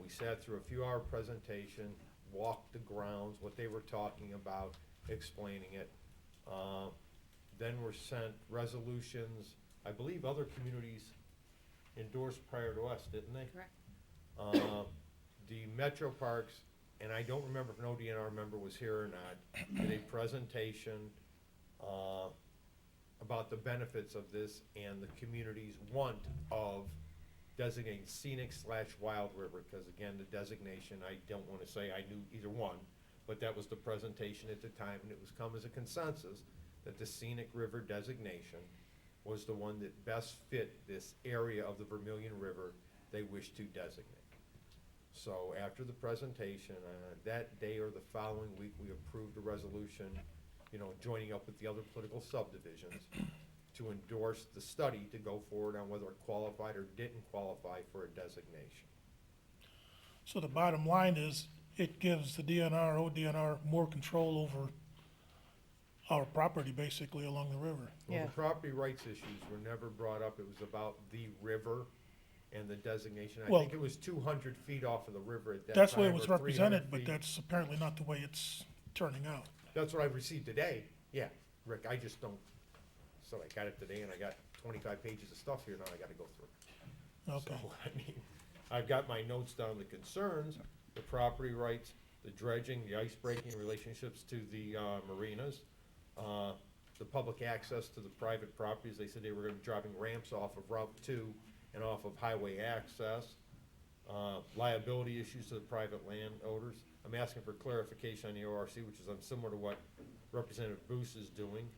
We sat through a few-hour presentation, walked the grounds, what they were talking about, explaining it. Then were sent resolutions. I believe other communities endorsed prior to us, didn't they? Correct. The Metro Parks, and I don't remember if an ODNR member was here or not, did a presentation about the benefits of this and the community's want of designating scenic/wild river, because again, the designation, I don't want to say I knew either one, but that was the presentation at the time, and it was come as a consensus that the scenic river designation was the one that best fit this area of the Vermilion River they wish to designate. So after the presentation, that day or the following week, we approved a resolution, you know, joining up with the other political subdivisions to endorse the study to go forward on whether it qualified or didn't qualify for a designation. So the bottom line is, it gives the DNR, ODNR more control over our property basically along the river. Well, the property rights issues were never brought up. It was about the river and the designation. I Well, think it was 200 feet off of the river at that That's time. the way it was or 300 represented, but feet. that's apparently not the way it's turning out. That's what I received today. Yeah, Rick, I just don't, so I got it today and I got 25 pages of stuff here now I gotta go through. Okay. So, I mean, I've got my notes down, the concerns, the property rights, the dredging, the ice breaking relationships to the marinas, the public access to the private properties. They said they were gonna be dropping ramps off of Route 2 and off of highway access, liability issues to the private landowners. I'm asking for clarification on the ORC, which is similar to what Representative Boos is doing.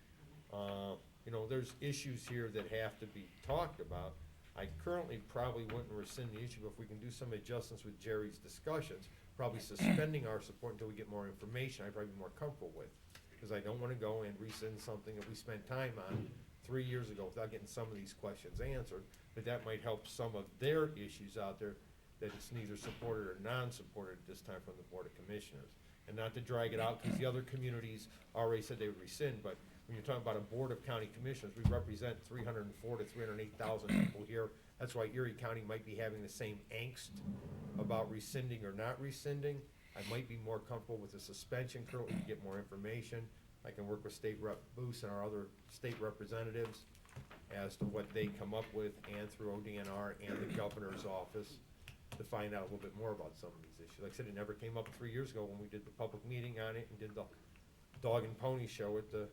You know, there's issues here that have to be talked about. I currently probably wouldn't rescind the issue, but if we can do some adjustments with Jerry's discussions, probably suspending our support until we get more information, I'd probably be more comfortable with. Because I don't want to go and rescind something that we spent time on 3 years ago without getting some of these questions answered. But that might help some of their issues out there that it's neither supported or non-supported at this time from the Board of Commissioners. And not to drag it out, because the other communities already said they would rescind, but when you're talking about a Board of County Commissioners, we represent 304 to 308,000 people here. That's why Erie County might be having the same angst about rescinding or not rescinding. I might be more comfortable with the suspension currently to get more information. I can work with State Rep Boos and our other state representatives as to what they come up with, and through ODNR and the governor's office to find out a little bit more about some of these issues. Like I said, it never came up 3 years ago when we did the public meeting on it and did the dog and pony show at the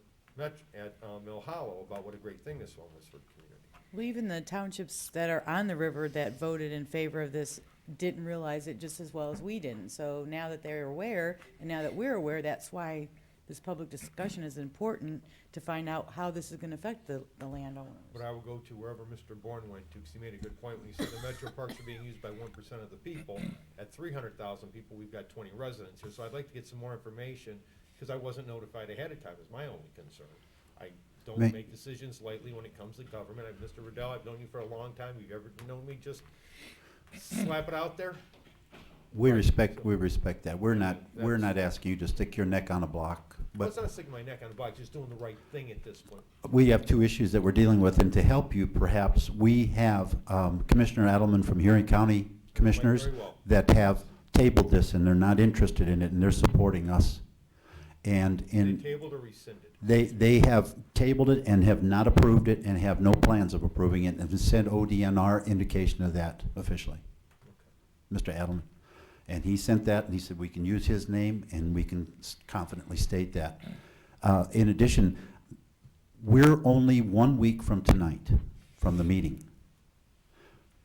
Mill Hollow about what a great thing this one was for the community. Well, even the townships that are on the river that voted in favor of this didn't realize it just as well as we didn't. So now that they're aware, and now that we're aware, that's why this public discussion is important, to find out how this is gonna affect the landowners. But I will go to wherever Mr. Bourne went to, because he made a good point when he said the metro parks are being used by 1% of the people. At 300,000 people, we've got 20 residents here, so I'd like to get some more information, because I wasn't notified ahead of time, is my only concern. I don't May- make decisions lightly when it comes to government. Mr. Riddell, I've known you for a long time. You've ever known me just slap it out there? We respect that. We're not asking you to stick your neck on a block, Well, it's but not sticking my neck on the block, just doing the right thing at this point. we have two issues that we're dealing with, and to help you, perhaps, we have Commissioner Adelman from Huron County Commissioners very well. that have tabled this, and they're not interested in it, and they're supporting us. And They tabled or rescinded? they have tabled it and have not approved it and have no plans of approving it, and have sent ODNR indication of that officially. Mr. Adelman. And he sent that, and he said we can use his name and we can confidently state that. In addition, we're only 1 week from tonight, from the meeting.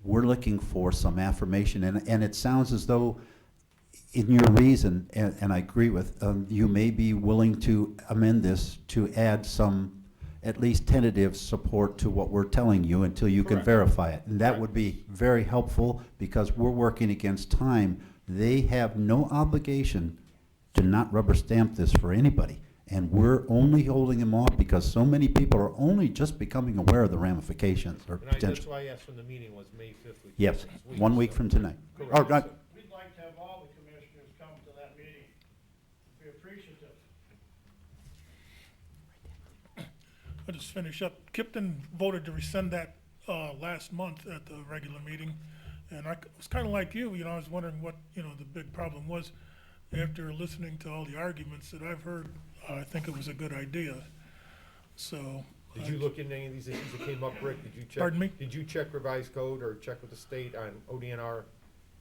We're looking for some affirmation, and it sounds as though in your reason, and I agree with, you may be willing to amend this to add some at least tentative support to what we're telling you until you can Correct. verify it. And that would be very helpful, because we're working against time. They have no obligation to not rubber stamp this for anybody. And we're only holding them off because so many people are only just becoming aware of the ramifications or And that's potential. why I asked when the meeting was May 5th. which Yes, is next 1 week so- from tonight. Correct. Or not, We'd like to have all the commissioners come to that meeting. Be appreciative. I'll just finish up. Kipton voted to rescind that last month at the regular meeting. And I was kind of like you, I was wondering what, the big problem was. After listening to all the arguments that I've heard, I think it was a good idea. So. Did you look into any of these issues that came up, Rick? Did you check? Pardon me? Did you check revised code or check with the state on ODNR?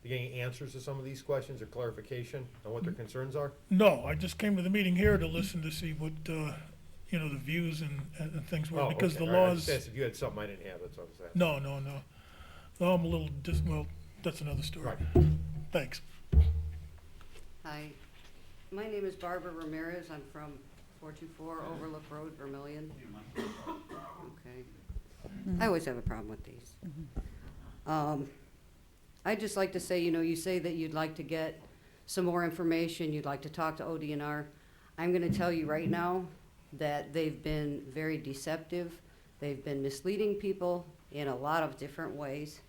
Did you get any answers to some of these questions or clarification on what their concerns are? No, I just came to the meeting here to listen to see what, the views and things were, Oh, because okay. the All right. I laws. just asked if you had something I didn't have, that's what I was asking. No, no, no. No, I'm a little well, that's another story. Right. Thanks. Hi, my name is Barbara Ramirez. I'm from 424 Overlook Road, Vermillion. Okay. I always have a problem with these. I'd just like to say, you say that you'd like to get some more information, you'd like to talk to ODNR. I'm gonna tell you right now that they've been very deceptive. They've been misleading people in a lot of different ways,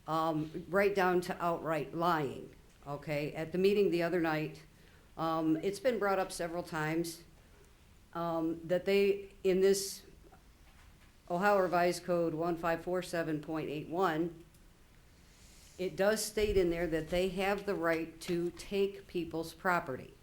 right down to outright lying, okay? At the meeting the other night, it's been brought up several times, that they, in this Ohio Revised Code 1547.81, it does state in there that they have the right to take people's property.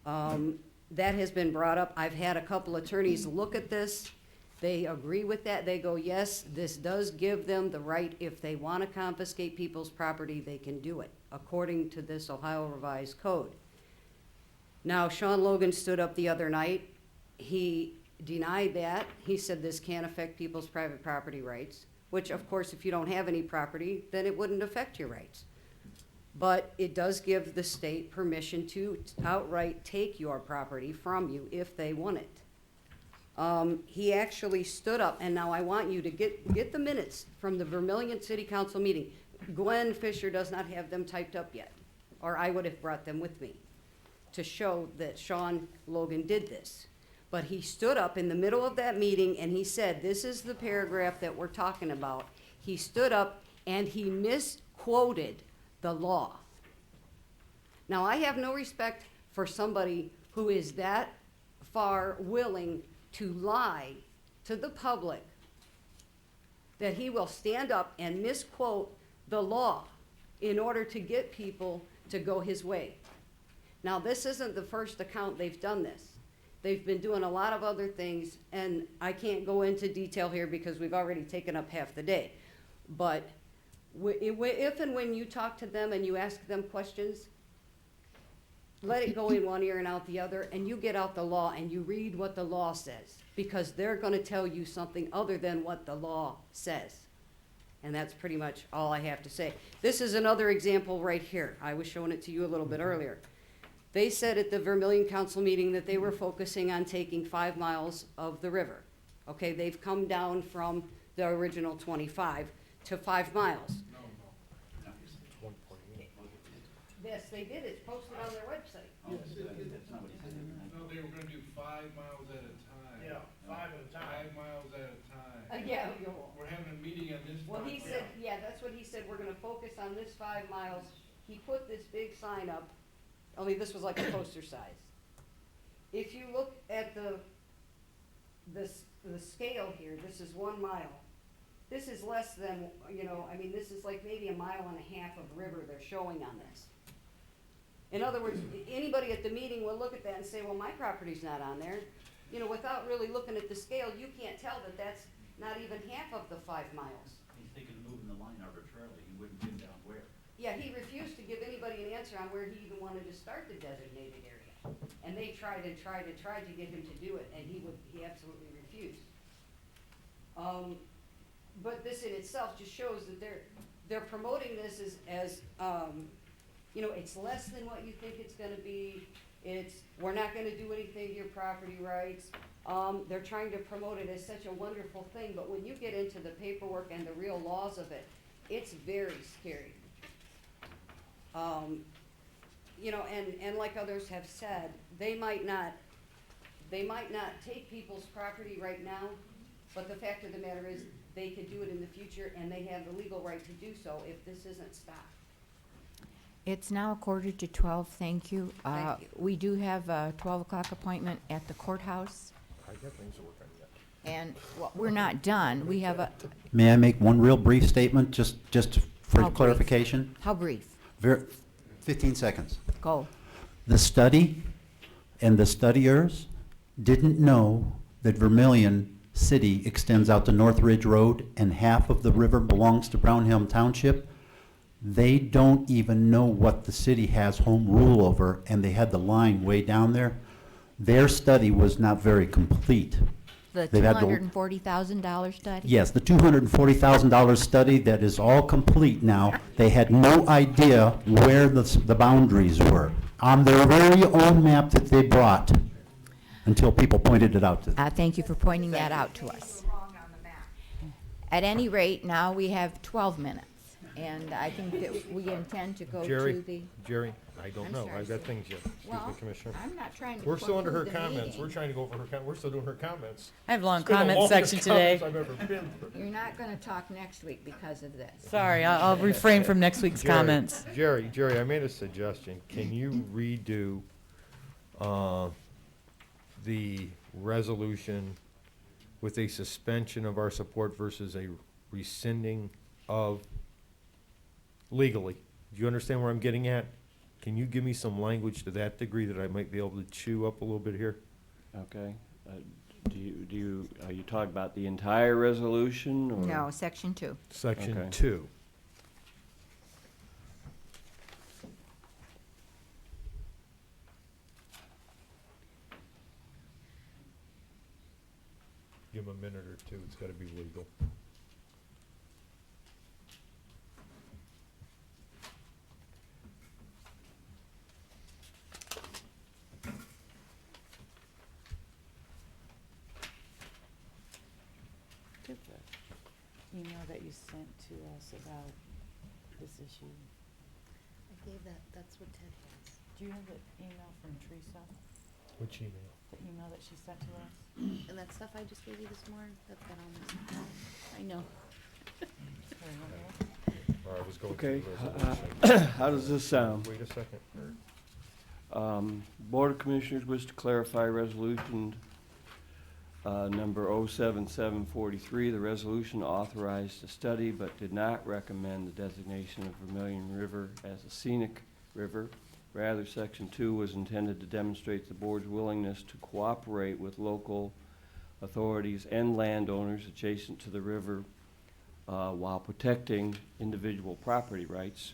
That has been brought up. I've had a couple attorneys look at this. They agree with that. They go, yes, this does give them the right. If they want to confiscate people's property, they can do it, according to this Ohio Revised Code. Now, Sean Logan stood up the other night. He denied that. He said this can't affect people's private property rights, which, of course, if you don't have any property, then it wouldn't affect your rights. But it does give the state permission to outright take your property from you if they want it. He actually stood up, and now I want you to get the minutes from the Vermillion City Council meeting. Gwen Fisher does not have them typed up yet, or I would have brought them with me to show that Sean Logan did this. But he stood up in the middle of that meeting and he said, this is the paragraph that we're talking about. He stood up and he misquoted the law. Now, I have no respect for somebody who is that far willing to lie to the public, that he will stand up and misquote the law in order to get people to go his way. Now, this isn't the first account they've done this. They've been doing a lot of other things, and I can't go into detail here because we've already taken up half the day. But if and when you talk to them and you ask them questions, let it go in one ear and out the other, and you get out the law and you read what the law says, because they're going to tell you something other than what the law says. And that's pretty much all I have to say. This is another example right here. I was showing it to you a little bit earlier. They said at the Vermillion Council meeting that they were focusing on taking 5 miles of the river. Okay, they've come down from the original 25 to 5 miles. Yes, they did. It's posted on their website. No, they were gonna do 5 miles at a time. Yeah, 5 at a time. 5 miles at a time. Yeah. We're having a meeting on this. Well, he said, yeah, that's what he said. We're gonna focus on this 5 miles. He put this big sign up, only this was like a poster size. If you look at the scale here, this is 1 mile. This is less than, this is like maybe 1.5 miles of river they're showing on this. In other words, anybody at the meeting will look at that and say, well, my property's not on there. Without really looking at the scale, you can't tell that that's not even half of the 5 miles. He's thinking of moving the line arbitrarily. He wouldn't pin down where. Yeah, he refused to give anybody an answer on where he even wanted to start the designated area. And they tried and tried and tried to get him to do it, and he absolutely refused. But this in itself just shows that they're promoting this as it's less than what you think it's gonna be. We're not gonna do anything to your property rights. They're trying to promote it as such a wonderful thing, but when you get into the paperwork and the real laws of it, it's very scary. And like others have said, they might not take people's property right now, but the fact of the matter is they could do it in the future, and they have the legal right to do so if this isn't stopped. It's now 11:45, thank you. Thank you. We do have a 12 o'clock appointment at the courthouse. I got things to work on yet. And we're not done. We have a, May I make one real brief statement, just for How brief? clarification? how brief? 15 seconds. Go. The study and the studiers didn't know that Vermillion City extends out to North Ridge Road and half of the river belongs to Brownhelm Township. They don't even know what the city has home rule over, and they had the line way down there. Their study was not very complete. The They've had the- $240,000 study? Yes, the $240,000 study that is all complete now. They had no idea where the boundaries were on their very own map that they brought until people pointed it out to them. Thank you for pointing that out to us. At any rate, now we have 12 minutes. And I think that we intend to go to the... Jerry, I don't I'm know. sorry, I've got sir. things yet. Excuse me, Well, Commissioner. I'm not trying to We're still under her conclude the comments. meeting. We're trying to go over her we're still doing her comments. I have a long It's been the comment longest section today. comments I've ever been through. You're not going to talk next week because of this. Sorry, I'll refrain from next week's comments. Jerry, I made a suggestion. Can you redo the resolution with a suspension of our support versus a rescinding of legally? Do you understand where I'm getting at? Can you give me some language to that degree that I might be able to chew up a little bit here? Okay. Are you talking about the entire resolution, or? No, section 2. Section Okay. 2. Give him a minute or two. It's got to be legal. Get the email that you sent to us about this issue. I gave that's what Ted has. Do you have the email from Teresa? Which email? The email that she sent to us? And that stuff I just gave you this morning, that's got all my stuff. I know. Or I was going Okay, through the resolution. how does this sound? Wait a second. Board of Commissioners wish to clarify resolution number 07743. The resolution authorized a study but did not recommend the designation of Vermilion River as a scenic river. Rather, Section 2 was intended to demonstrate the board's willingness to cooperate with local authorities and landowners adjacent to the river while protecting individual property rights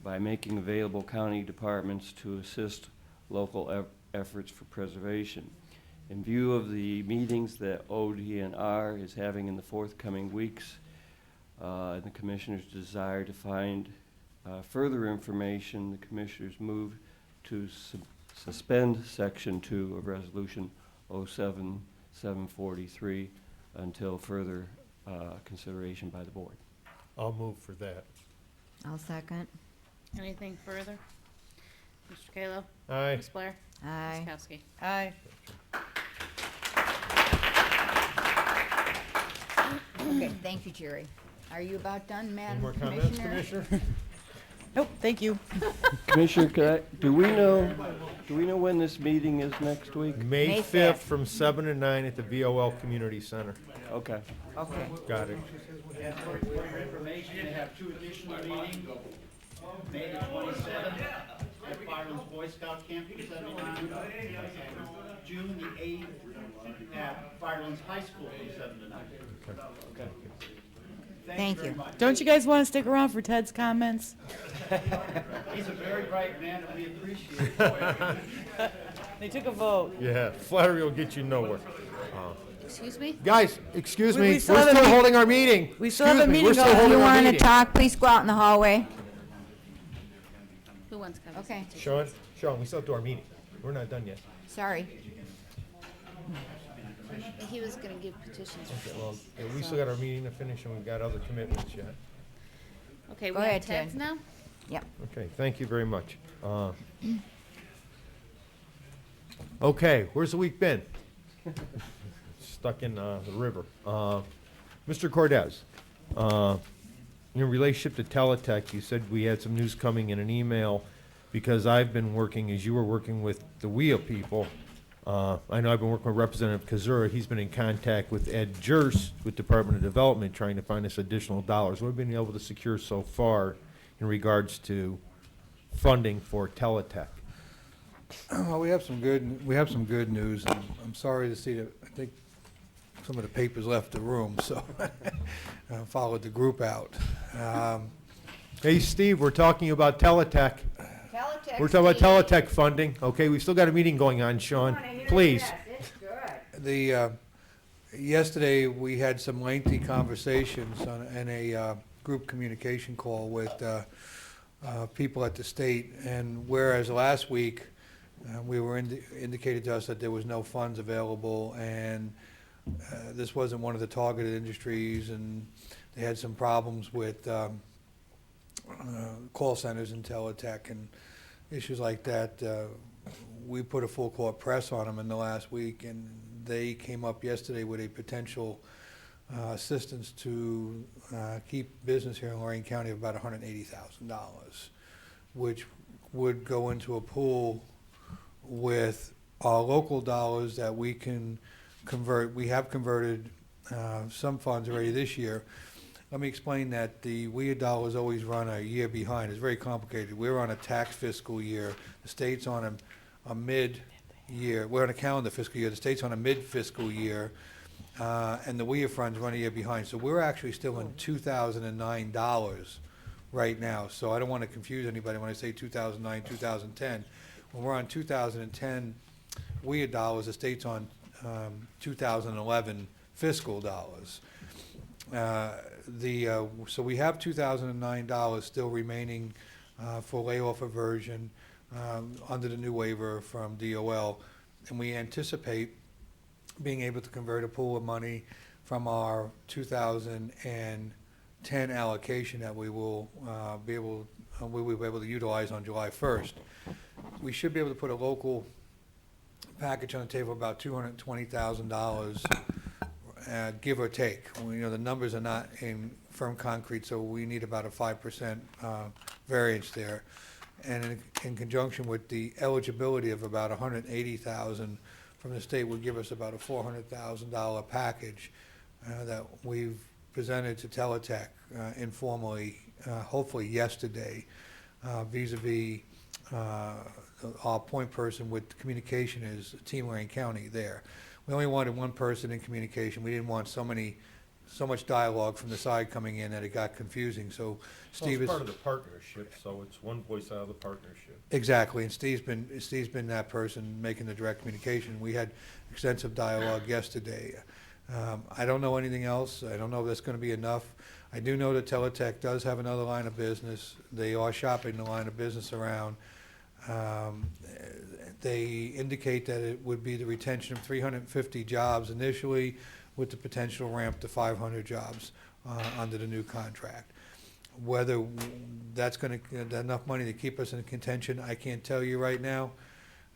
by making available county departments to assist local efforts for preservation. In view of the meetings that ODNR is having in the forthcoming weeks, and the Commissioner's desire to find further information, the Commissioners move to suspend Section 2 of Resolution 07743 until further consideration by the board. I'll move for that. I'll second. Anything further? Mr. Kayla? Aye. Ms. Blair? Aye. Ms. Kowski? Aye. Okay, thank you, Jerry. Are you about done, Any Madam more comments, Commissioner? Commissioner? Nope, thank you. Commissioner, do we know when this meeting is next week? May May 5th 5th. from 7 to 9 at the VOL Community Center. Okay. Okay. Got it. For your information, they have 2 additional meetings. May the 27th at Firelands Boy Scout Camp 79, and June the 8th at Firelands High School from 7 to 9. Okay. Thank you. very much. Don't you guys want to stick around for Ted's comments? He's a very bright man, and we appreciate it. They took a vote. Yeah, flattery will get you nowhere. Excuse me? Guys, excuse We me, we're still have a still meet- holding our meeting. we still have a Excuse me, meeting we're still going. If holding you our want to meeting. talk, please go out in the hallway. Who wants copies? Okay, Sean, we still have to our meeting. We're not done yet. sorry. He was gonna give petitions. Okay, well, yeah, we still got our meeting to finish and we've got other commitments yet. Okay, Go we have ahead, Ted's Ted. now? Yep. Okay, thank you very much. Okay, where's the week been? Stuck in the river. Mr. Cordez, in relationship to Teletech, you said we had some news coming in an email because I've been working, as you were working with the WIA people. I know I've been working with Representative Kazura. He's been in contact with Ed Jurst with Department of Development trying to find us additional dollars. What have we been able to secure so far in regards to funding for Teletech? Well, we have some good news. And I'm sorry to see that, I think some of the papers left the room, so I followed the group out. Hey, Steve, we're talking about Teletech. Teletech, We're talking about Steve. Teletech funding. Okay, we've still got a meeting going on, Sean. Please. It's good. Yesterday, we had some lengthy conversations in a group communication call with people at the state, and whereas last week we were indicated to us that there was no funds available, and this wasn't one of the targeted industries, and they had some problems with call centers in Teletech and issues like that. We put a full court press on them in the last week, and they came up yesterday with a potential assistance to keep business here in Lorain County of about $180,000, which would go into a pool with our local dollars that we can convert. We have converted some funds already this year. Let me explain that the WIA dollars always run a year behind. It's very complicated. We're on a tax fiscal year. The state's on a mid-year. We're on a calendar fiscal year. The state's on a mid-fiscal year, and the WIA funds run a year behind. So we're actually still in 2009 dollars right now. So I don't want to confuse anybody when I say 2009, 2010. When we're on 2010 WIA dollars, the state's on 2011 fiscal dollars. So we have 2009 dollars still remaining for layoff aversion under the new waiver from DOL, and we anticipate being able to convert a pool of money from our 2010 allocation that we will be able to utilize on July 1st. We should be able to put a local package on the table about $220,000. Give or take. The numbers are not in firm concrete, so we need about a 5% variance there. And in conjunction with the eligibility of about $180,000 from the state would give us about a $400,000 package that we've presented to Teletech informally, hopefully yesterday, vis-a-vis our point person with communication is Team Lorain County there. We only wanted one person in communication. We didn't want so much dialogue from the side coming in that it got confusing. So Steve It's is part of the partnership, so it's one voice out of the partnership. exactly, and Steve's been that person making the direct communication. We had extensive dialogue yesterday. I don't know anything else. I don't know if that's going to be enough. I do know that Teletech does have another line of business. They are shopping the line of business around. They indicate that it would be the retention of 350 jobs initially, with the potential ramp to 500 jobs under the new contract. Whether that's going to get enough money to keep us in contention, I can't tell you right now.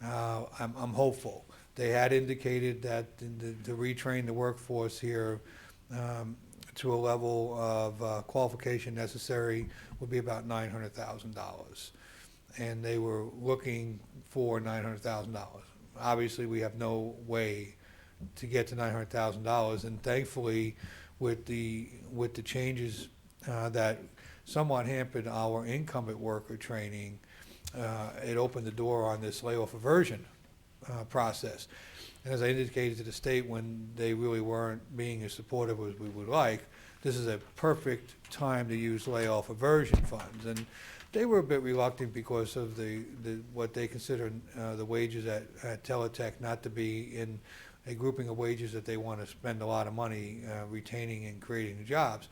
I'm hopeful. They had indicated that to retrain the workforce here to a level of qualification necessary would be about $900,000. And they were looking for $900,000. Obviously, we have no way to get to $900,000, and thankfully, with the changes that somewhat hampered our incumbent worker training, it opened the door on this layoff aversion process. And as I indicated to the state when they really weren't being as supportive as we would like, this is a perfect time to use layoff aversion funds. And they were a bit reluctant because of what they consider the wages at Teletech not to be in a grouping of wages that they want to spend a lot of money retaining and creating jobs.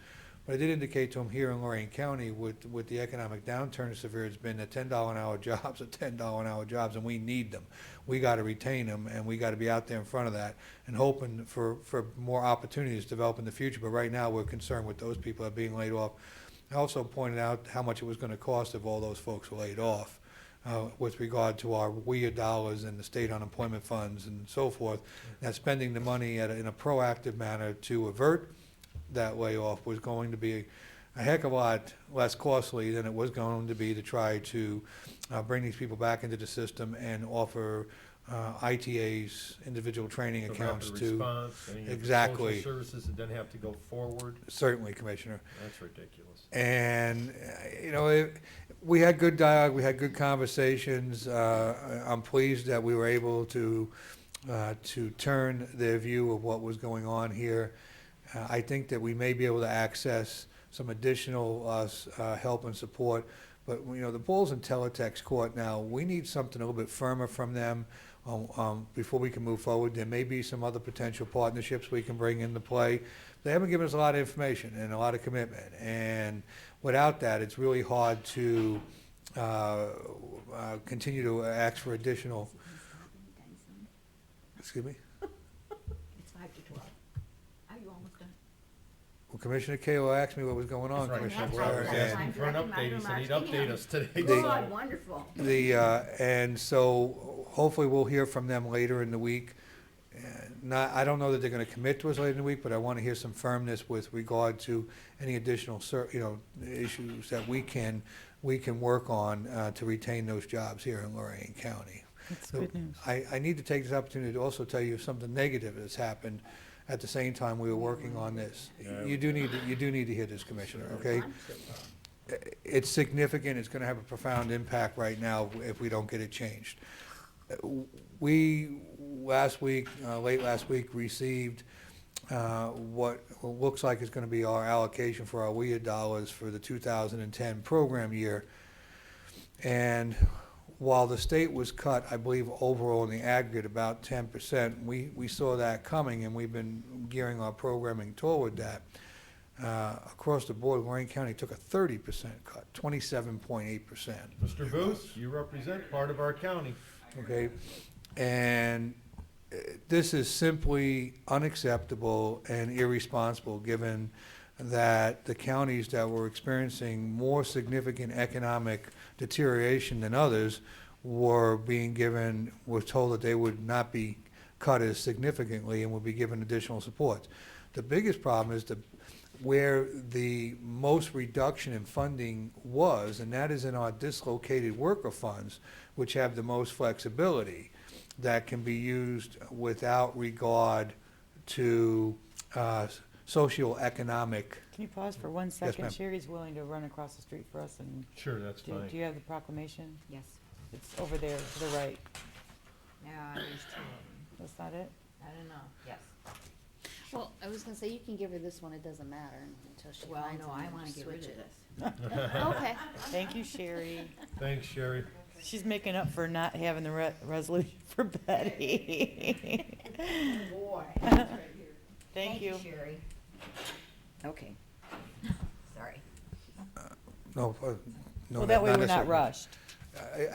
But I did indicate to them here in Lorain County with the economic downturn as severe it's been, that $10 an hour jobs are $10 an hour jobs, and we need them. We got to retain them, and we got to be out there in front of that and hoping for more opportunities to develop in the future. But right now we're concerned with those people that are being laid off. I also pointed out how much it was going to cost if all those folks were laid off with regard to our WIA dollars and the state unemployment funds and so forth. That spending the money in a proactive manner to avert that layoff was going to be a heck of a lot less costly than it was going to be to try to bring these people back into the system and offer ITAs, individual training The accounts rapid to response, any of the exactly social services that then have to go forward. Certainly, Commissioner. That's ridiculous. And we had good dialogue, we had good conversations. I'm pleased that we were able to turn their view of what was going on here. I think that we may be able to access some additional help and support. But the ball's in Teletech's court now. We need something a little bit firmer from them before we can move forward. There may be some other potential partnerships we can bring into play. They haven't given us a lot of information and a lot of commitment. And without that, it's really hard to continue to ask for additional. Excuse me? It's 5 to 12. almost done. Well, Commissioner Kayla asked me what was going on, That's right. Commissioner That's right. I was Blair, asking for an update. He said he'd update us today. Oh, wonderful. and so hopefully we'll hear from them later in the week. I don't know that they're going to commit to us later in the week, but I want to hear some firmness with regard to any additional, issues that we can work on to retain those jobs here in Lorain County. That's So good news. I need to take this opportunity to also tell you something negative that's happened at the same time we were working on this. You do need to hear this, Commissioner, okay? It's significant. It's going to have a profound impact right now if we don't get it changed. We late last week, received what looks like is going to be our allocation for our WIA dollars for the 2010 program year. And while the state was cut, I believe overall in the aggregate about 10%, we saw that coming, and we've been gearing our programming toward that. Across the board, Lorain County took a 30% cut, 27.8%. Mr. Booth, you represent part of our county. Okay, and this is simply unacceptable and irresponsible, given that the counties that were experiencing more significant economic deterioration than others were told that they would not be cut as significantly and would be given additional support. The biggest problem is where the most reduction in funding was, and that is in our dislocated worker funds, which have the most flexibility that can be used without regard to socioeconomic. Can you pause for 1 second? ma'am. Sherry's willing to run across the street for us and. Sure, that's Do fine. you have the proclamation? Yes. It's over there to the right. Yeah, there's two of them. That's not it? I don't know. Yes. Well, I was gonna say, you can give her this one, it doesn't matter until she Well, finds it. no, and I then want to get rid switch of it. this. Okay. Thank you, Sherry. Thanks, Sherry. She's making up for not having the resolution for Betty. Boy. Thank you. Sherry. Okay. Sorry. No, Well, that way we're not necessarily. rushed.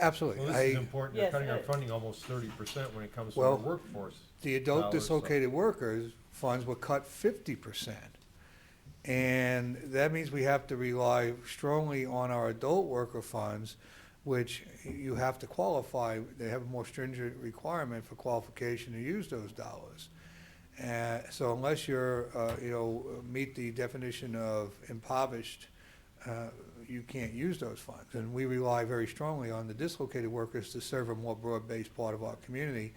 Absolutely. Well, this is important. They're Yes, cutting our it- funding almost 30% when it comes to Well, our workforce. The adult dollars, so- dislocated workers funds were cut 50%. And that means we have to rely strongly on our adult worker funds, which you have to qualify. They have a more stringent requirement for qualification to use those dollars. So unless you're, meet the definition of impoverished, you can't use those funds. And we rely very strongly on the dislocated workers to serve a more broad-based part of our community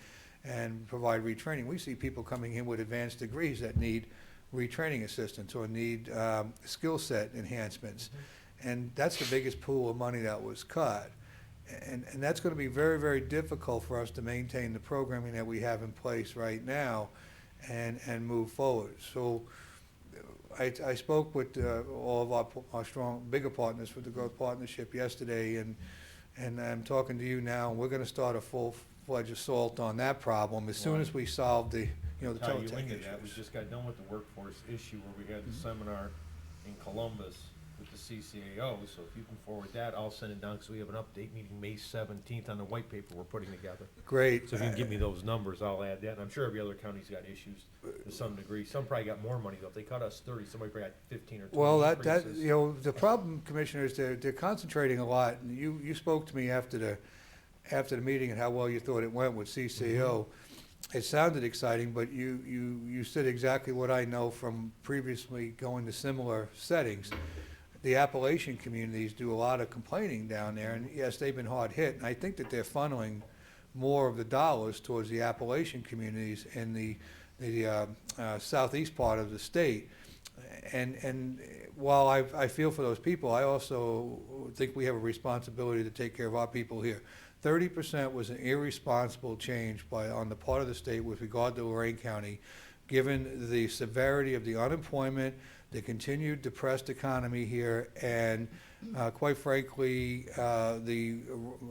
and provide retraining. We see people coming in with advanced degrees that need retraining assistance or need skill set enhancements. And that's the biggest pool of money that was cut. And that's going to be very, very difficult for us to maintain the programming that we have in place right now and move forward. So I spoke with all of our strong, bigger partners with the Growth Partnership yesterday, and I'm talking to you now, and we're going to start a full-fledged assault on that problem as soon as we solve the Tie you teletech into that. We issues. just got done with the workforce issue where we had the seminar in Columbus with the CCAO. So if you can forward that, I'll send it down because we have an update meeting May 17th on the white paper we're putting together. Great. So if you can give me those numbers, I'll add that. And I'm sure every other county's got issues to some degree. Some probably got more money though. If they cut us 30, somebody probably got 15 or 20 Well, increases. the problem, Commissioner, is they're concentrating a lot, and you spoke to me after the meeting and how well you thought it went with CCO. It sounded exciting, but you said exactly what I know from previously going to similar settings. The Appalachian communities do a lot of complaining down there, and yes, they've been hard hit, and I think that they're funneling more of the dollars towards the Appalachian communities in the southeast part of the state. And while I feel for those people, I also think we have a responsibility to take care of our people here. 30% was an irresponsible change on the part of the state with regard to Lorain County, given the severity of the unemployment, the continued depressed economy here, and quite frankly, the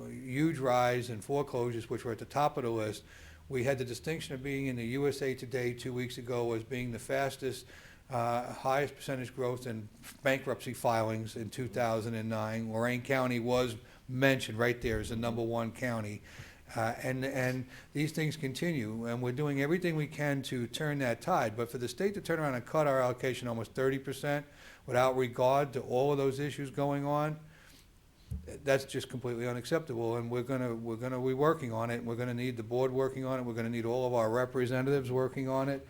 huge rise in foreclosures, which were at the top of the list. We had the distinction of being in the USA Today 2 weeks ago as being the fastest, highest percentage growth in bankruptcy filings in 2009. Lorain County was mentioned right there as the #1 county. And these things continue, and we're doing everything we can to turn that tide. But for the state to turn around and cut our allocation almost 30% without regard to all of those issues going on, that's just completely unacceptable. And we're gonna be working on it. We're gonna need the board working on it. We're gonna need all of our representatives working on it.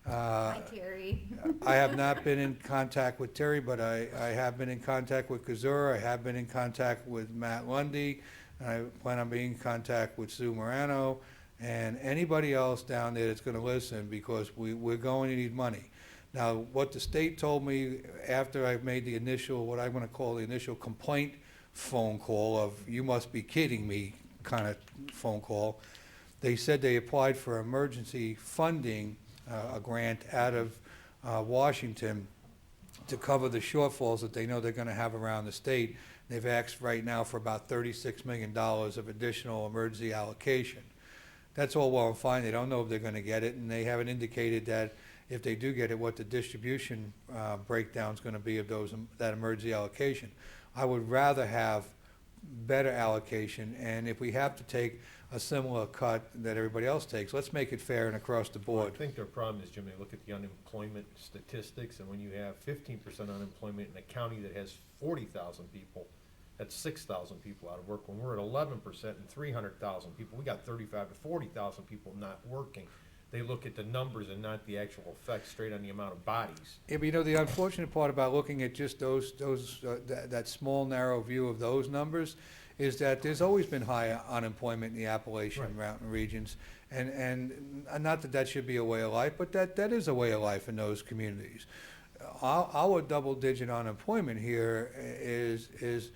Hi, Terry. I have not been in contact with Terry, but I have been in contact with Kazura. I have been in contact with Matt Lundy. I plan on being in contact with Sue Morano and anybody else down there that's going to listen, because we're going to need money. Now, what the state told me after I made the initial, what I'm going to call the initial complaint phone call of "you must be kidding me" kind of phone call, they said they applied for emergency funding, a grant out of Washington, to cover the shortfalls that they know they're going to have around the state. They've asked right now for about $36 million of additional emergency allocation. That's all well and fine. They don't know if they're going to get it, and they haven't indicated that if they do get it, what the distribution breakdown is going to be of that emergency allocation. I would rather have better allocation, and if we have to take a similar cut that everybody else takes, let's make it fair and across the board. I think their problem is, Jim, they look at the unemployment statistics, and when you have 15% unemployment in a county that has 40,000 people, that's 6,000 people out of work. When we're at 11% and 300,000 people, we got 35 to 40,000 people not working. They look at the numbers and not the actual effect straight on the amount of bodies. Yeah, but you know, the unfortunate part about looking at just that small, narrow view of those numbers is that there's always been high unemployment in the Appalachian Mountain regions. And not that that should be a way of life, but that is a way of life in those communities. Our double-digit unemployment here is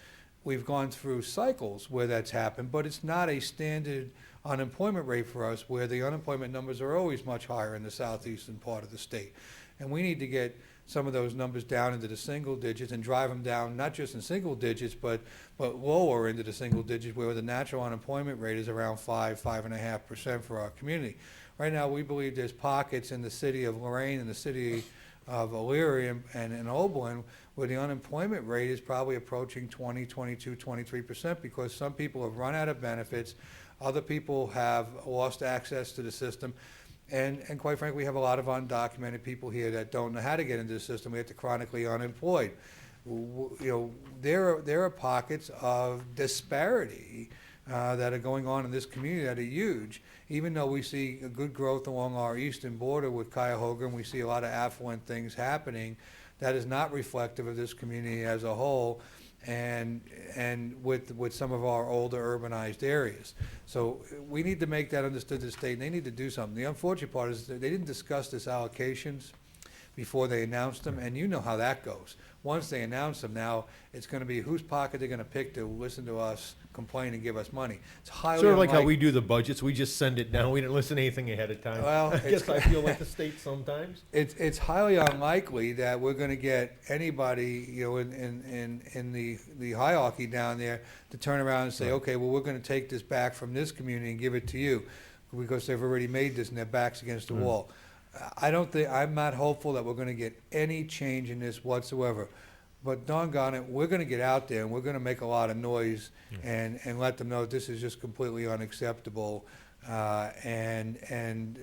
we've gone through cycles where that's happened, but it's not a standard unemployment rate for us, where the unemployment numbers are always much higher in the southeastern part of the state. And we need to get some of those numbers down into the single digits and drive them down, not just in single digits, but lower into the single digits, where the natural unemployment rate is around 5.5% for our community. Right now, we believe there's pockets in the city of Lorain and the city of Elyria and in Oberlin where the unemployment rate is probably approaching 20, 22, 23%, because some people have run out of benefits, other people have lost access to the system, and quite frankly, we have a lot of undocumented people here that don't know how to get into the system. We have to chronically unemployed. You know, there are pockets of disparity that are going on in this community that are huge. Even though we see a good growth along our eastern border with Cuyahoga, and we see a lot of affluent things happening, that is not reflective of this community as a whole, and with some of our older urbanized areas. So we need to make that understood to the state, and they need to do something. The unfortunate part is that they didn't discuss this allocations before they announced them, and you know how that goes. Once they announce them, now it's going to be whose pocket they're going to pick to listen to us complain and give us money. It's highly Sort of like how unlike- we do the budgets. We just send it down. We didn't listen to anything ahead of time. Well, I guess I feel like the state sometimes. It's highly unlikely that we're going to get anybody, you know, in the hierarchy down there to turn around and say, okay, well, we're going to take this back from this community and give it to you, because they've already made this and their back's against the wall. I'm not hopeful that we're going to get any change in this whatsoever. But doggone it, we're going to get out there and we're going to make a lot of noise and let them know this is just completely unacceptable, and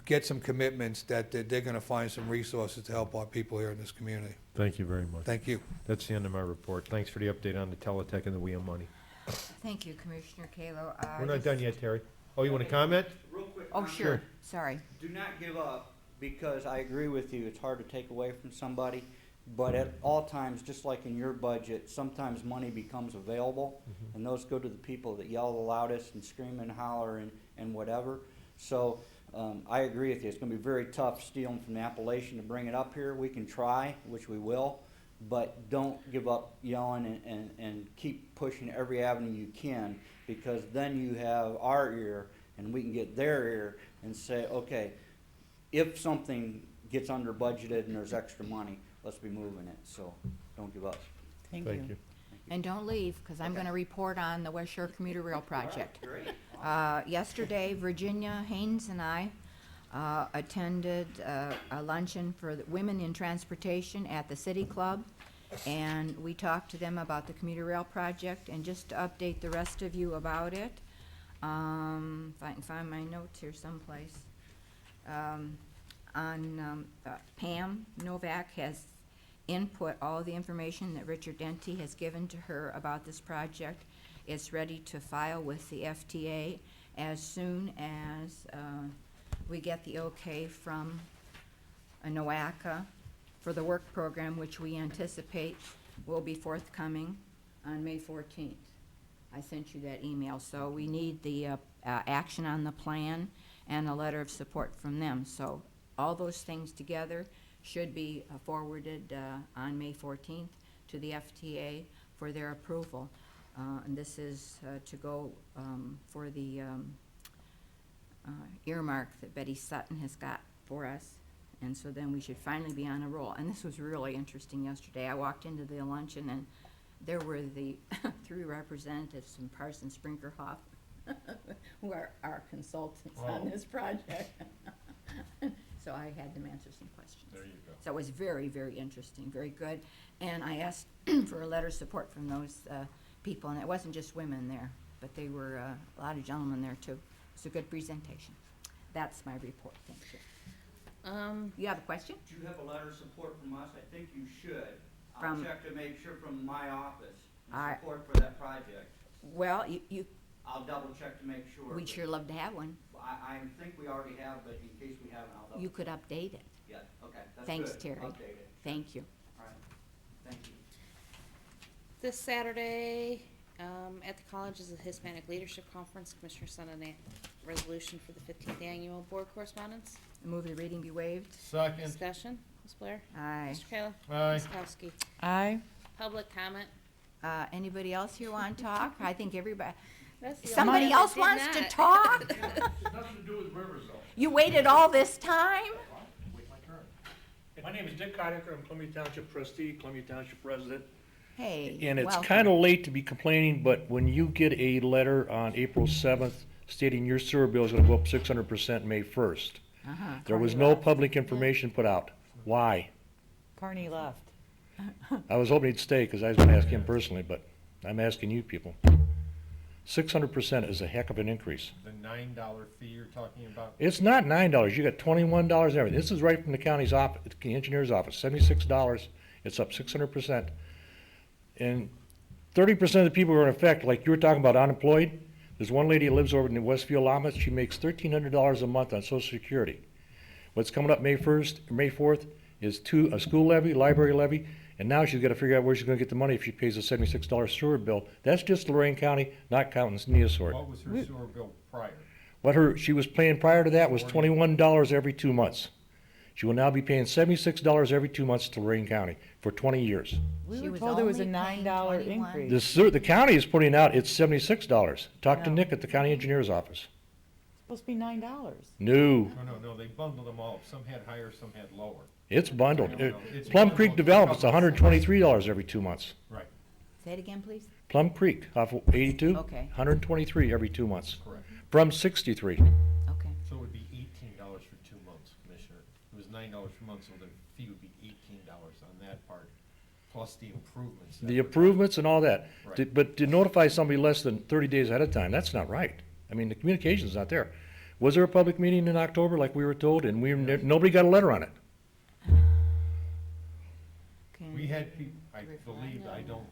get some commitments that they're going to find some resources to help our people here in this community. Thank you very much. Thank you. That's the end of my report. Thanks for the update on the Teletech and the WIA money. Thank you, Commissioner Kalo. We're not done yet, Terry. Oh, you want to comment? Real quick. Oh, comment. sure. Sorry. Do not give up, because I agree with you. It's hard to take away from somebody. But at all times, just like in your budget, sometimes money becomes available, and those go to the people that yell the loudest and scream and holler and whatever. So I agree with you. It's going to be very tough stealing from the Appalachian to bring it up here. We can try, which we will, but don't give up yelling and keep pushing every avenue you can, because then you have our ear and we can get their ear and say, okay, if something gets under budgeted and there's extra money, let's be moving it. So don't give up. Thank you. And don't leave, because I'm going to report on the West Shore Commuter Rail Project. Great. Yesterday, Virginia Haynes and I attended a luncheon for the women in transportation at the City Club, and we talked to them about the commuter rail project. And just to update the rest of you about it, if I can find my notes here someplace. Pam Novak has input all the information that Richard Denty has given to her about this project. It's ready to file with the FTA as soon as we get the okay from NOACA for the work program, which we anticipate will be forthcoming on May 14th. I sent you that email, so we need the action on the plan and a letter of support from them. So all those things together should be forwarded on May 14th to the FTA for their approval. And this is to go for the earmark that Betty Sutton has got for us. And so then we should finally be on a roll. And this was really interesting yesterday. I walked into the luncheon and there were the 3 representatives from Parsons Sprinkerhoff who are our consultants on this project. So I had them answer some questions. There you go. So it was very, very interesting, very good. And I asked for a letter of support from those people, and it wasn't just women there, but they were a lot of gentlemen there too. It's a good presentation. That's my report, thank you. You have a question? Do you have a letter of support from us? I think you should. I'll From- check to make sure from my office, I- support for that project. Well, you I'll double check to make sure. we'd sure love to have one. I think we already have, but in case we haven't, I'll double. You could update it. Yeah, okay, that's good. Thanks, Terry. Update it. Thank you. All right, thank you. This Saturday, at the college is a Hispanic Leadership Conference. Commissioner sent a resolution for the 15th annual board correspondence. I move the reading be waived. Second. Discussion, Ms. Blair? Aye. Mr. Kayla? Aye. Ms. Kowski? Aye. Public comment? Anybody else here want to talk? I think everybody, That's the somebody only one else that wants did to not. talk? Nothing to do with rivers, though. You waited all this time? Wait my turn. My name is Dick Conacher. I'm Columbia Township trustee, Columbia Township resident. Hey, And it's welcome. kind of late to be complaining, but when you get a letter on April 7th stating your sewer bill is going to go up 600% May 1st, there was no public information put out. Why? Carney left. I was hoping he'd stay because I was going to ask him personally, but I'm asking you people. 600% is a heck of an increase. The $9 fee you're talking about? It's not $9. You got $21 and everything. This is right from the county's office, the engineer's office. $76. It's up 600%. And 30% of the people who are in effect, like you were talking about unemployed, there's one lady that lives over in the Westfield Llamas. She makes $1,300 a month on Social Security. What's coming up May 1st, May 4th is a school levy, library levy, and now she's got to figure out where she's going to get the money if she pays a $76 sewer bill. That's just Lorain County, not counting Neosort. What was her sewer bill prior? What she was paying prior to that was $21 every 2 months. She will now be paying $76 every 2 months to Lorain County for 20 years. We She were was told there was a only paying $9 21. increase. The county is putting out, it's $76. Talk to No. Nick at the county engineer's office. Supposed to be $9. No, No, they bundled them all up. Some had higher, some had lower. it's bundled. No, it's Plum bundled Creek with Development's a couple of $123 every 2 months. Right, Say it again, please. Plum Creek off of 82, Okay. 123 every 2 months. correct. From 63. Okay. So it would be $18 for 2 months, Commissioner. It was $9 per month, so the fee would be $18 on that part, plus the improvements. that The were done. improvements and all that. Right. But to notify somebody less than 30 days ahead of time, that's not right. I mean, the communication's not there. Was there a public meeting in October like we were told, and nobody got a letter on it? We had people, I believe, I don't,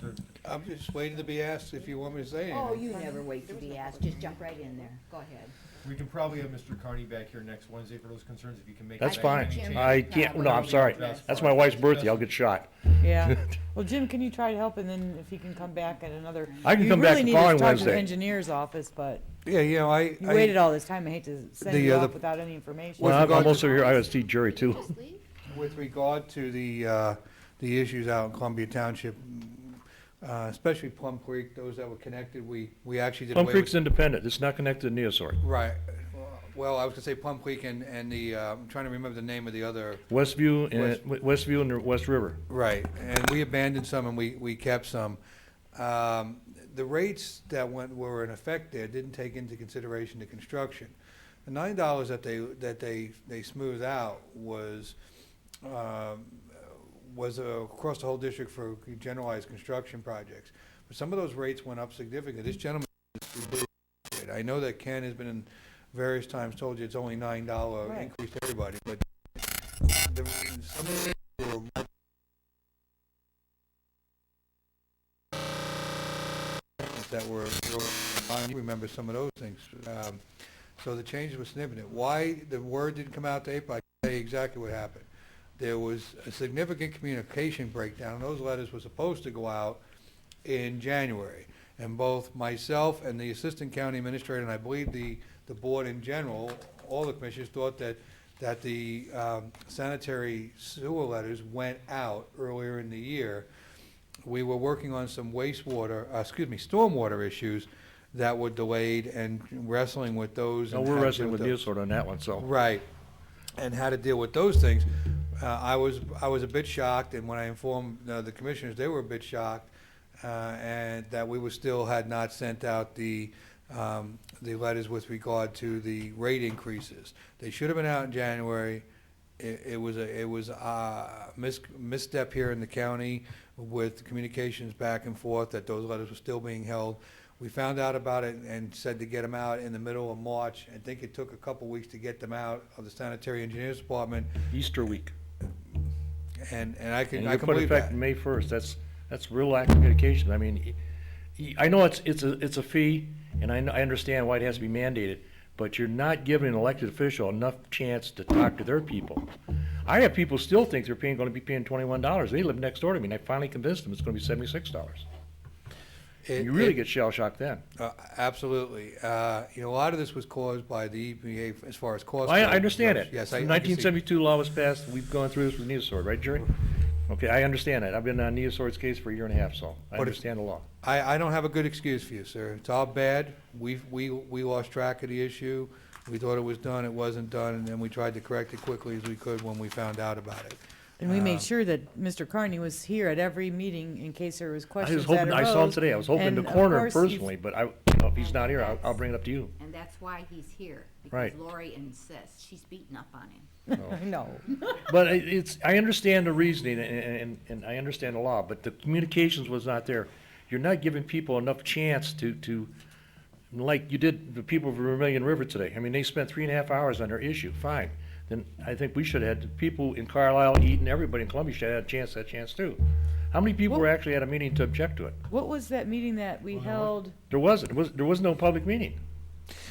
there- I'm just waiting to be asked if you want me to say anything. Oh, you never wait to be asked. Just jump right in there. Go ahead. we can probably have Mr. Carney back here next Wednesday for those concerns, if you can make. That's that fine. any changes. I can't, no, I'm sorry. That's my wife's birthday, I'll get shot. Yeah. Well, Jim, can you try to help, and then if he can come back at another. I can come back the You following really need to talk to the Wednesday. engineer's office, but Yeah, you know, you waited all this time. I hate to send The, you the- off without any information. Well, I'm regard to- also here, I gotta see Jerry too. With regard to the issues out in Columbia Township, especially Plum Creek, those that were connected, we actually did Plum away Creek's with. independent, it's not connected to Neosort. Right. Well, I was gonna say Plum Creek and the, I'm trying to remember the name of the other. Westview and the West River. Right, and we abandoned some and we kept some. The rates that were in effect there didn't take into consideration the construction. The $9 that they smoothed out was across the whole district for generalized construction projects. But some of those rates went up significantly. This gentleman it. I know that Ken has been in various times told you it's only $9 Right. increase to everybody, but some of the were that were I remember some of those things. So the changes were significant. Why the word didn't come out to April, I can tell you exactly what happened. There was a significant communication breakdown, and those letters were supposed to go out in January. And both myself and the assistant county administrator, and I believe the board in general, all the commissioners thought that the sanitary sewer letters went out earlier in the year. We were working on some stormwater issues that were delayed and wrestling with those. No, and we're how to wrestling deal with those. Neosord on that one, so. Right, and how to deal with those things. I was a bit shocked, and when I informed the commissioners, they were a bit shocked, and that we had not sent out the letters with regard to the rate increases. They should have been out in January. It was a misstep here in the county with communications back and forth that those letters were still being held. We found out about it and said to get them out in the middle of March. I think it took a couple weeks to get them out of the sanitary engineers department. Easter week. And I can And you put believe effect that. May 1st. That's real lack of communication. I mean, I know it's a fee, and I understand why it has to be mandated, but you're not giving an elected official enough chance to talk to their people. I have people still think they're going to be paying $21. They live next door to me, and I finally convinced them it's going to be $76. You really get shell shocked then. Absolutely. A lot of this was caused by the EPA as far as cost. I understand it. Yes, The I can see. 1972 law was passed. We've gone through this with Neosord, right, Jerry? Okay, I understand that. I've been on Neosord's case for a year and a half, so I But understand the law. I don't have a good excuse for you, sir. It's all bad. We lost track of the issue. We thought it was done, it wasn't done, and then we tried to correct it quickly as we could when we found out about it. And we made sure that Mr. Carney was here at every meeting in case there was I questions was hoping, that I saw him arose. today. I was hoping to And of corner him course, you've- personally, but if he's not here, I'll bring it up to you. And that's why he's here, Right. because Lori insists. She's beating up on him. I know. But I understand the reasoning and I understand the law, but the communications was not there. You're not giving people enough chance to, like you did the people of Vermilion River today. I mean, they spent 3.5 hours on their issue, fine. Then I think we should have had the people in Carlisle, Eaton, everybody in Columbia should have had that chance too. How many people were actually at a meeting to object to it? What was that meeting that we held There was no public meeting.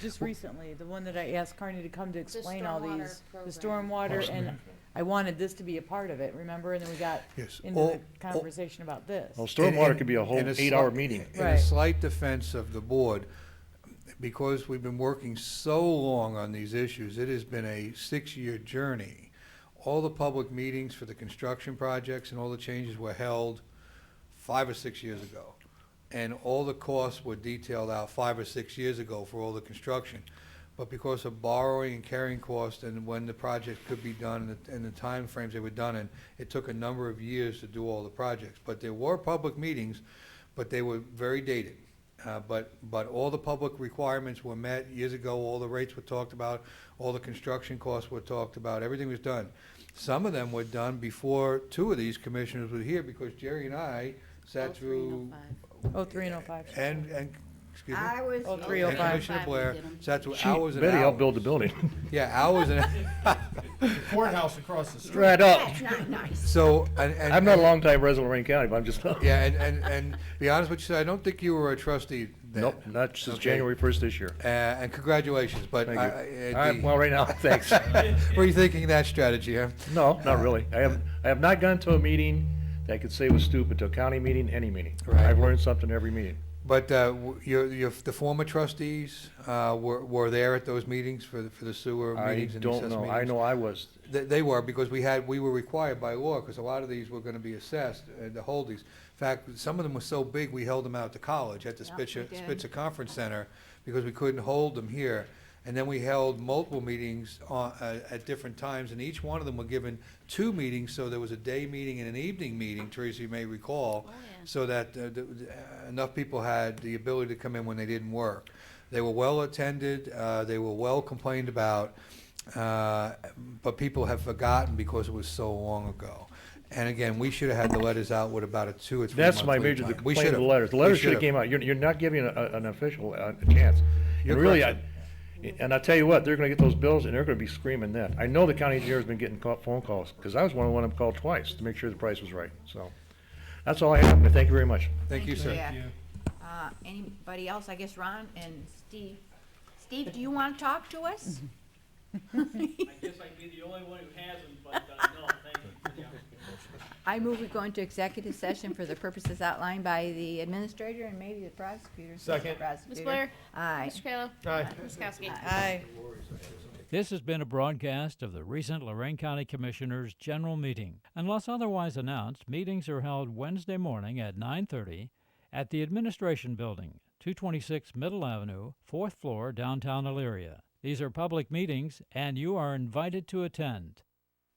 just recently? The one that I asked Carney to come to explain all stormwater these, the program. stormwater, and I wanted this to be a part of it, remember? And then we got Yes. into the conversation about this. Well, stormwater could be a whole In 8-hour meeting. In a Right. slight defense of the board, because we've been working so long on these issues, it has been a 6-year journey. All the public meetings for the construction projects and all the changes were held 5 or 6 years ago. And all the costs were detailed out 5 or 6 years ago for all the construction. But because of borrowing and carrying costs and when the project could be done and the time frames they were done in, it took a number of years to do all the projects. But there were public meetings, but they were very dated. But all the public requirements were met years ago, all the rates were talked about, all the construction costs were talked about, everything was done. Some of them were done before 2 of these commissioners were here because Jerry and I sat through. 03 and 05. And, excuse me? I was. 03, And 05. Commissioner Blair sat through She- hours and Betty hours. helped build the building. Yeah, hours and. Courthouse across the street. Right up. That's not nice. So, and. I'm not a longtime resident of Lorain County, but I'm just. Yeah, and be honest with you, I don't think you were a trustee then. Nope, not since Okay. January 1st this year. And congratulations, but. Thank you. All right, well, right now, thanks. Were you thinking that strategy, huh? No, not really. I have not gone to a meeting that I could say was stupid, to a county meeting, any meeting. Right. I've learned something every meeting. But the former trustees were there at those meetings for the sewer I meetings and don't assessment know. meetings? I know I was. They were, because we were required by law, because a lot of these were gonna be assessed, to hold these. In fact, some of them were so big, we held them out at the college, at the Yep, we did. Spitzer Conference Center, because we couldn't hold them here. And then we held multiple meetings at different times, and each one of them were given 2 meetings, so there was a day meeting and an evening meeting, Teresa, you may recall, so that enough people had the ability to come in when they didn't work. They were well attended, they were well complained about, but people have forgotten because it was so long ago. And again, we should have had the letters out with about a 2 or 3 month That's my lead major time. We complaint of the should've. letters. The We letters should have should've. came out. You're not giving an official a chance. And really, and I tell you what, they're gonna get those bills and they're gonna be screaming then. I know the county engineer's been getting phone calls, because I was one of them called twice to make sure the price was right, so. That's all I have, but thank you very much. Thank you, sir. Yeah. Anybody else? I guess Ron and Steve. Steve, do you want to talk to us? I guess I'd be the only one who hasn't, but no, thank you for the opportunity. I move we go into executive session for the purposes outlined by the administrator and maybe the prosecutor. Second. Ms. Blair? Aye. Mr. Kayla? Aye. Ms. Kowski? Aye. This has been a broadcast of the recent Lorain County Commissioners' General Meeting. Unless otherwise announced, meetings are held Wednesday morning at 9:30 at the Administration Building, 226 Middle Avenue, 4th floor, downtown Elyria. These are public meetings, and you are invited to attend.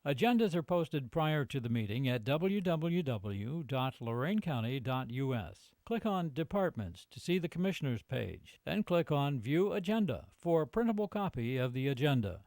Agendas are posted prior to the meeting at www.loraincounty.us. Click on Departments to see the Commissioners page. Then click on View Agenda for a printable copy of the agenda.